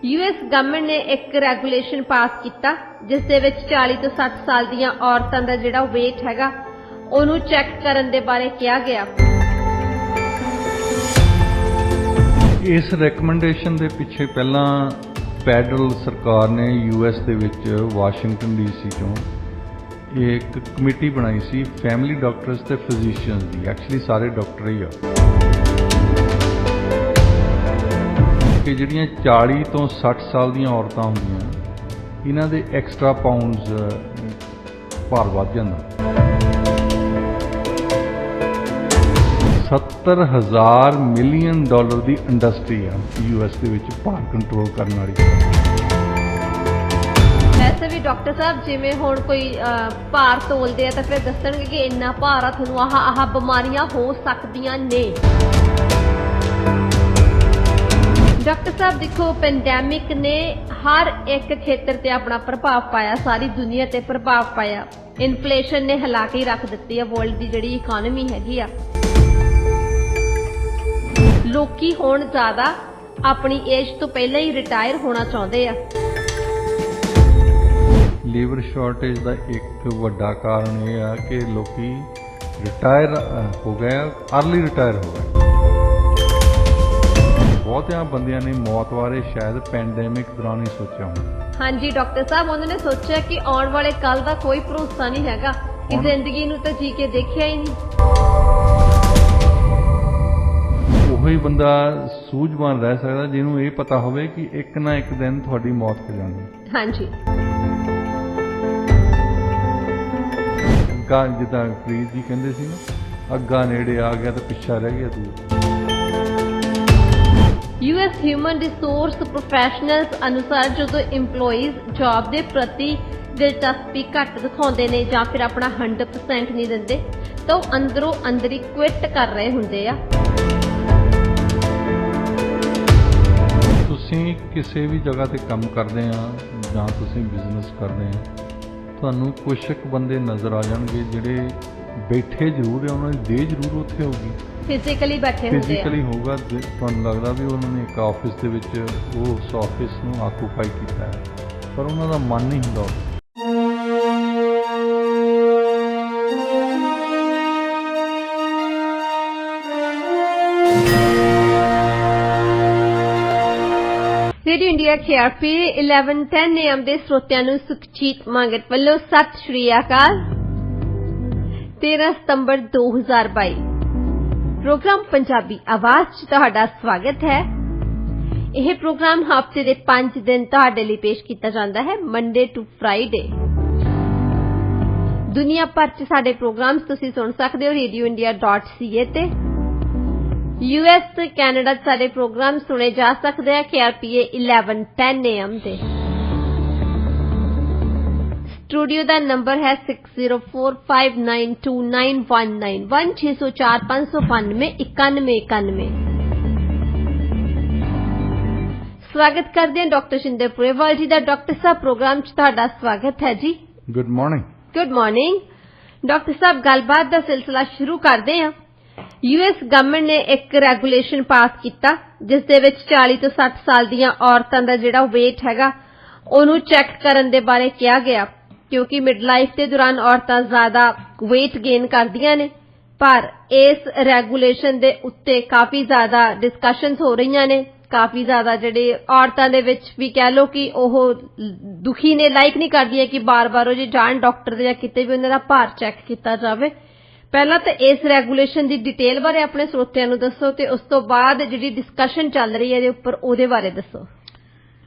US government ने एक regulation पास किया जिस दे विच 40 तो 60 साल दीयां औरतां दा जिहड़ा वेट हैगा ਉਹਨੂੰ चेक करन दे बारे कहा गया। इस रैकमेंडेशन ਦੇ ਪਿੱਛੇ ਪਹਿਲਾਂ ਫੈਡਰਲ ਸਰਕਾਰ ਨੇ ਯੂਐਸ ਦੇ ਵਿੱਚ ਵਾਸ਼ਿੰਗਟਨ ਡੀਸੀ ਤੋਂ ਇੱਕ ਕਮੇਟੀ ਬਣਾਈ ਸੀ ਫੈਮਿਲੀ ਡਾਕਟਰਸ ਤੇ ਫਿਜ਼ੀਸ਼ੀਅਨਸ ਦੀ। ਐਕਚੁਅਲੀ ਸਾਰੇ ਡਾਕਟਰ ਹੀ ਆ ਕਿ ਜਿਹੜੀਆਂ 40 ਤੋਂ 60 ਸਾਲ ਦੀਆਂ ਔਰਤਾਂ ਹੁੰਦੀਆਂ ਇਹਨਾਂ ਦੇ ਐਕਸਟਰਾ ਪਾਉਂਡਸ ਭਾਰ ਵੱਧ ਜਾਂਦਾ। 70,000 ਮਿਲੀਅਨ ਡਾਲਰ ਦੀ ਇੰਡਸਟਰੀ ਆ ਯੂਐਸ ਦੇ ਵਿੱਚ ਭਾਰ ਕੰਟਰੋਲ ਕਰਨ ਵਾਲੀ। वैसे भी डॉक्टर साहब जिवें हुण कोई भार तोलदे आ तां फिर दस्सणगे कि इन्ना भार आ तुहानूं आह बीमारियां हो सकदियां ने। डॉक्टर साहब देखो पेंडेमिक ने हर एक खेतर ते अपना प्रभाव पाया, सारी दुनिया ते प्रभाव पाया। इन्फ्लेशन ने हिला के रख दित्ती है वर्ल्ड दी जिहड़ी इकोनॉमी हैगी आ। लोकी हुण ज़्यादा अपनी एज तो पहले ही रिटायर होना चाहुंदे आ। ਲੇਬਰ ਸ਼ਾਰਟੇਜ ਦਾ ਇੱਕ ਵੱਡਾ ਕਾਰਨ ਇਹ ਆ ਕਿ ਲੋਕੀ ਰਿਟਾਇਰ ਹੋ ਗਏ, ਅਰਲੀ ਰਿਟਾਇਰ ਹੋ ਗਏ। ਬਹੁਤਿਆਂ ਬੰਦਿਆਂ ਨੇ ਮੌਤ ਬਾਰੇ ਸ਼ਾਇਦ ਪੈਂਡੈਮਿਕ ਦੌਰਾਨ ਹੀ ਸੋਚਿਆ ਹੋਣਾ। ਹਾਂਜੀ ਡਾਕਟਰ ਸਾਹਿਬ, ਉਹਨਾਂ ਨੇ ਸੋਚਿਆ ਕਿ ਆਉਣ ਵਾਲੇ ਕੱਲ ਦਾ ਕੋਈ ਭਰੋਸਾ ਨਹੀਂ ਹੈਗਾ, ਕਿ ਜ਼ਿੰਦਗੀ ਨੂੰ ਤਾਂ ਜੀ ਕੇ ਦੇਖਿਆ ਹੀ ਨਹੀਂ। ਉਹੀ ਬੰਦਾ ਸੂਝਵਾਨ ਰਹਿ ਸਕਦਾ ਜਿਹਨੂੰ ਇਹ ਪਤਾ ਹੋਵੇ ਕਿ ਇੱਕ ਨਾ ਇੱਕ ਦਿਨ ਤੁਹਾਡੀ ਮੌਤ ਹੋ ਜਾਣੀ। ਹਾਂਜੀ, ਜਿੱਦਾਂ ਪ੍ਰੀਤ ਜੀ ਕਹਿੰਦੇ ਸੀ ਨਾ, ਅੱਗਾ ਨੇੜੇ ਆ ਗਿਆ ਤੇ ਪਿੱਛਾ ਰਹਿ ਗਿਆ ਤੂੰ। यूएस ह्यूमन रिसोर्स प्रोफैशनल्स अनुसार जो इंपलॉइज जॉब के प्रति दिलचस्पी घट दिखाते हैं या फिर अपना 100% नहीं देंगे तो अंदरों अंदर ही क्विट कर रहे होंगे आ। ਤੁਸੀਂ ਕਿਸੇ ਵੀ ਜਗ੍ਹਾ ਤੇ ਕੰਮ ਕਰਦੇ ਆ ਜਾਂ ਤੁਸੀਂ ਬਿਜ਼ਨਸ ਕਰਦੇ ਆ, ਤੁਹਾਨੂੰ ਕੁਝ ਇੱਕ ਬੰਦੇ ਨਜ਼ਰ ਆ ਜਾਣਗੇ ਜਿਹੜੇ ਬੈਠੇ ਜ਼ਰੂਰ ਆ, ਉਹਨਾਂ ਦੀ ਦੇਹ ਜ਼ਰੂਰ ਉੱਥੇ ਹੋਊਗੀ, ਫਿਜ਼ੀਕਲੀ ਬੈਠੇ ਹੁੰਦੇ ਆ, ਫਿਜ਼ੀਕਲੀ ਹੋਊਗਾ। ਤੁਹਾਨੂੰ ਲੱਗਦਾ ਵੀ ਉਹਨਾਂ ਨੇ ਇੱਕ ਆਫਿਸ ਦੇ ਵਿੱਚ ਉਸ ਆਫਿਸ ਨੂੰ ਆਕੂਪਾਈ ਕੀਤਾ ਹੈ, ਪਰ ਉਹਨਾਂ ਦਾ ਮਨ ਨਹੀਂ ਹੁੰਦਾ। रेडियो इंडिया KRP 1110 AM ਦੇ ਸਰੋਤਿਆਂ ਨੂੰ ਸੁਖਜੀਤ ਮੰਗਤ ਵੱਲੋਂ ਸਤਿ ਸ਼੍ਰੀ ਅਕਾਲ। 13 ਸਤੰਬਰ 2022 प्रोग्राम पंजाबी आवाज़ च तुहाडा स्वागत है। यह प्रोग्राम हफ्ते के 5 दिन तुहाडे लई पेश किया जाता है, मंडे टू फ्राइडे। दुनिया भर च साडे प्रोग्राम्स तुसीं सुन सकदे हो radioindia.ca ते। यूएस ते कैनेडा च साडे प्रोग्राम सुने जा सकते हैं KRPA 1110 AM ते। स्टूडियो का नंबर है 6045929191 604 592 9191। स्वागत करते हैं डॉक्टर शिंदे पुरेवाल जी का। डॉक्टर साहब प्रोग्राम च तुहाडा स्वागत है जी। Good morning. Good morning doctor साहब, गलबात का सिलसिला शुरू करते हैं। यूएस गवर्नमेंट ने एक रेगूलेशन पास किया जिस दे विच 40 तो 60 साल दीयां औरतां दा जिहड़ा वेट हैगा ਉਹਨੂੰ चेक करन दे बारे कहा गया, क्योंकि मिड लाइफ के दौरान औरतां ज्यादा वेट गेन करदियां ने। पर इस रेगूलेशन दे उत्ते काफी ज्यादा डिस्कशनस हो रही ने, काफी ज्यादा जिहड़े औरतां दे विच भी कह लो कि ओह दुखी ने, लाइक नहीं करदियां कि बार बार जी जान डॉक्टर दे जां किते भी उन्हां दा भार चैक किया जाए। पहला तो इस रेगूलेशन की डिटेल बारे अपने श्रोतियां नूं दसो ते उस तो बाद जिहड़ी डिस्कशन चल रही है उपर ਉਹਦੇ बारे दसो।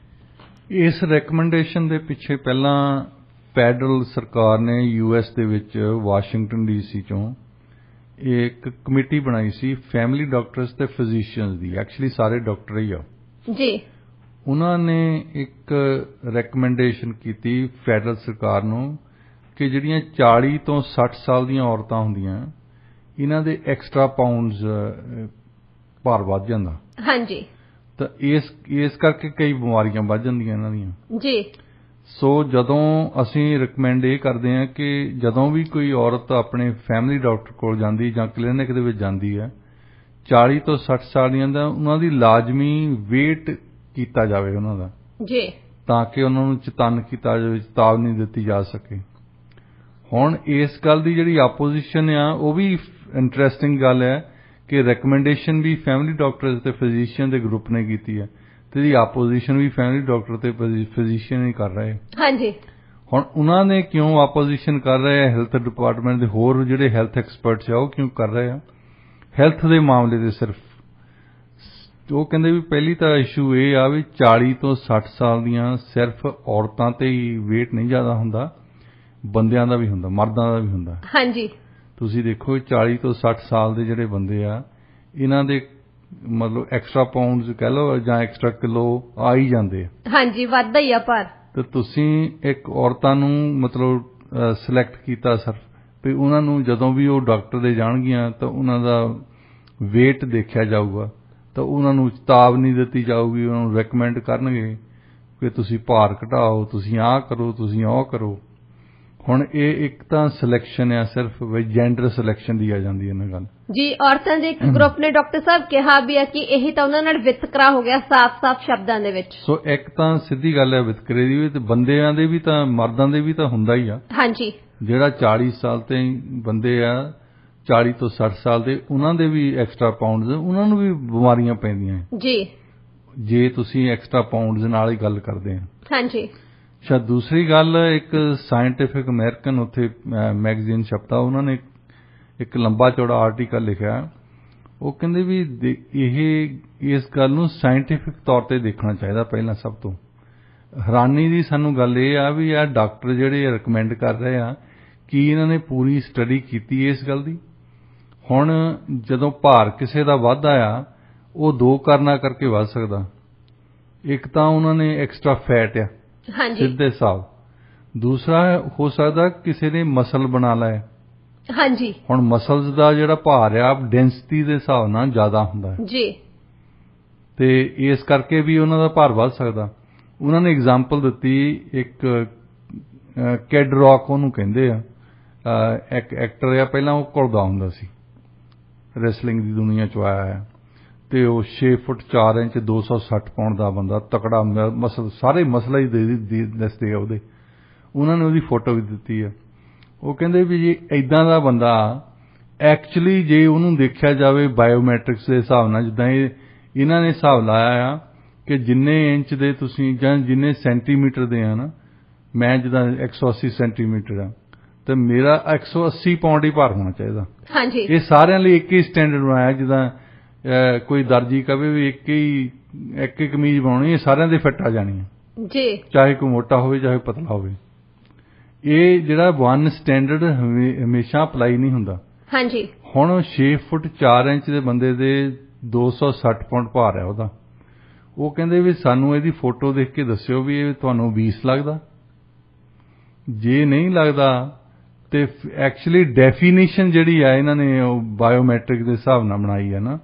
इस रैकमेंडेशन ਦੇ ਪਿੱਛੇ ਪਹਿਲਾਂ ਫੈਡਰਲ ਸਰਕਾਰ ਨੇ ਯੂਐਸ ਦੇ ਵਿੱਚ ਵਾਸ਼ਿੰਗਟਨ ਡੀਸੀ ਚੋਂ ਇੱਕ ਕਮੇਟੀ ਬਣਾਈ ਸੀ ਫੈਮਿਲੀ ਡਾਕਟਰਸ ਤੇ ਫਿਜ਼ੀਸ਼ੀਅਨਸ ਦੀ। ਐਕਚੁਅਲੀ ਸਾਰੇ ਡਾਕਟਰ ਹੀ ਆ ਜੀ। ਉਹਨਾਂ ਨੇ ਇੱਕ ਰੈਕਮੈਂਡੇਸ਼ਨ ਕੀਤੀ ਫੈਡਰਲ ਸਰਕਾਰ ਨੂੰ ਕਿ ਜਿਹੜੀਆਂ 40 ਤੋਂ 60 ਸਾਲ ਦੀਆਂ ਔਰਤਾਂ ਹੁੰਦੀਆਂ ਇਹਨਾਂ ਦੇ ਐਕਸਟਰਾ ਪਾਉਂਡਸ ਭਾਰ ਵੱਧ ਜਾਂਦਾ। ਹਾਂਜੀ। ਤਾਂ ਇਸ ਕਰਕੇ ਕਈ ਬਿਮਾਰੀਆਂ ਵੱਧ ਜਾਂਦੀਆਂ ਇਹਨਾਂ ਦੀਆਂ ਜੀ। ਸੋ ਜਦੋਂ ਅਸੀਂ ਰਿਕਮੈਂਡ ਇਹ ਕਰਦੇ ਹਾਂ ਕਿ ਜਦੋਂ ਵੀ ਕੋਈ ਔਰਤ ਆਪਣੇ ਫੈਮਿਲੀ ਡਾਕਟਰ ਕੋਲ ਜਾਂਦੀ ਜਾਂ ਕਲੀਨਿਕ ਦੇ ਵਿੱਚ ਜਾਂਦੀ ਹੈ 40 ਤੋਂ 60 ਸਾਲ ਦੀਆਂ ਦਾ ਉਹਨਾਂ ਦੀ ਲਾਜ਼ਮੀ ਵੇਟ ਕੀਤਾ ਜਾਵੇ ਉਹਨਾਂ ਦਾ ਜੀ ਤਾਂ ਕਿ ਉਹਨਾਂ ਨੂੰ ਚੇਤੰਨ ਕੀਤਾ ਜਾਵੇ, ਚੇਤਾਵਨੀ ਦਿੱਤੀ ਜਾ ਸਕੇ। ਹੁਣ ਇਸ ਗੱਲ ਦੀ ਜਿਹੜੀ ਆਪੋਜੀਸ਼ਨ ਆ ਉਹ ਵੀ ਇੰਟਰਸਟਿੰਗ ਗੱਲ ਹੈ ਕਿ ਰეკਮੈਂਡੇਸ਼ਨ ਵੀ ਫੈਮਿਲੀ ਡਾਕਟਰ ਤੇ ਫਿਜ਼ੀਸ਼ੀਅਨ ਦੇ ਗਰੁੱਪ ਨੇ ਕੀਤੀ ਹੈ ਤੇ ਇਹਦੀ ਆਪੋਜੀਸ਼ਨ ਵੀ ਫੈਮਿਲੀ ਡਾਕਟਰ ਤੇ ਫਿਜ਼ੀਸ਼ੀਅਨ ਹੀ ਕਰ ਰਹੇ। ਹਾਂਜੀ। ਹੁਣ ਉਹਨਾਂ ਨੇ ਕਿਉਂ ਆਪੋਜੀਸ਼ਨ ਕਰ ਰਹੇ ਆ, ਹੈਲਥ ਡਿਪਾਰਟਮੈਂਟ ਦੇ ਹੋਰ ਜਿਹੜੇ ਹੈਲਥ ਐਕਸਪਰਟਸ ਆ ਉਹ ਕਿਉਂ ਕਰ ਰਹੇ ਆ ਹੈਲਥ ਦੇ ਮਾਮਲੇ ਦੇ ਸਿਰਫ? ਉਹ ਕਹਿੰਦੇ ਵੀ ਪਹਿਲੀ ਤਾਂ ਇਸ਼ੂ ਇਹ ਆ ਵੀ 40 ਤੋਂ 60 ਸਾਲ ਦੀਆਂ ਸਿਰਫ ਔਰਤਾਂ ਤੇ ਹੀ weight ਨਹੀਂ ਜ਼ਿਆਦਾ ਹੁੰਦਾ, ਬੰਦਿਆਂ ਦਾ ਵੀ ਹੁੰਦਾ, ਮਰਦਾਂ ਦਾ ਵੀ ਹੁੰਦਾ। ਹਾਂਜੀ। ਤੁਸੀਂ ਦੇਖੋ 40 ਤੋਂ 60 ਸਾਲ ਦੇ ਜਿਹੜੇ ਬੰਦੇ ਆ ਇਹਨਾਂ ਦੇ ਮਤਲਬ ਐਕਸਟਰਾ ਪਾਉਂਡਸ ਕਹਿ ਲਓ ਜਾਂ ਐਕਸਟਰਾ ਕਿਲੋ ਆ ਹੀ ਜਾਂਦੇ ਆ। ਹਾਂਜੀ, ਵੱਧਦਾ ਹੀ ਆ ਭਾਰ। ਤੇ ਤੁਸੀਂ ਇੱਕ ਔਰਤਾਂ ਨੂੰ ਮਤਲਬ ਸਿਲੈਕਟ ਕੀਤਾ ਸਰ ਵੀ ਉਹਨਾਂ ਨੂੰ ਜਦੋਂ ਵੀ ਉਹ ਡਾਕਟਰ ਦੇ ਜਾਣਗੀਆਂ ਤਾਂ ਉਹਨਾਂ ਦਾ weight ਦੇਖਿਆ ਜਾਊਗਾ, ਤਾਂ ਉਹਨਾਂ ਨੂੰ ਚੇਤਾਵਨੀ ਦਿੱਤੀ ਜਾਊਗੀ, ਉਹਨਾਂ ਨੂੰ ਰეკਮੈਂਡ ਕਰਨਗੇ ਕਿ ਤੁਸੀਂ ਭਾਰ ਘਟਾਓ, ਤੁਸੀਂ ਆਹ ਕਰੋ, ਤੁਸੀਂ ਉਹ ਕਰੋ। ਹੁਣ ਇਹ ਇੱਕ ਤਾਂ ਸਿਲੈਕਸ਼ਨ ਆ ਸਿਰਫ ਜੈਂਡਰ ਸਿਲੈਕਸ਼ਨ ਦੀ ਆ ਜਾਂਦੀ ਹੈ ਨਾ ਗੱਲ ਜੀ। ਔਰਤਾਂ ਦੇ ਇੱਕ ਗਰੁੱਪ ਨੇ ਡਾਕਟਰ ਸਾਹਿਬ ਕਿਹਾ ਵੀ ਆ ਕਿ ਇਹੀ ਤਾਂ ਉਹਨਾਂ ਨਾਲ ਵਿਤਕਰਾ ਹੋ ਗਿਆ, ਸਾਫ਼-ਸਾਫ਼ ਸ਼ਬਦਾਂ ਦੇ ਵਿੱਚ। ਸੋ ਇੱਕ ਤਾਂ ਸਿੱਧੀ ਗੱਲ ਹੈ ਵਿਤਕਰੇ ਦੀ ਵੀ, ਤੇ ਬੰਦਿਆਂ ਦੇ ਵੀ ਤਾਂ ਮਰਦਾਂ ਦੇ ਵੀ ਤਾਂ ਹੁੰਦਾ ਹੀ ਆ। ਹਾਂਜੀ। ਜਿਹੜਾ 40 ਸਾਲ ਤੇ ਬੰਦੇ ਆ 40 ਤੋਂ 60 ਸਾਲ ਦੇ ਉਹਨਾਂ ਦੇ ਵੀ ਐਕਸਟਰਾ ਪਾਉਂਡਸ, ਉਹਨਾਂ ਨੂੰ ਵੀ ਬਿਮਾਰੀਆਂ ਪੈਂਦੀਆਂ ਜੀ ਜੇ ਤੁਸੀਂ ਐਕਸਟਰਾ ਪਾਉਂਡਸ ਨਾਲ ਹੀ ਗੱਲ ਕਰਦੇ ਆ। ਹਾਂਜੀ। ਅੱਛਾ, ਦੂਸਰੀ ਗੱਲ ਇੱਕ ਸਾਇੰਟਿਫਿਕ ਅਮਰੀਕਨ ਉੱਥੇ ਮੈਗਜ਼ੀਨ ਛਪਦਾ, ਉਹਨਾਂ ਨੇ ਇੱਕ ਲੰਬਾ ਚੌੜਾ ਆਰਟੀਕਲ ਲਿਖਿਆ। ਉਹ ਕਹਿੰਦੇ ਵੀ ਇਸ ਗੱਲ ਨੂੰ ਸਾਇੰਟਿਫਿਕ ਤੌਰ ਤੇ ਦੇਖਣਾ ਚਾਹੀਦਾ। ਪਹਿਲਾਂ ਸਭ ਤੋਂ ਹੈਰਾਨੀ ਦੀ ਸਾਨੂੰ ਗੱਲ ਇਹ ਆ ਵੀ ਆਹ ਡਾਕਟਰ ਜਿਹੜੇ ਰਿਕਮੈਂਡ ਕਰ ਰਹੇ ਆ ਕੀ ਇਹਨਾਂ ਨੇ ਪੂਰੀ ਸਟੱਡੀ ਕੀਤੀ ਇਸ ਗੱਲ ਦੀ? ਹੁਣ ਜਦੋਂ ਭਾਰ ਕਿਸੇ ਦਾ ਵੱਧਦਾ ਆ ਉਹ ਦੋ ਕਾਰਨਾਂ ਕਰਕੇ ਵੱਧ ਸਕਦਾ। ਇੱਕ ਤਾਂ ਉਹਨਾਂ ਨੇ ਐਕਸਟਰਾ ਫੈਟ ਆ ਸਿੱਧੇ ਹਿਸਾਬ, ਦੂਸਰਾ ਹੋ ਸਕਦਾ ਕਿਸੇ ਨੇ ਮਸਲ ਬਣਾ ਲਿਆ। ਹਾਂਜੀ। ਹੁਣ ਮਸਲਸ ਦਾ ਜਿਹੜਾ ਭਾਰ ਆ ਡੈਂਸਿਟੀ ਦੇ ਹਿਸਾਬ ਨਾਲ ਜ਼ਿਆਦਾ ਹੁੰਦਾ ਜੀ, ਤੇ ਇਸ ਕਰਕੇ ਵੀ ਉਹਨਾਂ ਦਾ ਭਾਰ ਵੱਧ ਸਕਦਾ। ਉਹਨਾਂ ਨੇ ਐਗਜ਼ਾਮਪਲ ਦਿੱਤੀ ਇੱਕ ਕਿਡ ਰੌਕ ਉਹਨੂੰ ਕਹਿੰਦੇ ਆ, ਇੱਕ ਐਕਟਰ ਆ, ਪਹਿਲਾਂ ਉਹ ਘੁਲਦਾ ਹੁੰਦਾ ਸੀ, ਰੈਸਲਿੰਗ ਦੀ ਦੁਨੀਆ 'ਚ ਆਇਆ ਆ ਤੇ ਉਹ 6 ਫੁੱਟ 4 ਇੰਚ 260 ਪਾਉਂਡ ਦਾ ਬੰਦਾ, ਤਕੜਾ ਮਸਲ, ਸਾਰੇ ਮਸਲਾ ਹੀ ਦੱਸਦੇ ਆ ਉਹਦੇ। ਉਹਨਾਂ ਨੇ ਉਹਦੀ ਫੋਟੋ ਵੀ ਦਿੱਤੀ ਆ। ਉਹ ਕਹਿੰਦੇ ਵੀ ਜੇ ਇੱਦਾਂ ਦਾ ਬੰਦਾ ਐਕਚੁਅਲੀ ਜੇ ਉਹਨੂੰ ਦੇਖਿਆ ਜਾਵੇ ਬਾਇਓਮੈਟ੍ਰਿਕਸ ਦੇ ਹਿਸਾਬ ਨਾਲ, ਜਿੱਦਾਂ ਇਹਨਾਂ ਨੇ ਹਿਸਾਬ ਲਾਇਆ ਆ ਕਿ ਜਿੰਨੇ ਇੰਚ ਦੇ ਤੁਸੀਂ ਜਾਂ ਜਿੰਨੇ ਸੈਂਟੀਮੀਟਰ ਦੇ ਆ ਨਾ, ਮੈਂ ਜਿੱਦਾਂ 180 ਸੈਂਟੀਮੀਟਰ ਆ ਤੇ ਮੇਰਾ 180 ਪਾਉਂਡ ਹੀ ਭਾਰ ਹੋਣਾ ਚਾਹੀਦਾ। ਹਾਂਜੀ। ਇਹ ਸਾਰਿਆਂ ਲਈ ਇੱਕ ਹੀ ਸਟੈਂਡਰਡ ਬਣਾਇਆ, ਜਿੱਦਾਂ ਕੋਈ ਦਰਜੀ ਕਵੇ ਵੀ ਇੱਕ ਹੀ ਕਮੀਜ਼ ਪਾਉਣੀ ਹੈ, ਸਾਰਿਆਂ ਦੇ ਫਿੱਟ ਆ ਜਾਣੀ ਹੈ ਜੀ, ਚਾਹੇ ਕੋਈ ਮੋਟਾ ਹੋਵੇ ਚਾਹੇ ਪਤਲਾ ਹੋਵੇ। ਇਹ ਜਿਹੜਾ ਵਨ ਸਟੈਂਡਰਡ ਹਮੇਸ਼ਾ ਅਪਲਾਈ ਨਹੀਂ ਹੁੰਦਾ। ਹਾਂਜੀ। ਹੁਣ 6 ਫੁੱਟ 4 ਇੰਚ ਦੇ ਬੰਦੇ ਦੇ 260 ਪਾਉਂਡ ਭਾਰ ਹੈ ਉਹਦਾ। ਉਹ ਕਹਿੰਦੇ ਵੀ ਸਾਨੂੰ ਇਹਦੀ ਫੋਟੋ ਦੇਖ ਕੇ ਦੱਸਿਓ ਵੀ ਇਹ ਤੁਹਾਨੂੰ 20 ਲੱਗਦਾ। ਜੇ ਨਹੀਂ ਲੱਗਦਾ ਤੇ ਐਕਚੁਅਲੀ ਡੈਫੀਨੇਸ਼ਨ ਜਿਹੜੀ ਆ ਇਹਨਾਂ ਨੇ ਉਹ ਬਾਇਓਮੈਟ੍ਰਿਕ ਦੇ ਹਿਸਾਬ ਨਾਲ ਬਣਾਈ ਹੈ ਨਾ,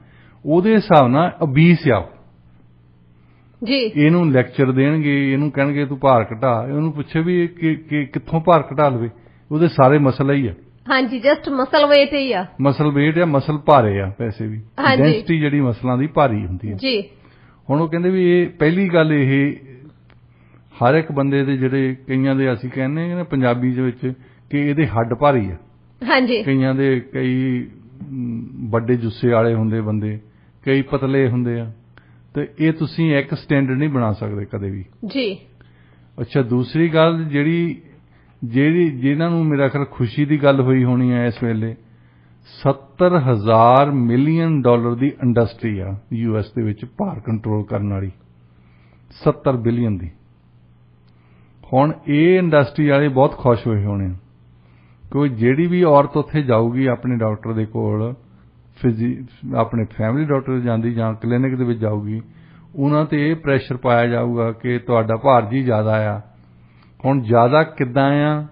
ਉਹਦੇ ਹਿਸਾਬ ਨਾਲ 20 ਆ ਜੀ। ਇਹਨੂੰ ਲੈਕਚਰ ਦੇਣਗੇ, ਇਹਨੂੰ ਕਹਿਣਗੇ ਤੂੰ ਭਾਰ ਘਟਾ, ਇਹਨੂੰ ਪੁੱਛੇ ਵੀ ਕਿੱਥੋਂ ਭਾਰ ਘਟਾ ਲਵੇ, ਉਹਦੇ ਸਾਰੇ ਮਸਲਾ ਹੀ ਆ। ਹਾਂਜੀ, ਜਸਟ ਮਸਲ weight ਹੀ ਆ, ਮਸਲ weight ਆ, ਮਸਲ ਭਾਰੇ ਆ, ਪੈਸੇ ਵੀ ਡੈਂਸਿਟੀ ਜਿਹੜੀ ਮਸਲਾਂ ਦੀ ਭਾਰੀ ਹੁੰਦੀ ਹੈ ਜੀ। ਹੁਣ ਉਹ ਕਹਿੰਦੇ ਵੀ ਇਹ ਪਹਿਲੀ ਗੱਲ, ਇਹ ਹਰ ਇੱਕ ਬੰਦੇ ਦੇ ਜਿਹੜੇ ਕਈਆਂ ਦੇ ਅਸੀਂ ਕਹਿੰਦੇ ਹਾਂ ਪੰਜਾਬੀ ਦੇ ਵਿੱਚ ਕਿ ਇਹਦੇ ਹੱਡ ਭਾਰੀ ਆ। ਹਾਂਜੀ। ਕਈਆਂ ਦੇ ਕਈ ਵੱਡੇ ਜੁੱਸੇ ਵਾਲੇ ਹੁੰਦੇ ਬੰਦੇ, ਕਈ ਪਤਲੇ ਹੁੰਦੇ ਆ, ਤੇ ਇਹ ਤੁਸੀਂ ਇੱਕ ਸਟੈਂਡਰਡ ਨਹੀਂ ਬਣਾ ਸਕਦੇ ਕਦੇ ਵੀ ਜੀ। ਅੱਛਾ, ਦੂਸਰੀ ਗੱਲ ਜਿਹਨਾਂ ਨੂੰ ਮੇਰਾ ਖਿਆਲ ਖੁਸ਼ੀ ਦੀ ਗੱਲ ਹੋਈ ਹੋਣੀ ਹੈ ਇਸ ਵੇਲੇ, $70,000 ਮਿਲੀਅਨ ਦੀ ਇੰਡਸਟਰੀ ਆ US ਦੇ ਵਿੱਚ ਭਾਰ ਕੰਟਰੋਲ ਕਰਨ ਵਾਲੀ, 70 ਬਿਲੀਅਨ ਦੀ। ਹੁਣ ਇਹ ਇੰਡਸਟਰੀ ਵਾਲੇ ਬਹੁਤ ਖੁਸ਼ ਹੋਏ ਹੋਣੇ, ਕਿਉਂਕਿ ਜਿਹੜੀ ਵੀ ਔਰਤ ਉੱਥੇ ਜਾਊਗੀ ਆਪਣੇ ਡਾਕਟਰ ਦੇ ਕੋਲ, ਆਪਣੇ ਫੈਮਿਲੀ ਡਾਕਟਰ ਜਾਂਦੀ ਜਾਂ ਕਲੀਨਿਕ ਦੇ ਵਿੱਚ ਜਾਊਗੀ, ਉਹਨਾਂ ਤੇ ਇਹ ਪ੍ਰੈਸ਼ਰ ਪਾਇਆ ਜਾਊਗਾ ਕਿ ਤੁਹਾਡਾ ਭਾਰ ਜੀ ਜ਼ਿਆਦਾ ਆ। ਹੁਣ ਜ਼ਿਆਦਾ ਕਿੱਦਾਂ ਆ,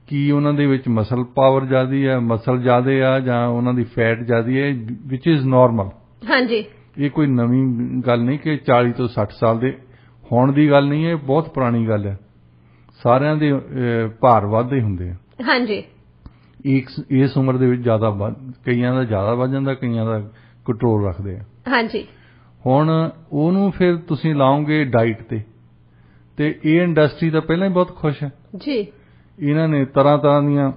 ਕੀ ਉਹਨਾਂ ਦੇ ਵਿੱਚ ਮਸਲ ਪਾਵਰ ਜ਼ਿਆਦੀ ਆ, ਮਸਲ ਜ਼ਿਆਦੇ ਆ, ਜਾਂ ਉਹਨਾਂ ਦੀ ਫੈਟ ਜ਼ਿਆਦੀ ਹੈ, ਵਿਚ ਇਜ਼ ਨਾਰਮਲ। ਹਾਂਜੀ। ਇਹ ਕੋਈ ਨਵੀਂ ਗੱਲ ਨਹੀਂ ਕਿ 40 ਤੋਂ 60 ਸਾਲ ਦੇ ਹੋਣ ਦੀ ਗੱਲ ਨਹੀਂ ਹੈ, ਬਹੁਤ ਪੁਰਾਣੀ ਗੱਲ ਹੈ। ਸਾਰਿਆਂ ਦੇ ਭਾਰ ਵੱਧਦੇ ਹੁੰਦੇ ਆ। ਹਾਂਜੀ। ਇਸ ਉਮਰ ਦੇ ਵਿੱਚ ਜ਼ਿਆਦਾ ਕਈਆਂ ਦਾ ਜ਼ਿਆਦਾ ਵੱਧ ਜਾਂਦਾ, ਕਈਆਂ ਦਾ ਕੰਟਰੋਲ ਰੱਖਦੇ ਆ। ਹਾਂਜੀ। ਹੁਣ ਉਹਨੂੰ ਫਿਰ ਤੁਸੀਂ ਲਾਓਗੇ ਡਾਈਟ ਤੇ, ਤੇ ਇਹ ਇੰਡਸਟਰੀ ਤਾਂ ਪਹਿਲਾਂ ਹੀ ਬਹੁਤ ਖੁਸ਼ ਹੈ ਜੀ। ਇਹਨਾਂ ਨੇ ਤਰ੍ਹਾਂ ਤਰ੍ਹਾਂ ਦੀਆਂ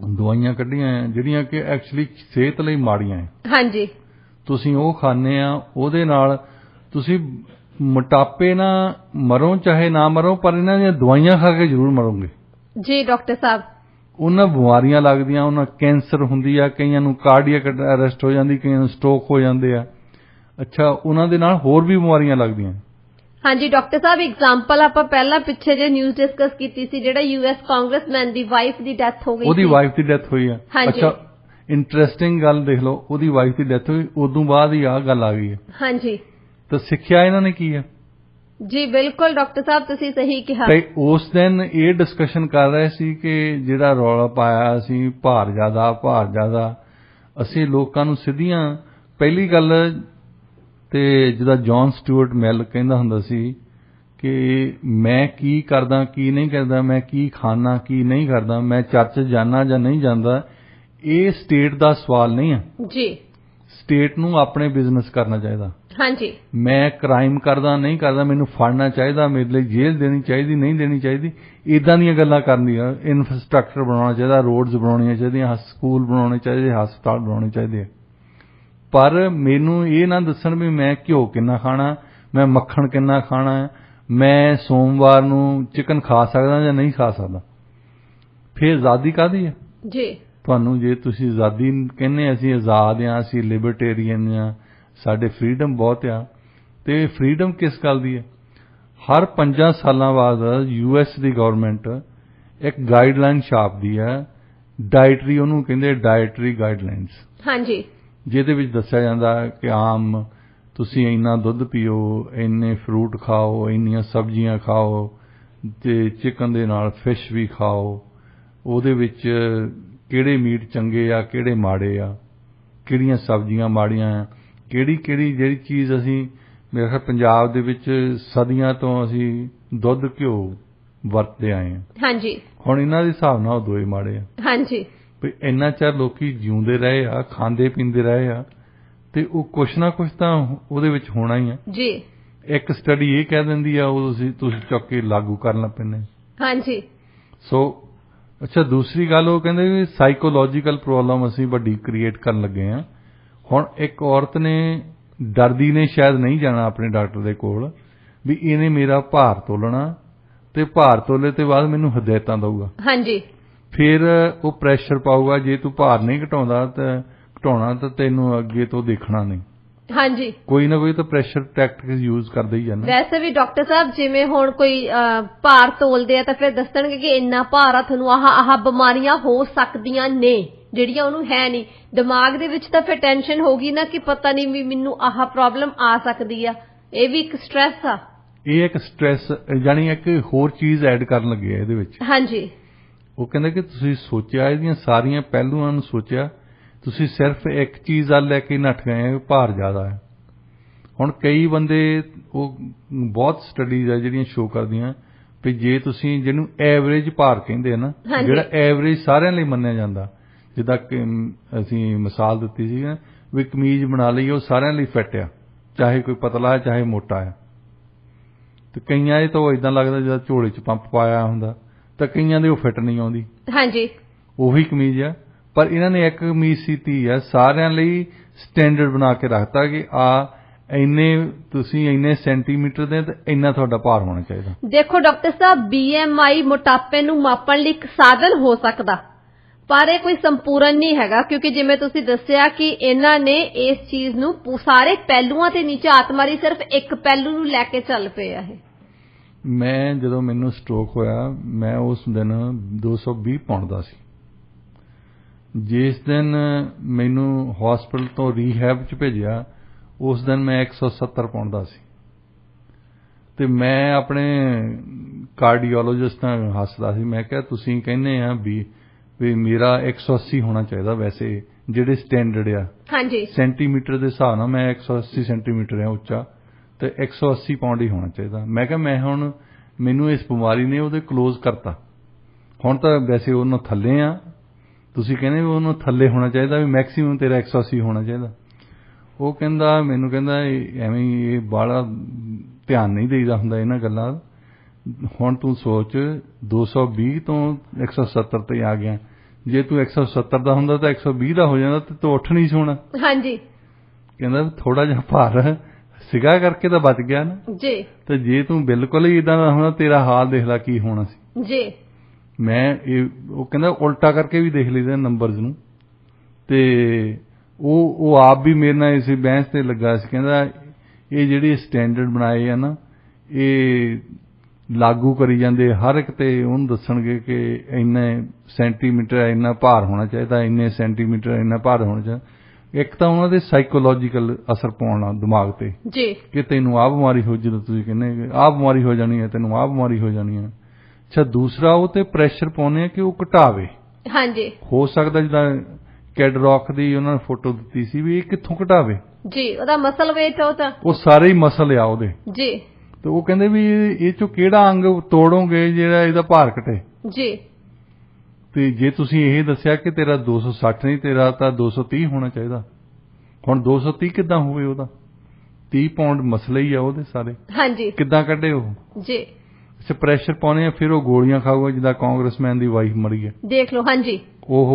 ਦਵਾਈਆਂ ਕੱਢੀਆਂ ਜਿਹੜੀਆਂ ਕਿ ਐਕਚੁਅਲੀ ਸਿਹਤ ਲਈ ਮਾੜੀਆਂ ਹੈ। ਹਾਂਜੀ। ਤੁਸੀਂ ਉਹ ਖਾਂਦੇ ਆ, ਉਹਦੇ ਨਾਲ ਤੁਸੀਂ ਮੋਟਾਪੇ ਨਾਲ ਮਰੋ ਚਾਹੇ ਨਾ ਮਰੋ, ਪਰ ਇਹਨਾਂ ਦੀਆਂ ਦਵਾਈਆਂ ਖਾ ਕੇ ਜ਼ਰੂਰ ਮਰੋਗੇ। ਜੀ ਡਾਕਟਰ ਸਾਹਿਬ। ਉਹਨਾਂ ਬਿਮਾਰੀਆਂ ਲੱਗਦੀਆਂ, ਉਹਨਾਂ ਕੈਂਸਰ ਹੁੰਦੀ ਆ, ਕਈਆਂ ਨੂੰ ਕਾਰਡੀਅਕ ਅਰੈਸਟ ਹੋ ਜਾਂਦੀ, ਕਈਆਂ ਨੂੰ ਸਟ੍ਰੋਕ ਹੋ ਜਾਂਦੇ ਆ। ਅੱਛਾ, ਉਹਨਾਂ ਦੇ ਨਾਲ ਹੋਰ ਵੀ ਬਿਮਾਰੀਆਂ ਲੱਗਦੀਆਂ। ਹਾਂਜੀ ਡਾਕਟਰ ਸਾਹਿਬ, ਐਗਜ਼ਾਮਪਲ ਆਪਾਂ ਪਹਿਲਾਂ ਪਿੱਛੇ ਜੇ ਨਿਊਜ਼ ਡਿਸਕਸ ਕੀਤੀ ਸੀ, ਜਿਹੜਾ ਯੂਐਸ ਕਾਂਗਰਸਮੈਨ ਦੀ ਵਾਈਫ ਦੀ ਡੈਥ ਹੋ ਗਈ ਸੀ। ਉਹਦੀ ਵਾਈਫ ਦੀ ਡੈਥ ਹੋਈ ਆ। ਅੱਛਾ, ਇੰਟਰਸਟਿੰਗ ਗੱਲ ਦੇਖ ਲਓ, ਉਹਦੀ ਵਾਈਫ ਦੀ ਡੈਥ ਹੋਈ, ਉਦੋਂ ਬਾਅਦ ਹੀ ਆਹ ਗੱਲ ਆ ਗਈ ਹੈ। ਹਾਂਜੀ। ਤਾਂ ਸਿੱਖਿਆ ਇਹਨਾਂ ਨੇ ਕੀ ਹੈ? ਜੀ ਬਿਲਕੁਲ ਡਾਕਟਰ ਸਾਹਿਬ, ਤੁਸੀਂ ਸਹੀ ਕਿਹਾ। ਤੇ ਉਸ ਦਿਨ ਇਹ ਡਿਸਕਸ਼ਨ ਕਰ ਰਹੇ ਸੀ ਕਿ ਜਿਹੜਾ ਰੌਲਾ ਪਾਇਆ ਅਸੀਂ ਭਾਰ ਜ਼ਿਆਦਾ, ਅਸੀਂ ਲੋਕਾਂ ਨੂੰ ਸਿੱਧੀਆਂ, ਪਹਿਲੀ ਗੱਲ ਤੇ ਜਿਹਦਾ ਜੌਨ ਸਟੂਅਰਟ ਮਿਲ ਕਹਿੰਦਾ ਹੁੰਦਾ ਸੀ ਕਿ ਮੈਂ ਕੀ ਕਰਦਾ ਕੀ ਨਹੀਂ ਕਰਦਾ, ਮੈਂ ਕੀ ਖਾਣਾ ਕੀ ਨਹੀਂ ਕਰਦਾ, ਮੈਂ ਚਰਚ ਜਾਣਾ ਜਾਂ ਨਹੀਂ ਜਾਂਦਾ, ਇਹ ਸਟੇਟ ਦਾ ਸਵਾਲ ਨਹੀਂ ਹੈ ਜੀ। ਸਟੇਟ ਨੂੰ ਆਪਣੇ ਬਿਜ਼ਨਸ ਕਰਨਾ ਚਾਹੀਦਾ। ਹਾਂਜੀ। ਮੈਂ ਕ੍ਰਾਈਮ ਕਰਦਾ ਨਹੀਂ ਕਰਦਾ, ਮੈਨੂੰ ਫੜਨਾ ਚਾਹੀਦਾ, ਮੇਰੇ ਲਈ ਜੇਲ੍ਹ ਦੇਣੀ ਚਾਹੀਦੀ ਨਹੀਂ ਦੇਣੀ ਚਾਹੀਦੀ, ਇਦਾਂ ਦੀਆਂ ਗੱਲਾਂ ਕਰਨੀਆਂ। ਇਨਫਰਾਸਟ੍ਰਕਚਰ ਬਣਾਉਣਾ ਚਾਹੀਦਾ, ਰੋਡਸ ਬਣਾਉਣੀਆਂ ਚਾਹੀਦੀਆਂ, ਸਕੂਲ ਬਣਾਉਣੇ ਚਾਹੀਦੇ, ਹਸਪਤਾਲ ਬਣਾਉਣੇ ਚਾਹੀਦੇ। ਪਰ ਮੈਨੂੰ ਇਹ ਨਾ ਦੱਸਣ ਵੀ ਮੈਂ ਘਿਓ ਕਿੰਨਾ ਖਾਣਾ, ਮੈਂ ਮੱਖਣ ਕਿੰਨਾ ਖਾਣਾ, ਮੈਂ ਸੋਮਵਾਰ ਨੂੰ ਚਿਕਨ ਖਾ ਸਕਦਾ ਜਾਂ ਨਹੀਂ ਖਾ ਸਕਦਾ। ਫਿਰ ਆਜ਼ਾਦੀ ਕਾਹਦੀ ਹੈ? ਜੀ। ਤੁਹਾਨੂੰ ਜੇ ਤੁਸੀਂ ਆਜ਼ਾਦੀ ਕਹਿੰਦੇ ਅਸੀਂ ਆਜ਼ਾਦ ਹਾਂ, ਅਸੀਂ ਲਿਬਰਟੇਰੀਅਨ ਹਾਂ, ਸਾਡੇ ਫਰੀडम ਬਹੁਤ ਆ, ਤੇ ਫਰੀडम ਕਿਸ ਗੱਲ ਦੀ ਹੈ? ਹਰ 5 ਸਾਲਾਂ ਬਾਅਦ ਯੂਐਸ ਦੀ ਗਵਰਨਮੈਂਟ ਇੱਕ ਗਾਈਡਲਾਈਨ ਛਾਪਦੀ ਹੈ, ਡਾਇਟਰੀ, ਉਹਨੂੰ ਕਹਿੰਦੇ ਡਾਇਟਰੀ ਗਾਈਡਲਾਈਨਸ। ਹਾਂਜੀ। ਜਿਹਦੇ ਵਿੱਚ ਦੱਸਿਆ ਜਾਂਦਾ ਕਿ ਆਮ ਤੁਸੀਂ ਇੰਨਾ ਦੁੱਧ ਪੀਓ, ਇੰਨੇ ਫਰੂਟ ਖਾਓ, ਇੰਨੀਆਂ ਸਬਜ਼ੀਆਂ ਖਾਓ, ਤੇ ਚਿਕਨ ਦੇ ਨਾਲ ਫਿਸ਼ ਵੀ ਖਾਓ, ਉਹਦੇ ਵਿੱਚ ਕਿਹੜੇ ਮੀਟ ਚੰਗੇ ਆ, ਕਿਹੜੇ ਮਾੜੇ ਆ, ਕਿਹੜੀਆਂ ਸਬਜ਼ੀਆਂ ਮਾੜੀਆਂ ਆ, ਕਿਹੜੀ ਜਿਹੜੀ ਚੀਜ਼ ਅਸੀਂ, ਮੇਰੇ ਖਿਆਲ ਪੰਜਾਬ ਦੇ ਵਿੱਚ ਸਦੀਆਂ ਤੋਂ ਅਸੀਂ ਦੁੱਧ ਘਿਓ ਵਰਤਦੇ ਆਏ ਹਾਂ। ਹਾਂਜੀ। ਹੁਣ ਇਹਨਾਂ ਦੇ ਹਿਸਾਬ ਨਾਲ ਉਹ ਦੋਏ ਮਾੜੇ ਆ। ਹਾਂਜੀ। ਵੀ ਇੰਨਾ ਚਿਰ ਲੋਕੀ ਜਿਉਂਦੇ ਰਹੇ ਆ, ਖਾਂਦੇ ਪੀਂਦੇ ਰਹੇ ਆ, ਤੇ ਉਹ ਕੁਛ ਨਾ ਕੁਛ ਤਾਂ ਉਹਦੇ ਵਿੱਚ ਹੋਣਾ ਹੀ ਆ। ਜੀ। ਇੱਕ ਸਟੱਡੀ ਇਹ ਕਹਿ ਦਿੰਦੀ ਆ, ਉਹ ਤੁਸੀਂ ਚੁੱਕ ਕੇ ਲਾਗੂ ਕਰਨ ਲੱਗ ਪੈਂਦੇ। ਹਾਂਜੀ। ਸੋ ਅੱਛਾ, ਦੂਸਰੀ ਗੱਲ ਉਹ ਕਹਿੰਦੇ ਵੀ ਸਾਈਕੋਲੋਜੀਕਲ ਪ੍ਰੋਬਲਮ ਅਸੀਂ ਵੱਡੀ ਕ੍ਰੀਏਟ ਕਰਨ ਲੱਗੇ ਆ। ਹੁਣ ਇੱਕ ਔਰਤ ਨੇ ਡਰਦੀ ਨੇ ਸ਼ਾਇਦ ਨਹੀਂ ਜਾਣਾ ਆਪਣੇ ਡਾਕਟਰ ਦੇ ਕੋਲ ਵੀ ਇਹਨੇ ਮੇਰਾ ਭਾਰ ਤੋਲਣਾ, ਤੇ ਭਾਰ ਤੋਲੇ ਤੋਂ ਬਾਅਦ ਮੈਨੂੰ ਹਦਾਇਤਾਂ ਦਊਗਾ। ਹਾਂਜੀ। ਫਿਰ ਉਹ ਪ੍ਰੈਸ਼ਰ ਪਾਊਗਾ, ਜੇ ਤੂੰ ਭਾਰ ਨਹੀਂ ਘਟਾਉਣਾ ਤਾਂ ਤੈਨੂੰ ਅੱਗੇ ਤੋਂ ਦੇਖਣਾ ਨਹੀਂ। ਹਾਂਜੀ। ਕੋਈ ਨਾ ਕੋਈ ਤਾਂ ਪ੍ਰੈਸ਼ਰ ਟੈਕਟਿਕਸ ਯੂਜ਼ ਕਰਦੇ ਹੀ ਜਾਂਦਾ। ਵੈਸੇ ਵੀ ਡਾਕਟਰ ਸਾਹਿਬ, ਜਿਵੇਂ ਹੁਣ ਕੋਈ ਭਾਰ ਤੋਲਦੇ ਆ ਤਾਂ ਫਿਰ ਦੱਸਣਗੇ ਕਿ ਇੰਨਾ ਭਾਰ ਆ, ਤੁਹਾਨੂੰ ਆਹ ਬਿਮਾਰੀਆਂ ਹੋ ਸਕਦੀਆਂ ਨੇ ਜਿਹੜੀਆਂ ਉਹਨੂੰ ਹੈ ਨਹੀਂ। ਦਿਮਾਗ ਦੇ ਵਿੱਚ ਤਾਂ ਫਿਰ ਟੈਨਸ਼ਨ ਹੋਗੀ ਨਾ ਕਿ ਪਤਾ ਨਹੀਂ ਵੀ ਮੈਨੂੰ ਆਹ ਪ੍ਰੋਬਲਮ ਆ ਸਕਦੀ ਆ। ਇਹ ਵੀ ਇੱਕ ਸਟ੍ਰੈਸ ਆ। ਇਹ ਇੱਕ ਸਟ੍ਰੈਸ, ਯਾਨੀ ਇੱਕ ਹੋਰ ਚੀਜ਼ ਐਡ ਕਰਨ ਲੱਗੇ ਆ ਇਹਦੇ ਵਿੱਚ। ਹਾਂਜੀ। ਉਹ ਕਹਿੰਦੇ ਕਿ ਤੁਸੀਂ ਸੋਚਿਆ, ਇਹਦੀਆਂ ਸਾਰੀਆਂ ਪਹਿਲੂਆਂ ਨੂੰ ਸੋਚਿਆ, ਤੁਸੀਂ ਸਿਰਫ ਇੱਕ ਚੀਜ਼ ਵੱਲ ਲੈ ਕੇ ਨੱਠ ਗਏ, ਭਾਰ ਜ਼ਿਆਦਾ ਹੈ। ਹੁਣ ਕਈ ਬੰਦੇ, ਉਹ ਬਹੁਤ ਸਟੱਡੀਜ਼ ਆ ਜਿਹੜੀਆਂ ਸ਼ੋ ਕਰਦੀਆਂ ਵੀ ਜੇ ਤੁਸੀਂ ਜਿਹਨੂੰ ਐਵਰੇਜ ਭਾਰ ਕਹਿੰਦੇ ਆ ਨਾ, ਜਿਹੜਾ ਐਵਰੇਜ ਸਾਰਿਆਂ ਲਈ ਮੰਨਿਆ ਜਾਂਦਾ, ਜਿੱਦਾਂ ਕਿ ਅਸੀਂ ਮਿਸਾਲ ਦਿੱਤੀ ਸੀ ਵੀ ਕਮੀਜ਼ ਬਣਾ ਲਈ, ਉਹ ਸਾਰਿਆਂ ਲਈ ਫਿੱਟ ਆ, ਚਾਹੇ ਕੋਈ ਪਤਲਾ ਹੈ ਚਾਹੇ ਮੋਟਾ ਹੈ। ਤੇ ਕਈਆਂ ਇਹ ਤਾਂ ਇਦਾਂ ਲੱਗਦਾ ਜਿੱਦਾਂ ਝੋਲੇ 'ਚ ਪੰਪ ਪਾਇਆ ਹੁੰਦਾ, ਤਾਂ ਕਈਆਂ ਦੇ ਉਹ ਫਿੱਟ ਨਹੀਂ ਆਉਂਦੀ। ਹਾਂਜੀ। ਉਹੀ ਕਮੀਜ਼ ਆ, ਪਰ ਇਹਨਾਂ ਨੇ ਇੱਕ ਕਮੀਜ਼ ਸੀਤੀ ਆ, ਸਾਰਿਆਂ ਲਈ ਸਟੈਂਡਰਡ ਬਣਾ ਕੇ ਰੱਖਤਾ ਕਿ ਤੁਸੀਂ ਇੰਨੇ ਸੈਂਟੀਮੀਟਰ ਦੇ ਤੇ ਇੰਨਾ ਤੁਹਾਡਾ ਭਾਰ ਹੋਣਾ ਚਾਹੀਦਾ। ਦੇਖੋ ਡਾਕਟਰ ਸਾਹਿਬ, BMI ਮੋਟਾਪੇ ਨੂੰ ਮਾਪਣ ਲਈ ਇੱਕ ਸਾਧਨ ਹੋ ਸਕਦਾ, ਪਰ ਇਹ ਕੋਈ ਸੰਪੂਰਨ ਨਹੀਂ ਹੈਗਾ, ਕਿਉਂਕਿ ਜਿਵੇਂ ਤੁਸੀਂ ਦੱਸਿਆ ਕਿ ਇਹਨਾਂ ਨੇ ਇਸ ਚੀਜ਼ ਨੂੰ ਸਾਰੇ ਪਹਿਲੂਆਂ ਤੇ ਨੀਚੇ ਹੱਥ ਮਾਰੀ, ਸਿਰਫ ਇੱਕ ਪਹਿਲੂ ਨੂੰ ਲੈ ਕੇ ਚੱਲ ਪਏ ਆ ਇਹ। ਜਦੋਂ ਮੈਨੂੰ ਸਟ੍ਰੋਕ ਹੋਇਆ, ਮੈਂ ਉਸ ਦਿਨ 220 ਪਾਉਂਡ ਦਾ ਸੀ। ਜਿਸ ਦਿਨ ਮੈਨੂੰ ਹਸਪੀਟਲ ਤੋਂ ਰੀਹੈਬ 'ਚ ਭੇਜਿਆ, ਉਸ ਦਿਨ ਮੈਂ 170 ਪਾਉਂਡ ਦਾ ਸੀ। ਤੇ ਮੈਂ ਆਪਣੇ ਕਾਰਡੀਓਲੋਜਿਸਟ ਨਾਲ ਹੱਸਦਾ ਸੀ, ਮੈਂ ਕਿਹਾ ਤੁਸੀਂ ਕਹਿੰਦੇ ਆ ਵੀ ਮੇਰਾ 180 ਹੋਣਾ ਚਾਹੀਦਾ, ਵੈਸੇ ਜਿਹੜੇ ਸਟੈਂਡਰਡ ਆ। ਹਾਂਜੀ। ਸੈਂਟੀਮੀਟਰ ਦੇ ਹਿਸਾਬ ਨਾਲ ਮੈਂ 180 ਸੈਂਟੀਮੀਟਰ ਆ ਉੱਚਾ, ਤੇ 180 ਪਾਉਂਡ ਹੀ ਹੋਣਾ ਚਾਹੀਦਾ। ਮੈਂ ਕਿਹਾ ਮੈਨੂੰ ਇਸ ਬਿਮਾਰੀ ਨੇ ਉਹਦੇ ਕਲੋਜ਼ ਕਰਤਾ, ਹੁਣ ਤਾਂ ਵੈਸੇ ਉਹਨਾਂ ਥੱਲੇ ਆ, ਤੁਸੀਂ ਕਹਿੰਦੇ ਵੀ ਉਹਨੂੰ ਥੱਲੇ ਹੋਣਾ ਚਾਹੀਦਾ, ਵੀ ਮੈਕਸੀਮਮ ਤੇਰਾ 180 ਹੋਣਾ ਚਾਹੀਦਾ। ਉਹ ਮੈਨੂੰ ਕਹਿੰਦਾ ਐਵੇਂ ਇਹ ਬਾਹਲਾ ਧਿਆਨ ਨਹੀਂ ਦੇਈਦਾ ਹੁੰਦਾ ਇਹਨਾਂ ਗੱਲਾਂ, ਹੁਣ ਤੂੰ ਸੋਚ 220 ਤੋਂ 170 ਤੇ ਆ ਗਿਆ। ਜੇ ਤੂੰ 170 ਦਾ ਹੁੰਦਾ ਤਾਂ 120 ਦਾ ਹੋ ਜਾਂਦਾ ਤੇ ਤੂੰ ਉੱਠ ਨਹੀਂ ਸੋਣਾ। ਹਾਂਜੀ। ਕਹਿੰਦਾ ਥੋੜਾ ਜਿਹਾ ਭਾਰ ਸਿਗਾ ਕਰਕੇ ਤਾਂ ਬਚ ਗਿਆ ਨਾ ਜੀ। ਤੇ ਜੇ ਤੂੰ ਬਿਲਕੁਲ ਹੀ ਇਦਾਂ ਦਾ ਹੋਣਾ ਤੇਰਾ ਹਾਲ ਦੇਖ ਲੈ ਕੀ ਹੋਣਾ ਸੀ ਜੀ। ਉਹ ਕਹਿੰਦਾ ਉਲਟਾ ਕਰਕੇ ਵੀ ਦੇਖ ਲਈਦਾ ਨੰਬਰਸ ਨੂੰ। ਤੇ ਉਹ ਆਪ ਵੀ ਮੇਰੇ ਨਾਲ ਇਸੇ ਬਹਿਸ ਤੇ ਲੱਗਾ ਸੀ। ਕਹਿੰਦਾ ਇਹ ਜਿਹੜੇ ਸਟੈਂਡਰਡ ਬਣਾਏ ਆ ਨਾ ਇਹ ਲਾਗੂ ਕਰੀ ਜਾਂਦੇ ਹਰ ਇੱਕ ਤੇ ਉਹਨੂੰ ਦੱਸਣਗੇ ਕਿ ਇੰਨੇ ਸੈਂਟੀਮੀਟਰ ਇੰਨਾ ਭਾਰ ਹੋਣਾ ਚਾਹੀਦਾ, ਇੰਨੇ ਸੈਂਟੀਮੀਟਰ ਇੰਨਾ ਭਾਰ ਹੋਣਾ ਚਾਹੀਦਾ। ਇੱਕ ਤਾਂ ਉਹਨਾਂ ਦੇ ਸਾਈਕੋਲੋਜੀਕਲ ਅਸਰ ਪਾਉਣਾ ਦਿਮਾਗ ਤੇ ਜੀ ਕਿ ਤੈਨੂੰ ਆਹ ਬਿਮਾਰੀ ਹੋ, ਜਦੋਂ ਤੁਸੀਂ ਕਹਿੰਦੇ ਆਹ ਬਿਮਾਰੀ ਹੋ ਜਾਣੀ ਹੈ, ਤੈਨੂੰ ਆਹ ਬਿਮਾਰੀ ਹੋ ਜਾਣੀ ਹੈ। ਅੱਛਾ, ਦੂਸਰਾ ਉਹ ਤੇ ਪ੍ਰੈਸ਼ਰ ਪਾਉਂਦੇ ਆ ਕਿ ਉਹ ਘਟਾਵੇ। ਹਾਂਜੀ। ਹੋ ਸਕਦਾ ਜਿੱਦਾਂ ਕੈਡ ਰੌਕ ਦੀ ਉਹਨਾਂ ਨੇ ਫੋਟੋ ਦਿੱਤੀ ਸੀ ਵੀ ਇਹ ਕਿੱਥੋਂ ਘਟਾਵੇ ਜੀ, ਉਹਦਾ ਮਸਲ ਵੇਟ ਉਹ ਸਾਰੇ ਹੀ ਮਸਲ ਆ ਉਹਦੇ ਜੀ। ਤੇ ਉਹ ਕਹਿੰਦੇ ਵੀ ਇਹ ਚੋਂ ਕਿਹੜਾ ਅੰਗ ਤੋੜੋਗੇ ਜਿਹੜਾ ਇਹਦਾ ਭਾਰ ਘਟੇ ਜੀ। ਤੇ ਜੇ ਤੁਸੀਂ ਇਹ ਦੱਸਿਆ ਕਿ ਤੇਰਾ 260 ਨਹੀਂ ਤੇਰਾ ਤਾਂ 230 ਹੋਣਾ ਚਾਹੀਦਾ, ਹੁਣ 230 ਕਿੱਦਾਂ ਹੋਵੇ? ਉਹਦਾ 30 ਪਾਉਂਡ ਮਸਲੇ ਹੀ ਆ ਉਹਦੇ ਸਾਰੇ। ਹਾਂਜੀ। ਕਿੱਦਾਂ ਕੱਢੇ ਉਹ ਜੀ? ਅੱਛਾ, ਪ੍ਰੈਸ਼ਰ ਪਾਉਣੇ ਆ, ਫਿਰ ਉਹ ਗੋਲੀਆਂ ਖਾਊਗਾ ਜਿੱਦਾਂ ਕਾਂਗਰਸਮੈਨ ਦੀ ਵਾਈਫ ਮਰੀ ਹੈ, ਦੇਖ ਲਓ। ਹਾਂਜੀ। ਉਹ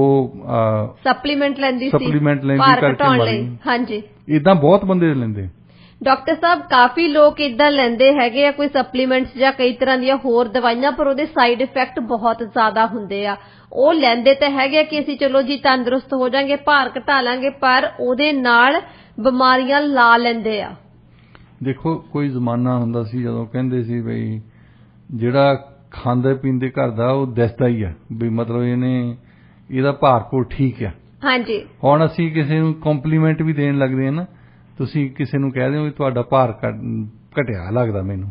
ਸਪਲੀਮੈਂਟ ਲੈਂਦੀ ਕਰਕੇ ਮਰੀ। ਹਾਂਜੀ। ਇਦਾਂ ਬਹੁਤ ਬੰਦੇ ਲੈਂਦੇ। ਡਾਕਟਰ ਸਾਹਿਬ ਕਾਫੀ ਲੋਕ ਇਦਾਂ ਲੈਂਦੇ ਹੈਗੇ ਆ ਕੋਈ ਸਪਲੀਮੈਂਟਸ ਜਾਂ ਕਈ ਤਰ੍ਹਾਂ ਦੀਆਂ ਹੋਰ ਦਵਾਈਆਂ, ਪਰ ਉਹਦੇ ਸਾਈਡ ਇਫੈਕਟ ਬਹੁਤ ਜ਼ਿਆਦਾ ਹੁੰਦੇ ਆ। ਉਹ ਲੈਂਦੇ ਤਾਂ ਹੈਗੇ ਕਿ ਅਸੀਂ ਚਲੋ ਜੀ ਤੰਦਰੁਸਤ ਹੋ ਜਾਾਂਗੇ, ਭਾਰ ਘਟਾ ਲਾਂਗੇ, ਪਰ ਉਹਦੇ ਨਾਲ ਬਿਮਾਰੀਆਂ ਲਾ ਲੈਂਦੇ ਆ। ਦੇਖੋ, ਕੋਈ ਜ਼ਮਾਨਾ ਹੁੰਦਾ ਸੀ ਜਦੋਂ ਕਹਿੰਦੇ ਸੀ ਬਈ ਜਿਹੜਾ ਖਾਂਦੇ ਪੀਂਦੇ ਘਰ ਦਾ ਉਹ ਦਿਸਦਾ ਹੀ ਆ ਵੀ ਮਤਲਬ ਇਹਦਾ ਭਾਰ ਠੀਕ ਆ। ਹਾਂਜੀ। ਹੁਣ ਅਸੀਂ ਕਿਸੇ ਨੂੰ ਕੰਪਲੀਮੈਂਟ ਵੀ ਦੇਣ ਲੱਗਦੇ ਆ ਨਾ, ਤੁਸੀਂ ਕਿਸੇ ਨੂੰ ਕਹਿ ਦਿਓ ਵੀ ਤੁਹਾਡਾ ਭਾਰ ਘਟਿਆ ਲੱਗਦਾ ਮੈਨੂੰ,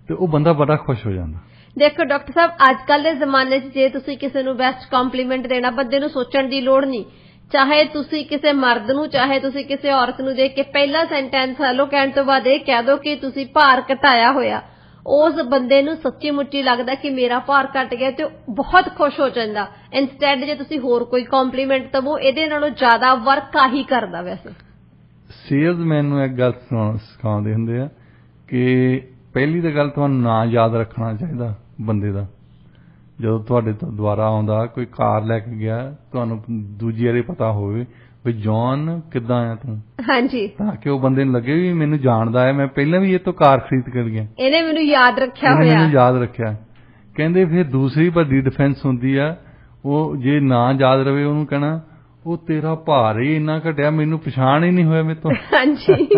ਤੇ ਉਹ ਬੰਦਾ ਬੜਾ ਖੁਸ਼ ਹੋ ਜਾਂਦਾ। ਦੇਖੋ ਡਾਕਟਰ ਸਾਹਿਬ, ਅੱਜ ਕੱਲ ਦੇ ਜ਼ਮਾਨੇ 'ਚ ਜੇ ਤੁਸੀਂ ਕਿਸੇ ਨੂੰ ਬੈਸਟ ਕੰਪਲੀਮੈਂਟ ਦੇਣਾ, ਬੰਦੇ ਨੂੰ ਸੋਚਣ ਦੀ ਲੋੜ ਨਹੀਂ। ਚਾਹੇ ਤੁਸੀਂ ਕਿਸੇ ਮਰਦ ਨੂੰ, ਚਾਹੇ ਤੁਸੀਂ ਕਿਸੇ ਔਰਤ ਨੂੰ ਦੇਖ ਕੇ ਪਹਿਲਾ ਸੈਂਟੈਂਸ ਹੈਲੋ ਕਹਿਣ ਤੋਂ ਬਾਅਦ ਇਹ ਕਹਿ ਦਿਓ ਕਿ ਤੁਸੀਂ ਭਾਰ ਘਟਾਇਆ ਹੋਇਆ, ਉਸ ਬੰਦੇ ਨੂੰ ਸੱਚੀ ਮੁੱਚੀ ਲੱਗਦਾ ਕਿ ਮੇਰਾ ਭਾਰ ਘਟ ਗਿਆ ਤੇ ਬਹੁਤ ਖੁਸ਼ ਹੋ ਜਾਂਦਾ। ਇਨਸਟੈਡ ਜੇ ਤੁਸੀਂ ਹੋਰ ਕੋਈ ਕੰਪਲੀਮੈਂਟ ਦਵੋ, ਇਹਦੇ ਨਾਲੋਂ ਜ਼ਿਆਦਾ ਵਰਕ ਆਹੀ ਕਰਦਾ। ਵੈਸੇ ਸੇਲਜ਼ਮੈਨ ਨੂੰ ਇੱਕ ਗੱਲ ਸਿਖਾਉਂਦੇ ਹੁੰਦੇ ਆ ਕਿ ਪਹਿਲੀ ਤਾਂ ਗੱਲ ਤੁਹਾਨੂੰ ਨਾਂ ਯਾਦ ਰੱਖਣਾ ਚਾਹੀਦਾ ਬੰਦੇ ਦਾ। ਜਦੋਂ ਤੁਹਾਡੇ ਤੋਂ ਦੁਬਾਰਾ ਆਉਂਦਾ ਕੋਈ ਕਾਰ ਲੈ ਕੇ ਗਿਆ, ਤੁਹਾਨੂੰ ਦੂਜੀ ਵਾਰੀ ਪਤਾ ਹੋਵੇ ਵੀ ਜੌਨ ਕਿੱਦਾਂ ਆ ਤੂੰ। ਹਾਂਜੀ। ਤਾਂ ਕਿ ਉਹ ਬੰਦੇ ਨੂੰ ਲੱਗੇ ਵੀ ਮੈਨੂੰ ਜਾਣਦਾ ਹੈ, ਮੈਂ ਪਹਿਲਾਂ ਵੀ ਇਹ ਤੋਂ ਕਾਰ ਖਰੀਦ ਕਰ ਗਿਆ, ਇਹਨੇ ਮੈਨੂੰ ਯਾਦ ਰੱਖਿਆ ਹੋਇਆ, ਮੈਨੂੰ ਯਾਦ ਰੱਖਿਆ। ਕਹਿੰਦੇ ਫਿਰ ਦੂਸਰੀ ਵੱਡੀ ਡਿਫੈਂਸ ਹੁੰਦੀ ਆ, ਉਹ ਜੇ ਨਾ ਯਾਦ ਰਵੇ ਉਹਨੂੰ ਕਹਿਣਾ ਉਹ ਤੇਰਾ ਭਾਰ ਹੀ ਇੰਨਾ ਘਟਿਆ, ਮੈਨੂੰ ਪਛਾਣ ਹੀ ਨਹੀਂ ਹੋਇਆ ਮੇਰੇ ਤੋਂ। ਹਾਂਜੀ।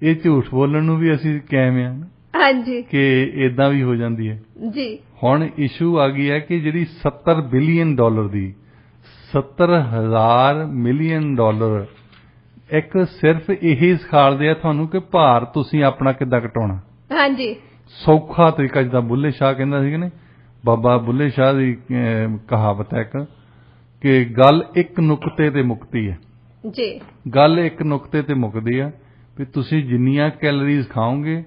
ਇਹ ਝੂਠ ਬੋਲਣ ਨੂੰ ਵੀ ਅਸੀਂ ਕਾਇਮ ਆ। ਹਾਂਜੀ। ਕਿ ਏਦਾਂ ਵੀ ਹੋ ਜਾਂਦੀ ਹੈ ਜੀ। ਹੁਣ ਇਸ਼ੂ ਆ ਗਈ ਹੈ ਕਿ ਜਿਹੜੀ $70 ਬਿਲੀਅਨ ਦੀ $70,000 ਮਿਲੀਅਨ ਇੱਕ ਸਿਰਫ ਇਹੀ ਸਿਖਾਲਦੇ ਆ ਤੁਹਾਨੂੰ ਕਿ ਭਾਰ ਤੁਸੀਂ ਆਪਣਾ ਕਿੱਦਾਂ ਘਟਾਉਣਾ। ਹਾਂਜੀ। ਸੌਖਾ ਤਰੀਕਾ, ਜਿੱਦਾਂ ਬੁੱਲੇ ਸ਼ਾਹ ਕਹਿੰਦਾ ਸੀ ਕਿ ਬਾਬਾ ਬੁੱਲੇ ਸ਼ਾਹ ਦੀ ਕਹਾਵਤ ਹੈ ਇੱਕ ਕਿ ਗੱਲ ਇੱਕ ਨੁਕਤੇ ਤੇ ਮੁੱਕਦੀ ਹੈ ਜੀ। ਗੱਲ ਇੱਕ ਨੁਕਤੇ ਤੇ ਮੁੱਕਦੀ ਆ ਵੀ ਤੁਸੀਂ ਜਿੰਨੀਆਂ ਕੈਲੋਰੀਜ਼ ਖਾਓਗੇ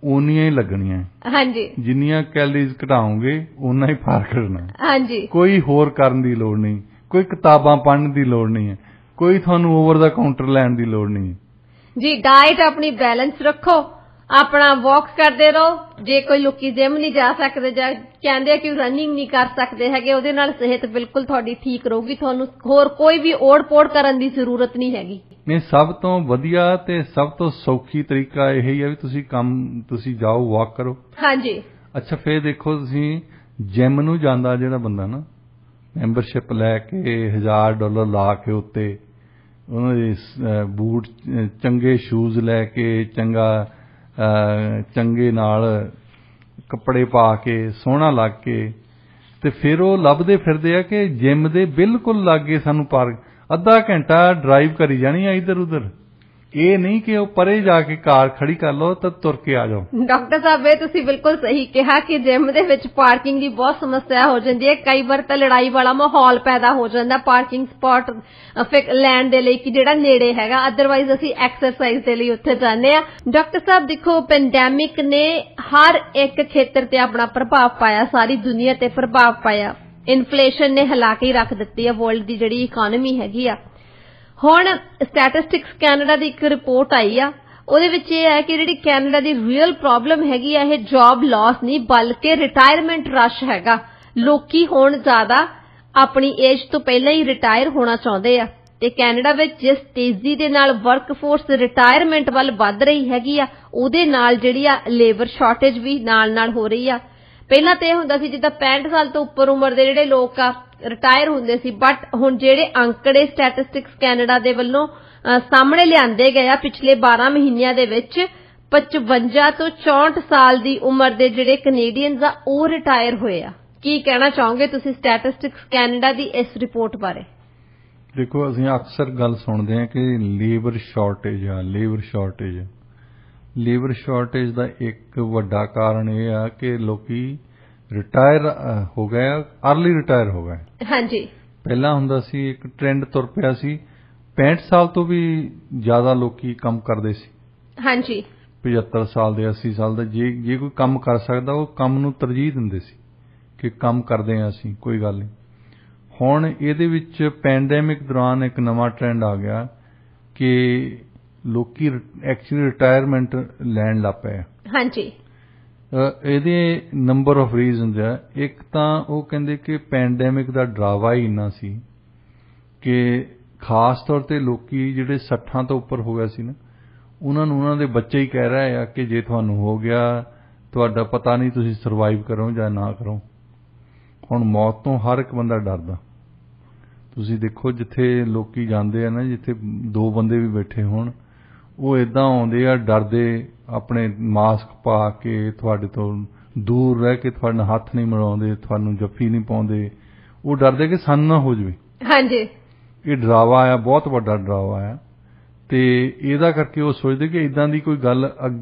ਉਨੀਆਂ ਹੀ ਲੱਗਣੀਆਂ। ਹਾਂਜੀ। ਜਿੰਨੀਆਂ ਕੈਲੋਰੀਜ਼ ਘਟਾਓਗੇ ਉਨਾ ਹੀ ਭਾਰ ਘਟਣਾ। ਹਾਂਜੀ। ਕੋਈ ਹੋਰ ਕਰਨ ਦੀ ਲੋੜ ਨਹੀਂ, ਕੋਈ ਕਿਤਾਬਾਂ ਪੜ੍ਹਨ ਦੀ ਲੋੜ ਨਹੀਂ ਹੈ, ਕੋਈ ਤੁਹਾਨੂੰ ਓਵਰ ਦਾ ਕਾਊਂਟਰ ਲੈਣ ਦੀ ਲੋੜ ਨਹੀਂ ਜੀ। ਡਾਈਟ ਆਪਣੀ ਬੈਲੈਂਸ ਰੱਖੋ, ਆਪਣਾ ਵਾਕ ਕਰਦੇ ਰਹੋ। ਜੇ ਕੋਈ ਲੋਕੀ ਜਿਮ ਨਹੀਂ ਜਾ ਸਕਦੇ ਜਾਂ ਕਹਿੰਦੇ ਆ ਕਿ ਰਨਿੰਗ ਨਹੀਂ ਕਰ ਸਕਦੇ ਹੈਗੇ, ਉਹਦੇ ਨਾਲ ਸਿਹਤ ਬਿਲਕੁਲ ਤੁਹਾਡੀ ਠੀਕ ਰਹੂਗੀ, ਤੁਹਾਨੂੰ ਹੋਰ ਕੋਈ ਵੀ ਓੜ ਪੋੜ ਕਰਨ ਦੀ ਜ਼ਰੂਰਤ ਨਹੀਂ ਹੈਗੀ। ਨਹੀਂ, ਸਭ ਤੋਂ ਵਧੀਆ ਤੇ ਸਭ ਤੋਂ ਸੌਖੀ ਤਰੀਕਾ ਇਹ ਹੀ ਹੈ ਵੀ ਤੁਸੀਂ ਜਾਓ, ਵਾਕ ਕਰੋ। ਹਾਂਜੀ। ਅੱਛਾ, ਫੇਰ ਦੇਖੋ ਤੁਸੀਂ ਜਿਮ ਨੂੰ ਜਾਂਦਾ ਜਿਹੜਾ ਬੰਦਾ ਨਾ, ਮੈਂਬਰਸ਼ਿਪ ਲੈ ਕੇ $1000 ਲਾ ਕੇ ਉੱਤੇ ਉਹਨਾਂ ਦੇ ਬੂਟ, ਚੰਗੇ ਸ਼ੂਜ਼ ਲੈ ਕੇ, ਚੰਗੇ ਨਾਲ ਕੱਪੜੇ ਪਾ ਕੇ, ਸੋਹਣਾ ਲੱਗ ਕੇ, ਤੇ ਫਿਰ ਉਹ ਲੱਭਦੇ ਫਿਰਦੇ ਆ ਕਿ ਜਿਮ ਦੇ ਬਿਲਕੁਲ ਲਾਗੇ ਸਾਨੂੰ ਪਾਰਕ, ਅੱਧਾ ਘੰਟਾ ਡਰਾਈਵ ਕਰੀ ਜਾਣੀ ਆ ਇੱਧਰ ਉੱਧਰ। ਇਹ ਨਹੀਂ ਕਿ ਉਹ ਪਰੇ ਜਾ ਕੇ ਕਾਰ ਖੜੀ ਕਰ ਲਓ ਤਾਂ ਤੁਰ ਕੇ ਆ ਜਾਓ। ਡਾਕਟਰ ਸਾਹਿਬ, ਇਹ ਤੁਸੀਂ ਬਿਲਕੁਲ ਸਹੀ ਕਿਹਾ ਕਿ ਜਿਮ ਦੇ ਵਿੱਚ ਪਾਰਕਿੰਗ ਦੀ ਬਹੁਤ ਸਮੱਸਿਆ ਹੋ ਜਾਂਦੀ ਹੈ। ਕਈ ਵਾਰ ਤਾਂ ਲੜਾਈ ਵਾਲਾ ਮਾਹੌਲ ਪੈਦਾ ਹੋ ਜਾਂਦਾ ਪਾਰਕਿੰਗ ਸਪਾਟ ਲੈਣ ਦੇ ਲਈ ਕਿ ਜਿਹੜਾ ਨੇੜੇ ਹੈਗਾ, ਅਦਰਵਾਈਜ਼ ਅਸੀਂ ਐਕਸਰਸਾਈਜ਼ ਦੇ ਲਈ ਉੱਥੇ ਜਾਂਦੇ ਆ। ਡਾਕਟਰ ਸਾਹਿਬ ਦੇਖੋ, ਪੈਂਡੈਮਿਕ ਨੇ ਹਰ ਇੱਕ ਖੇਤਰ ਤੇ ਆਪਣਾ ਪ੍ਰਭਾਵ ਪਾਇਆ, ਸਾਰੀ ਦੁਨੀਆ ਤੇ ਪ੍ਰਭਾਵ ਪਾਇਆ। ਇਨਫਲੇਸ਼ਨ ਨੇ ਹਿਲਾ ਕੇ ਰੱਖ ਦਿੱਤੀ ਆ ਵਰਲਡ ਦੀ ਜਿਹੜੀ ਇਕਨੋਮੀ ਹੈਗੀ ਆ। ਹੁਣ ਸਟੈਟਿਸਟਿਕਸ ਕੈਨੇਡਾ ਦੀ ਇੱਕ ਰਿਪੋਰਟ ਆਈ ਆ, ਉਹਦੇ ਵਿੱਚ ਇਹ ਹੈ ਕਿ ਜਿਹੜੀ ਕੈਨੇਡਾ ਦੀ ਰੀਅਲ ਪ੍ਰੋਬਲਮ ਹੈਗੀ ਆ, ਇਹ ਜੌਬ ਲਾਸ ਨਹੀਂ ਬਲਕਿ ਰਿਟਾਇਰਮੈਂਟ ਰਸ਼ ਹੈਗਾ। ਲੋਕੀ ਹੁਣ ਜ਼ਿਆਦਾ ਆਪਣੀ ਏਜ ਤੋਂ ਪਹਿਲਾਂ ਹੀ ਰਿਟਾਇਰ ਹੋਣਾ ਚਾਹੁੰਦੇ ਆ ਤੇ ਕੈਨੇਡਾ ਵਿੱਚ ਜਿਸ ਤੇਜ਼ੀ ਦੇ ਨਾਲ ਵਰਕਫੋਰਸ ਰਿਟਾਇਰਮੈਂਟ ਵੱਲ ਵੱਧ ਰਹੀ ਹੈਗੀ ਆ, ਉਹਦੇ ਨਾਲ ਜਿਹੜੀ ਆ ਲੇਬਰ ਸ਼ਾਰਟੇਜ ਵੀ ਨਾਲ ਹੋ ਰਹੀ ਆ। ਪਹਿਲਾਂ ਤੇ ਇਹ ਹੁੰਦਾ ਸੀ ਜਿੱਦਾਂ 65 ਸਾਲ ਤੋਂ ਉੱਪਰ ਉਮਰ ਦੇ ਜਿਹੜੇ ਲੋਕ ਆ ਰਿਟਾਇਰ ਹੁੰਦੇ ਸੀ, ਬਟ ਹੁਣ ਜਿਹੜੇ ਅੰਕੜੇ ਸਟੈਟਿਸਟਿਕਸ ਕੈਨੇਡਾ ਦੇ ਵੱਲੋਂ ਸਾਹਮਣੇ ਲਿਆਂਦੇ ਗਏ ਆ ਪਿਛਲੇ 12 ਮਹੀਨਿਆਂ ਦੇ ਵਿੱਚ 55 ਤੋਂ 64 ਸਾਲ ਦੀ ਉਮਰ ਦੇ ਜਿਹੜੇ ਕੈਨੇਡੀਅਨਸ ਆ ਉਹ ਰਿਟਾਇਰ ਹੋਏ ਆ। ਕੀ ਕਹਿਣਾ ਚਾਹੋਗੇ ਤੁਸੀਂ ਸਟੈਟਿਸਟਿਕਸ ਕੈਨੇਡਾ ਦੀ ਇਸ ਰਿਪੋਰਟ ਬਾਰੇ? ਦੇਖੋ, ਅਸੀਂ ਅਕਸਰ ਗੱਲ ਸੁਣਦੇ ਹਾਂ ਕਿ ਲੇਬਰ ਸ਼ਾਰਟੇਜ ਦਾ ਇੱਕ ਵੱਡਾ ਕਾਰਨ ਇਹ ਆ ਕਿ ਲੋਕੀ ਰਿਟਾਇਰ ਹੋ ਗਏ, ਅਰਲੀ ਰਿਟਾਇਰ ਹੋ ਗਏ। ਹਾਂਜੀ, ਪਹਿਲਾਂ ਹੁੰਦਾ ਸੀ ਇੱਕ ਟ੍ਰੈਂਡ ਤੁਰ ਪਿਆ ਸੀ 65 ਸਾਲ ਤੋਂ ਵੀ ਜ਼ਿਆਦਾ ਲੋਕੀ ਕੰਮ ਕਰਦੇ ਸੀ। ਹਾਂਜੀ, 75 ਸਾਲ ਦੇ 80 ਸਾਲ ਦਾ ਜੇ ਕੋਈ ਕੰਮ ਕਰ ਸਕਦਾ ਉਹ ਕੰਮ ਨੂੰ ਤਰਜੀਹ ਦਿੰਦੇ ਸੀ ਕਿ ਕੰਮ ਕਰਦੇ ਹਾਂ ਅਸੀਂ, ਕੋਈ ਗੱਲ ਨਹੀਂ। ਹੁਣ ਇਹਦੇ ਵਿੱਚ ਪੈਂਡੈਮਿਕ ਦੌਰਾਨ ਇੱਕ ਨਵਾਂ ਟ੍ਰੈਂਡ ਆ ਗਿਆ ਕਿ ਲੋਕੀ ਐਕਚੁਅਲੀ ਰਿਟਾਇਰਮੈਂਟ ਲੈਣ ਲੱਗ ਪਏ। ਹਾਂਜੀ, ਇਹਦੇ ਨੰਬਰ ਆਫ ਰੀਜ਼ਨਸ ਆ। ਇੱਕ ਤਾਂ ਉਹ ਕਹਿੰਦੇ ਕਿ ਪੈਂਡੈਮਿਕ ਦਾ ਡਰਾਵਾ ਹੀ ਇੰਨਾ ਸੀ ਕਿ ਖਾਸ ਤੌਰ ਤੇ ਲੋਕੀ ਜਿਹੜੇ 60 ਤੋਂ ਉੱਪਰ ਹੋ ਗਿਆ ਸੀ ਨਾ, ਉਹਨਾਂ ਦੇ ਬੱਚੇ ਹੀ ਕਹਿ ਰਹੇ ਆ ਕਿ ਜੇ ਤੁਹਾਨੂੰ ਹੋ ਗਿਆ, ਤੁਹਾਡਾ ਪਤਾ ਨਹੀਂ ਤੁਸੀਂ ਸਰਵਾਈਵ ਕਰੋ ਜਾਂ ਨਾ ਕਰੋ। ਹੁਣ ਮੌਤ ਤੋਂ ਹਰ ਇੱਕ ਬੰਦਾ ਡਰਦਾ। ਤੁਸੀਂ ਦੇਖੋ ਜਿੱਥੇ ਲੋਕੀ ਜਾਂਦੇ ਆ ਨਾ, ਜਿੱਥੇ 2 ਬੰਦੇ ਵੀ ਬੈਠੇ ਹੋਣ, ਉਹ ਇਦਾਂ ਆਉਂਦੇ ਆ ਡਰਦੇ, ਆਪਣੇ ਮਾਸਕ ਪਾ ਕੇ ਤੁਹਾਡੇ ਤੋਂ ਦੂਰ ਰਹਿ ਕੇ ਤੁਹਾਡੇ ਨਾਲ ਹੱਥ ਨਹੀਂ ਮਿਲਾਉਂਦੇ, ਤੁਹਾਨੂੰ ਜੱਫੀ ਨਹੀਂ ਪਾਉਂਦੇ। ਉਹ ਡਰਦੇ ਕਿ ਸਾਨੂੰ ਨਾ ਹੋ ਜਾਵੇ। ਹਾਂਜੀ, ਇਹ ਡਰਾਵਾ ਆ, ਬਹੁਤ ਵੱਡਾ ਡਰਾਵਾ ਆ ਤੇ ਇਹਦਾ ਕਰਕੇ ਉਹ ਸੋਚਦੇ ਕਿ ਇਦਾਂ ਦੀ ਕੋਈ ਗੱਲ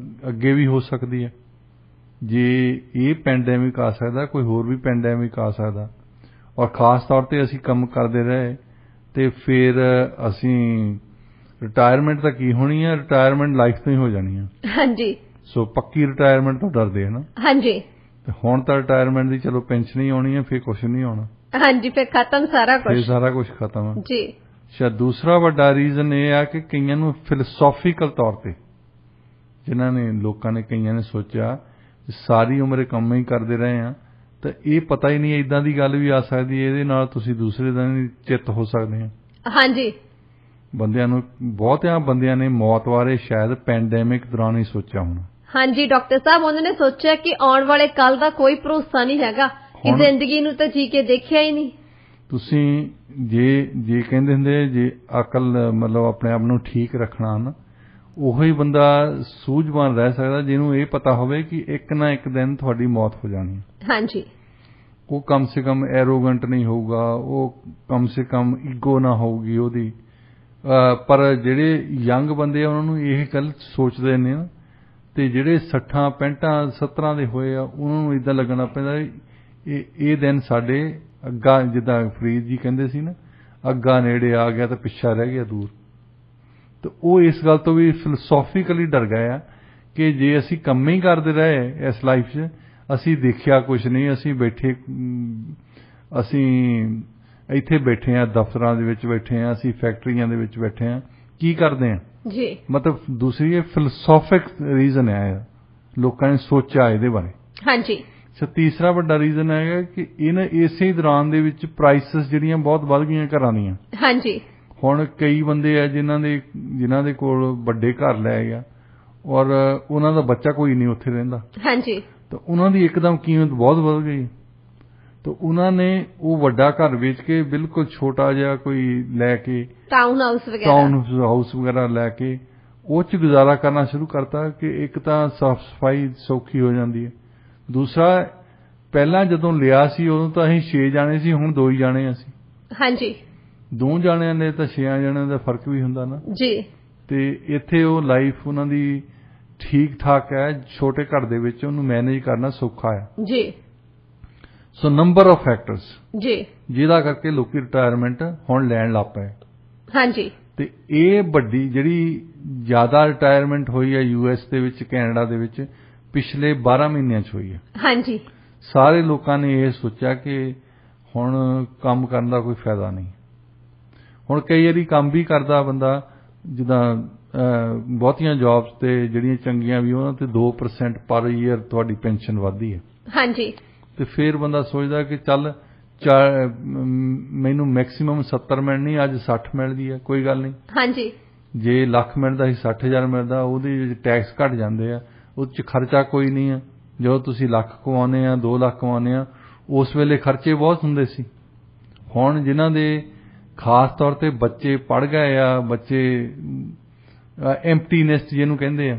ਅੱਗੇ ਵੀ ਹੋ ਸਕਦੀ ਹੈ। ਜੇ ਇਹ ਪੈਂਡੈਮਿਕ ਆ ਸਕਦਾ, ਕੋਈ ਹੋਰ ਵੀ ਪੈਂਡੈਮਿਕ ਆ ਸਕਦਾ। ਔਰ ਖਾਸ ਤੌਰ ਤੇ ਅਸੀਂ ਕੰਮ ਕਰਦੇ ਰਹੇ ਤੇ ਫਿਰ ਅਸੀਂ ਰਿਟਾਇਰਮੈਂਟ ਤਾਂ ਕੀ ਹੋਣੀ ਹੈ, ਰਿਟਾਇਰਮੈਂਟ ਲਾਈਫ ਤੋਂ ਹੀ ਹੋ ਜਾਣੀ ਹੈ। ਹਾਂਜੀ, ਸੋ ਪੱਕੀ ਰਿਟਾਇਰਮੈਂਟ ਤੋਂ ਡਰਦੇ ਹੈ ਨਾ। ਹਾਂਜੀ, ਤੇ ਹੁਣ ਤਾਂ ਰਿਟਾਇਰਮੈਂਟ ਦੀ ਚਲੋ ਪੈਨਸ਼ਨ ਹੀ ਆਉਣੀ ਹੈ, ਫਿਰ ਕੁਝ ਨਹੀਂ ਆਉਣਾ। ਹਾਂਜੀ, ਫਿਰ ਖਤਮ ਸਾਰਾ ਕੁਝ ਖਤਮ ਹੈ ਜੀ। ਸ਼ਾਇਦ ਦੂਸਰਾ ਵੱਡਾ ਰੀਜ਼ਨ ਇਹ ਆ ਕਿ ਕਈਆਂ ਨੂੰ ਫਿਲਾਸੋਫੀਕਲ ਤੌਰ ਤੇ ਲੋਕਾਂ ਨੇ ਕਈਆਂ ਨੇ ਸੋਚਿਆ ਸਾਰੀ ਉਮਰ ਕੰਮ ਹੀ ਕਰਦੇ ਰਹੇ ਆ ਤਾਂ ਇਹ ਪਤਾ ਹੀ ਨਹੀਂ ਇਦਾਂ ਦੀ ਗੱਲ ਵੀ ਆ ਸਕਦੀ, ਇਹਦੇ ਨਾਲ ਤੁਸੀਂ ਦੂਸਰੇ ਦਿਨ ਚਿੱਤ ਹੋ ਸਕਦੇ ਆ। ਹਾਂਜੀ, ਬਹੁਤਿਆਂ ਬੰਦਿਆਂ ਨੇ ਮੌਤ ਬਾਰੇ ਸ਼ਾਇਦ ਪੈਂਡੈਮਿਕ ਦੌਰਾਨ ਹੀ ਸੋਚਿਆ ਹੋਣਾ। ਹਾਂਜੀ ਡਾਕਟਰ ਸਾਹਿਬ, ਉਹਨਾਂ ਨੇ ਸੋਚਿਆ ਕਿ ਆਉਣ ਵਾਲੇ ਕੱਲ ਦਾ ਕੋਈ ਭਰੋਸਾ ਨਹੀਂ ਹੈਗਾ, ਕਿ ਜ਼ਿੰਦਗੀ ਨੂੰ ਤਾਂ ਜੀ ਕੇ ਦੇਖਿਆ ਹੀ ਨਹੀਂ। ਤੁਸੀਂ ਜੇ ਕਹਿੰਦੇ ਹੁੰਦੇ ਜੇ ਅਕਲ ਮਤਲਬ ਆਪਣੇ ਆਪ ਨੂੰ ਠੀਕ ਰੱਖਣਾ ਨਾ, ਉਹੀ ਬੰਦਾ ਸੂਝਵਾਨ ਰਹਿ ਸਕਦਾ ਜਿਹਨੂੰ ਇਹ ਪਤਾ ਹੋਵੇ ਕਿ ਇੱਕ ਨਾ ਇੱਕ ਦਿਨ ਤੁਹਾਡੀ ਮੌਤ ਹੋ ਜਾਣੀ ਹੈ। ਹਾਂਜੀ, ਉਹ ਕਮ ਸੇ ਕਮ ਐਰੋਗੈਂਟ ਨਹੀਂ ਹੋਊਗਾ, ਉਹ ਕਮ ਸੇ ਕਮ ਈਗੋ ਨਾ ਹੋਊਗੀ ਉਹਦੀ। ਪਰ ਜਿਹੜੇ ਯੰਗ ਬੰਦੇ ਆ ਉਹਨਾਂ ਨੂੰ ਇਹ ਗੱਲ ਸੋਚਦੇ ਨੇ ਨਾ, ਤੇ ਜਿਹੜੇ 60 65 70 ਦੇ ਹੋਏ ਆ ਉਹਨਾਂ ਨੂੰ ਇਦਾਂ ਲੱਗਣਾ ਪੈਂਦਾ ਇਹ ਦਿਨ ਸਾਡੇ ਅੱਗਾ, ਜਿੱਦਾਂ ਫਰੀਦ ਜੀ ਕਹਿੰਦੇ ਸੀ ਨਾ, ਅੱਗਾ ਨੇੜੇ ਆ ਗਿਆ ਤਾਂ ਪਿੱਛਾ ਰਹਿ ਗਿਆ ਦੂਰ। ਤੇ ਉਹ ਇਸ ਗੱਲ ਤੋਂ ਵੀ ਫਿਲਾਸੋਫੀਕਲੀ ਡਰ ਗਏ ਆ ਕਿ ਜੇ ਅਸੀਂ ਕੰਮ ਹੀ ਕਰਦੇ ਰਹੇ ਇਸ ਲਾਈਫ 'ਚ, ਅਸੀਂ ਦੇਖਿਆ ਕੁਝ ਨਹੀਂ, ਅਸੀਂ ਇੱਥੇ ਬੈਠੇ ਆ, ਦਫ਼ਤਰਾਂ ਦੇ ਵਿੱਚ ਬੈਠੇ ਆ, ਅਸੀਂ ਫੈਕਟਰੀਆਂ ਦੇ ਵਿੱਚ ਬੈਠੇ ਆ, ਕੀ ਕਰਦੇ ਆ ਜੀ। ਮਤਲਬ ਦੂਸਰੀ ਇਹ ਫਿਲਾਸੋਫਿਕ ਰੀਜ਼ਨ ਹੈ, ਲੋਕਾਂ ਨੇ ਸੋਚਿਆ ਇਹਦੇ ਬਾਰੇ। ਹਾਂਜੀ, ਤੀਸਰਾ ਵੱਡਾ ਰੀਜ਼ਨ ਹੈਗਾ ਕਿ ਇਸੇ ਦੌਰਾਨ ਦੇ ਵਿੱਚ ਪ੍ਰਾਈਸਿਸ ਜਿਹੜੀਆਂ ਬਹੁਤ ਵੱਧ ਗਈਆਂ ਘਰਾਂ ਦੀਆਂ। ਹਾਂਜੀ, ਹੁਣ ਕਈ ਬੰਦੇ ਆ ਜਿਨ੍ਹਾਂ ਦੇ ਕੋਲ ਵੱਡੇ ਘਰ ਲੈ ਗਿਆ ਔਰ ਉਹਨਾਂ ਦਾ ਬੱਚਾ ਕੋਈ ਨਹੀਂ ਉੱਥੇ ਰਹਿੰਦਾ। ਹਾਂਜੀ, ਤਾਂ ਉਹਨਾਂ ਦੀ ਇੱਕਦਮ ਕੀਮਤ ਬਹੁਤ ਵੱਧ ਗਈ। ਤਾਂ ਉਹਨਾਂ ਨੇ ਉਹ ਵੱਡਾ ਘਰ ਵੇਚ ਕੇ ਬਿਲਕੁਲ ਛੋਟਾ ਜਿਹਾ ਕੋਈ ਲੈ ਕੇ ਟਾਊਨ ਹਾਊਸ ਵਗੈਰਾ ਲੈ ਕੇ ਉਹ 'ਚ ਗੁਜ਼ਾਰਾ ਕਰਨਾ ਸ਼ੁਰੂ ਕਰਤਾ ਕਿ ਇੱਕ ਤਾਂ ਸਾਫ਼ ਸਫਾਈ ਸੌਖੀ ਹੋ ਜਾਂਦੀ ਹੈ, ਦੂਸਰਾ ਪਹਿਲਾਂ ਜਦੋਂ ਲਿਆ ਸੀ ਉਦੋਂ ਤਾਂ ਅਸੀਂ 6 ਜਾਣੇ ਸੀ, ਹੁਣ 2 ਹੀ ਜਾਣੇ ਅਸੀਂ। ਹਾਂਜੀ, 2 ਜਾਣਿਆਂ ਨੇ ਤਾਂ 6 ਜਾਣਿਆਂ ਦਾ ਫਰਕ ਵੀ ਹੁੰਦਾ ਨਾ ਜੀ। ਤੇ ਇੱਥੇ ਉਹ ਲਾਈਫ ਉਹਨਾਂ ਦੀ ਠੀਕ ਠਾਕ ਹੈ, ਛੋਟੇ ਘਰ ਦੇ ਵਿੱਚ ਉਹਨੂੰ ਮੈਨੇਜ ਕਰਨਾ ਸੌਖਾ ਹੈ ਜੀ। ਸੋ ਨੰਬਰ ਆਫ ਫੈਕਟਰਸ ਜੀ, ਜਿਹਦਾ ਕਰਕੇ ਲੋਕੀ ਰਿਟਾਇਰਮੈਂਟ ਹੁਣ ਲੈਣ ਲੱਗ ਪਏ। ਹਾਂਜੀ, ਤੇ ਇਹ ਵੱਡੀ ਜਿਹੜੀ ਜ਼ਿਆਦਾ ਰਿਟਾਇਰਮੈਂਟ ਹੋਈ ਹੈ US ਦੇ ਵਿੱਚ, ਕੈਨੇਡਾ ਦੇ ਵਿੱਚ ਪਿਛਲੇ 12 ਮਹੀਨਿਆਂ 'ਚ ਹੋਈ ਹੈ। ਹਾਂਜੀ, ਸਾਰੇ ਲੋਕਾਂ ਨੇ ਇਹ ਸੋਚਿਆ ਕਿ ਹੁਣ ਕੰਮ ਕਰਨ ਦਾ ਕੋਈ ਫਾਇਦਾ ਨਹੀਂ। ਹੁਣ ਕਈ ਵਾਰੀ ਕੰਮ ਵੀ ਕਰਦਾ ਬੰਦਾ, ਜਿੱਦਾਂ ਬਹੁਤੀਆਂ ਜੌਬਸ ਤੇ ਜਿਹੜੀਆਂ ਚੰਗੀਆਂ ਵੀ ਉਹਨਾਂ ਤੇ 2% ਪਰ ਈਅਰ ਤੁਹਾਡੀ ਪੈਨਸ਼ਨ ਵੱਧਦੀ ਹੈ। ਹਾਂਜੀ। ਤੇ ਫਿਰ ਬੰਦਾ ਸੋਚਦਾ ਕਿ ਚੱਲ ਮੈਨੂੰ ਮੈਕਸਿਮਮ 70 ਮਿਲਣੀ, ਅੱਜ 60 ਮਿਲਦੀ ਹੈ, ਕੋਈ ਗੱਲ ਨਹੀਂ। ਹਾਂਜੀ। ਜੇ ਲੱਖ ਮਿਲਦਾ ਸੀ 60,000 ਮਿਲਦਾ, ਉਹਦੇ ਵਿੱਚ ਟੈਕਸ ਘੱਟ ਜਾਂਦੇ ਆ, ਉਹਦੇ 'ਚ ਖਰਚਾ ਕੋਈ ਨਹੀਂ ਆ। ਜਦੋਂ ਤੁਸੀਂ ਲੱਖ ਕਮਾਉਂਦੇ ਆ, 2 ਲੱਖ ਕਮਾਉਂਦੇ ਆ, ਉਸ ਵੇਲੇ ਖਰਚੇ ਬਹੁਤ ਹੁੰਦੇ ਸੀ। ਹੁਣ ਜਿਨ੍ਹਾਂ ਦੇ ਖਾਸ ਤੌਰ ਤੇ ਬੱਚੇ ਪੜ੍ਹ ਗਏ ਆ, ਬੱਚੇ ਐਮਪਟੀ ਨੈਸਟ ਜਿਹਨੂੰ ਕਹਿੰਦੇ ਆ,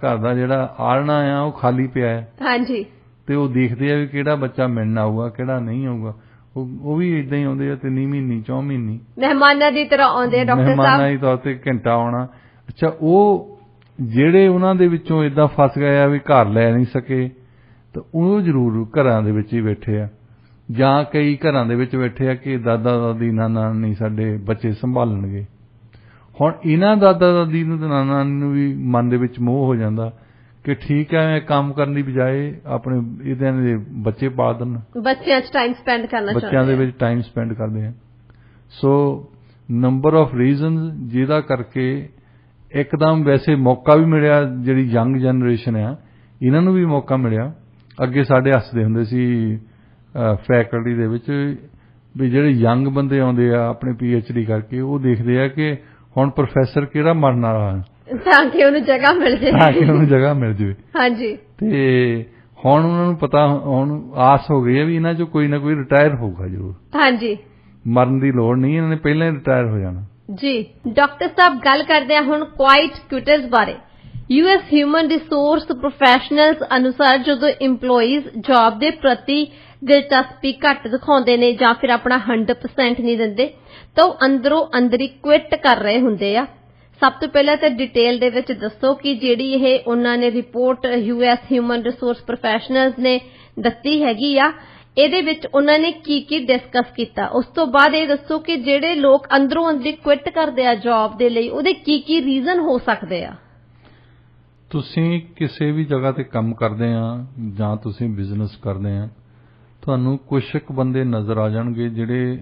ਘਰ ਦਾ ਜਿਹੜਾ ਆਲਣਾ ਆ ਉਹ ਖਾਲੀ ਪਿਆ ਹੈ। ਹਾਂਜੀ। ਤੇ ਉਹ ਦੇਖਦੇ ਆ ਵੀ ਕਿਹੜਾ ਬੱਚਾ ਮਿਲਣ ਆਊਗਾ, ਕਿਹੜਾ ਨਹੀਂ ਆਊਗਾ। ਉਹ ਵੀ ਇਦਾਂ ਹੀ ਆਉਂਦੇ ਆ, 3 ਮਹੀਨੇ 4 ਮਹੀਨੇ ਮਹਿਮਾਨਾਂ ਦੀ ਤਰ੍ਹਾਂ ਆਉਂਦੇ ਆ ਡਾਕਟਰ ਸਾਹਿਬ। ਮਹਿਮਾਨਾਂ ਦੀ ਤੌਰ ਤੇ ਘੰਟਾ ਆਉਣਾ। ਅੱਛਾ, ਉਹ ਜਿਹੜੇ ਉਹਨਾਂ ਦੇ ਵਿੱਚੋਂ ਇਦਾਂ ਫਸ ਗਏ ਆ ਵੀ ਘਰ ਲੈ ਨਹੀਂ ਸਕੇ, ਤਾਂ ਉਹ ਜ਼ਰੂਰ ਘਰਾਂ ਦੇ ਵਿੱਚ ਹੀ ਬੈਠੇ ਆ, ਜਾਂ ਕਈ ਘਰਾਂ ਦੇ ਵਿੱਚ ਬੈਠੇ ਆ ਕਿ ਦਾਦਾ ਦਾਦੀ ਨਾਨਾ ਨਾਨੀ ਸਾਡੇ ਬੱਚੇ ਸੰਭਾਲਣਗੇ। ਹੁਣ ਇਹਨਾਂ ਦਾਦਾ ਦਾਦੀ ਨੂੰ ਤੇ ਨਾਨਾ ਨਾਨੀ ਨੂੰ ਵੀ ਮਨ ਦੇ ਵਿੱਚ ਮੋਹ ਹੋ ਜਾਂਦਾ ਕਿ ਠੀਕ ਹੈ, ਕੰਮ ਕਰਨ ਦੀ ਬਜਾਏ ਆਪਣੇ ਇਹਦੇ ਦੇ ਬੱਚੇ ਪਾਲ ਦੇਣ, ਬੱਚਿਆਂ 'ਚ ਟਾਈਮ ਸਪੈਂਡ ਕਰਨਾ, ਬੱਚਿਆਂ ਦੇ ਵਿੱਚ ਟਾਈਮ ਸਪੈਂਡ ਕਰਦੇ ਆ। ਸੋ ਨੰਬਰ ਆਫ ਰੀਜ਼ਨਸ ਜਿਹਦਾ ਕਰਕੇ ਇੱਕਦਮ ਵੈਸੇ ਮੌਕਾ ਵੀ ਮਿਲਿਆ, ਜਿਹੜੀ ਯੰਗ ਜਨਰੇਸ਼ਨ ਆ ਇਹਨਾਂ ਨੂੰ ਵੀ ਮੌਕਾ ਮਿਲਿਆ। ਅੱਗੇ ਸਾਡੇ ਹੱਸਦੇ ਹੁੰਦੇ ਸੀ ਫੈਕਲਟੀ ਦੇ ਵਿੱਚ ਵੀ ਜਿਹੜੇ ਯੰਗ ਬੰਦੇ ਆਉਂਦੇ ਆ ਆਪਣੇ PhD ਕਰਕੇ, ਉਹ ਦੇਖਦੇ ਆ ਕਿ ਹੁਣ ਪ੍ਰੋਫੈਸਰ ਕਿਹੜਾ ਮਰਨ ਵਾਲਾ ਤਾਂ ਕਿ ਉਹਨੂੰ ਜਗ੍ਹਾ ਮਿਲ ਜਾਵੇ। ਹਾਂਜੀ। ਤੇ ਹੁਣ ਉਹਨਾਂ ਨੂੰ ਪਤਾ, ਹੁਣ ਆਸ ਹੋ ਗਈ ਹੈ ਵੀ ਇਹਨਾਂ 'ਚੋਂ ਕੋਈ ਨਾ ਕੋਈ ਰਿਟਾਇਰ ਹੋਊਗਾ ਜ਼ਰੂਰ। ਹਾਂਜੀ। ਮਰਨ ਦੀ ਲੋੜ ਨਹੀਂ, ਇਹਨਾਂ ਨੇ ਪਹਿਲਾਂ ਹੀ ਰਿਟਾਇਰ ਹੋ ਜਾਣਾ। ਜੀ। ਡਾਕਟਰ ਸਾਹਿਬ, ਗੱਲ ਕਰਦੇ ਹਾਂ ਹੁਣ ਕੁਆਇਟ ਕੁਇਟਰਸ ਬਾਰੇ। US ਹਿਊਮਨ ਰਿਸੋਰਸ ਪ੍ਰੋਫੈਸ਼ਨਲਸ ਅਨੁਸਾਰ ਜਦੋਂ EMPLOYEES ਜੌਬ ਦੇ ਪ੍ਰਤੀ ਦਿਲਚਸਪੀ ਘੱਟ ਦਿਖਾਉਂਦੇ ਨੇ ਜਾਂ ਫਿਰ ਆਪਣਾ 100% ਨਹੀਂ ਦਿੰਦੇ, ਤਾਂ ਉਹ ਅੰਦਰੋਂ ਅੰਦਰੀ ਕੁਇਟ ਕਰ ਰਹੇ ਹੁੰਦੇ ਆ। ਸਭ ਤੋਂ ਪਹਿਲਾਂ ਤਾਂ ਡਿਟੇਲ ਦੇ ਵਿੱਚ ਦੱਸੋ ਕਿ ਜਿਹੜੀ ਇਹ ਉਹਨਾਂ ਨੇ report US human resource professionals ਨੇ ਦਿੱਤੀ ਹੈਗੀ ਆ, ਇਹਦੇ ਵਿੱਚ ਉਹਨਾਂ ਨੇ ਕੀ ਡਿਸਕਸ ਕੀਤਾ। ਉਸ ਤੋਂ ਬਾਅਦ ਇਹ ਦੱਸੋ ਕਿ ਜਿਹੜੇ ਲੋਕ ਅੰਦਰੋਂ ਅੰਦਰੀ ਕੁਇਟ ਕਰਦੇ ਆ ਜੌਬ ਦੇ ਲਈ, ਉਹਦੇ ਕੀ ਰੀਜ਼ਨ ਹੋ ਸਕਦੇ ਆ। ਤੁਸੀਂ ਕਿਸੇ ਵੀ ਜਗ੍ਹਾ ਤੇ ਕੰਮ ਕਰਦੇ ਆ ਜਾਂ ਤੁਸੀਂ ਬਿਜ਼ਨਸ ਕਰਦੇ ਆ, ਤੁਹਾਨੂੰ ਕੁਝ ਕੁ ਬੰਦੇ ਨਜ਼ਰ ਆ ਜਾਣਗੇ ਜਿਹੜੇ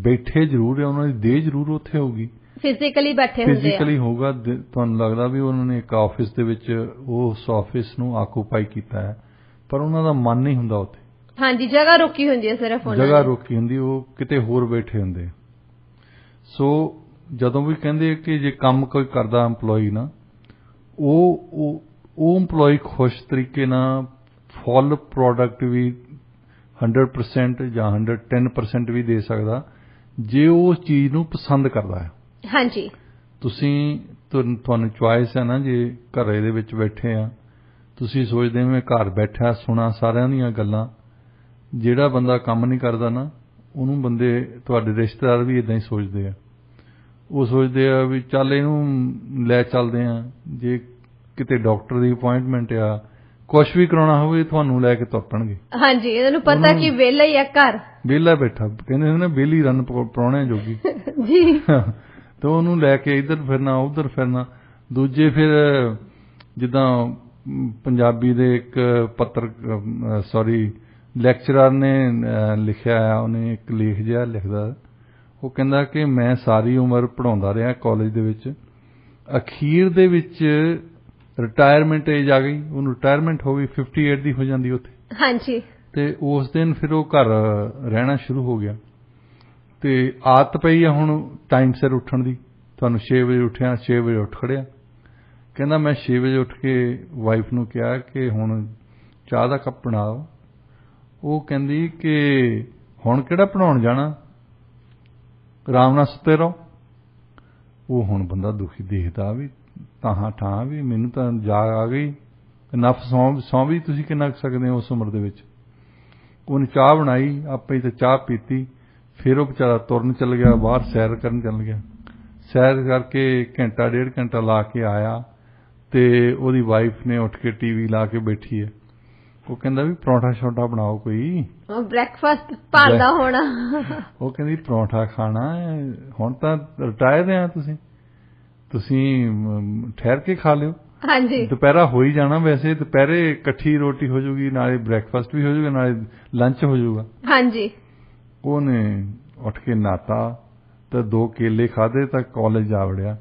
ਬੈਠੇ ਜ਼ਰੂਰ ਆ, ਉਹਨਾਂ ਦੀ ਦੇਹ ਜ਼ਰੂਰ ਉੱਥੇ ਹੋਊਗੀ, ਫਿਜ਼ੀਕਲੀ ਬੈਠੇ ਹੁੰਦੇ ਆ, ਫਿਜ਼ੀਕਲੀ ਹੋਊਗਾ। ਤੁਹਾਨੂੰ ਲੱਗਦਾ ਵੀ ਉਹਨਾਂ ਨੇ ਇੱਕ ਆਫਿਸ ਦੇ ਵਿੱਚ ਉਸ ਆਫਿਸ ਨੂੰ ਆਕੂਪਾਈ ਕੀਤਾ ਹੈ, ਪਰ ਉਹਨਾਂ ਦਾ ਮਨ ਨਹੀਂ ਹੁੰਦਾ ਉੱਥੇ। ਹਾਂਜੀ, ਜਗ੍ਹਾ ਰੋਕੀ ਹੁੰਦੀ ਹੈ, ਸਿਰਫ ਜਗ੍ਹਾ ਰੋਕੀ ਹੁੰਦੀ, ਉਹ ਕਿਤੇ ਹੋਰ ਬੈਠੇ ਹੁੰਦੇ। ਸੋ ਜਦੋਂ ਵੀ ਕਹਿੰਦੇ ਕਿ ਜੇ ਕੰਮ ਕੋਈ ਕਰਦਾ EMPLOYEE ਨਾ, ਉਹ EMPLOYEE ਖੁਸ਼ ਤਰੀਕੇ ਨਾਲ ਫੁੱਲ ਪ੍ਰੋਡਕਟ ਵੀ 100% ਜਾਂ 110% ਵੀ ਦੇ ਸਕਦਾ ਜੇ ਉਹ ਉਸ ਚੀਜ਼ ਨੂੰ ਪਸੰਦ ਕਰਦਾ ਹੈ। ਹਾਂਜੀ। ਤੁਹਾਨੂੰ ਚੁਆਇਸ ਹੈ ਨਾ, ਜੇ ਘਰੇ ਦੇ ਵਿੱਚ ਬੈਠੇ ਆ, ਤੁਸੀਂ ਸੋਚਦੇ ਹੋ ਮੈਂ ਘਰ ਬੈਠਾ ਸੁਣਾ ਸਾਰਿਆਂ ਦੀਆਂ ਗੱਲਾਂ, ਜਿਹੜਾ ਬੰਦਾ ਕੰਮ ਨਹੀਂ ਕਰਦਾ ਨਾ, ਉਹਨੂੰ ਬੰਦੇ ਤੁਹਾਡੇ ਰਿਸ਼ਤੇਦਾਰ ਵੀ ਇਦਾਂ ਹੀ ਸੋਚਦੇ ਆ। ਉਹ ਸੋਚਦੇ ਆ ਵੀ ਚੱਲ ਇਹਨੂੰ ਲੈ ਚੱਲਦੇ ਆ, ਜੇ ਕਿਤੇ ਡਾਕਟਰ ਦੀ ਅਪੁਆਇੰਟਮੈਂਟ ਆ, ਕੁਛ ਵੀ ਕਰਾਉਣਾ ਹੋਵੇ ਤੁਹਾਨੂੰ ਲੈ ਕੇ ਤੁਰ ਪੈਣਗੇ। ਹਾਂਜੀ, ਇਹਨਾਂ ਨੂੰ ਪਤਾ ਕਿ ਵਿਹਲਾ ਹੀ ਆ, ਘਰ ਵਿਹਲਾ ਬੈਠਾ, ਕਹਿੰਦੇ ਨੇ ਵਿਹਲੀ ਰਨ ਪ੍ਰਾਹੁਣਿਆਂ ਜੋਗੀ ਜੀ। ਤੇ ਉਹਨੂੰ ਲੈ ਕੇ ਇੱਧਰ ਫਿਰਨਾ ਉੱਧਰ ਫਿਰਨਾ। ਦੂਜੇ ਫਿਰ ਜਿੱਦਾਂ ਪੰਜਾਬੀ ਦੇ ਇੱਕ ਲੈਕਚਰਰ ਨੇ ਲਿਖਿਆ ਆ, ਉਹਨੇ ਇੱਕ ਲੇਖ ਜਿਹਾ ਲਿਖਦਾ, ਉਹ ਕਹਿੰਦਾ ਕਿ ਮੈਂ ਸਾਰੀ ਉਮਰ ਪੜ੍ਹਾਉਂਦਾ ਰਿਹਾ ਕਾਲਜ ਦੇ ਵਿੱਚ, ਅਖੀਰ ਦੇ ਵਿੱਚ ਰਿਟਾਇਰਮੈਂਟ ਏਜ ਆ ਗਈ, ਉਹਨੂੰ ਰਿਟਾਇਰਮੈਂਟ ਹੋ ਗਈ, 58 ਦੀ ਹੋ ਜਾਂਦੀ ਉੱਥੇ। ਹਾਂਜੀ। ਤੇ ਉਸ ਦਿਨ ਫਿਰ ਉਹ ਘਰ ਰਹਿਣਾ ਸ਼ੁਰੂ ਹੋ ਗਿਆ, ਤੇ ਆਦਤ ਪਈ ਆ ਹੁਣ ਟਾਈਮ ਸਿਰ ਉੱਠਣ ਦੀ। ਤੁਹਾਨੂੰ 6 ਵਜੇ ਉੱਠਿਆ, 6 ਵਜੇ ਉੱਠ ਖੜਿਆ। ਕਹਿੰਦਾ ਮੈਂ 6 ਵਜੇ ਉੱਠ ਕੇ ਵਾਈਫ ਨੂੰ ਕਿਹਾ ਕਿ ਹੁਣ ਚਾਹ ਦਾ ਕੱਪ ਬਣਾਓ। ਉਹ ਕਹਿੰਦੀ ਕਿ ਹੁਣ ਕਿਹੜਾ ਬਣਾਉਣ ਜਾਣਾ, ਆਰਾਮ ਨਾਲ ਸੁੱਤੇ ਰਹੋ। ਉਹ ਹੁਣ ਬੰਦਾ ਦੁਖੀ ਦੇਖਦਾ ਵੀ ਠਾਂ ਵੀ ਮੈਨੂੰ ਤਾਂ ਜਾਗ ਆ ਗਈ, ਨੱਫ ਸੌਂ ਵੀ ਤੁਸੀਂ ਕਿੰਨਾ ਕੁ ਸਕਦੇ ਹੋ ਉਸ ਉਮਰ ਦੇ ਵਿੱਚ। ਉਹਨੇ ਚਾਹ ਬਣਾਈ, ਆਪੇ ਤੇ ਚਾਹ ਪੀਤੀ, ਫਿਰ ਉਹ ਵਿਚਾਰਾ ਤੁਰਨ ਚੱਲ ਗਿਆ, ਬਾਹਰ ਸੈਰ ਕਰਨ ਚੱਲ ਗਿਆ। ਸੈਰ ਕਰਕੇ ਘੰਟਾ 1.5 ਘੰਟਾ ਲਾ ਕੇ ਆਇਆ, ਤੇ ਉਹਦੀ ਵਾਈਫ ਨੇ ਉੱਠ ਕੇ TV ਲਾ ਕੇ ਬੈਠੀ ਹੈ। ਉਹ ਕਹਿੰਦਾ ਵੀ ਪਰੌਂਠਾ ਸ਼ੌਂਠਾ ਬਣਾਓ, ਕੋਈ ਬ੍ਰੇਕਫਾਸਟ ਭਾਲਦਾ ਹੋਣਾ। ਉਹ ਕਹਿੰਦੀ ਪਰੌਂਠਾ ਖਾਣਾ, ਹੁਣ ਤਾਂ ਰਿਟਾਇਰ ਆ ਤੁਸੀਂ ਠਹਿਰ ਕੇ ਖਾ ਲਿਓ। ਹਾਂਜੀ। ਦੁਪਹਿਰਾ ਹੋ ਹੀ ਜਾਣਾ, ਵੈਸੇ ਦੁਪਹਿਰੇ ਇਕੱਠੀ ਰੋਟੀ ਹੋ ਜਾਊਗੀ, ਨਾਲੇ ਬ੍ਰੇਕਫਾਸਟ ਵੀ ਹੋ ਜਾਊਗਾ, ਨਾਲੇ ਲੰਚ ਹੋ ਜਾਊਗਾ। ਹਾਂਜੀ। ਉਹਨੇ ਉੱਠ ਕੇ ਨਹਾਤਾ ਤੇ 2 ਕੇਲੇ ਖਾਧੇ ਤਾਂ ਕਾਲਜ ਜਾ ਵੜਿਆ।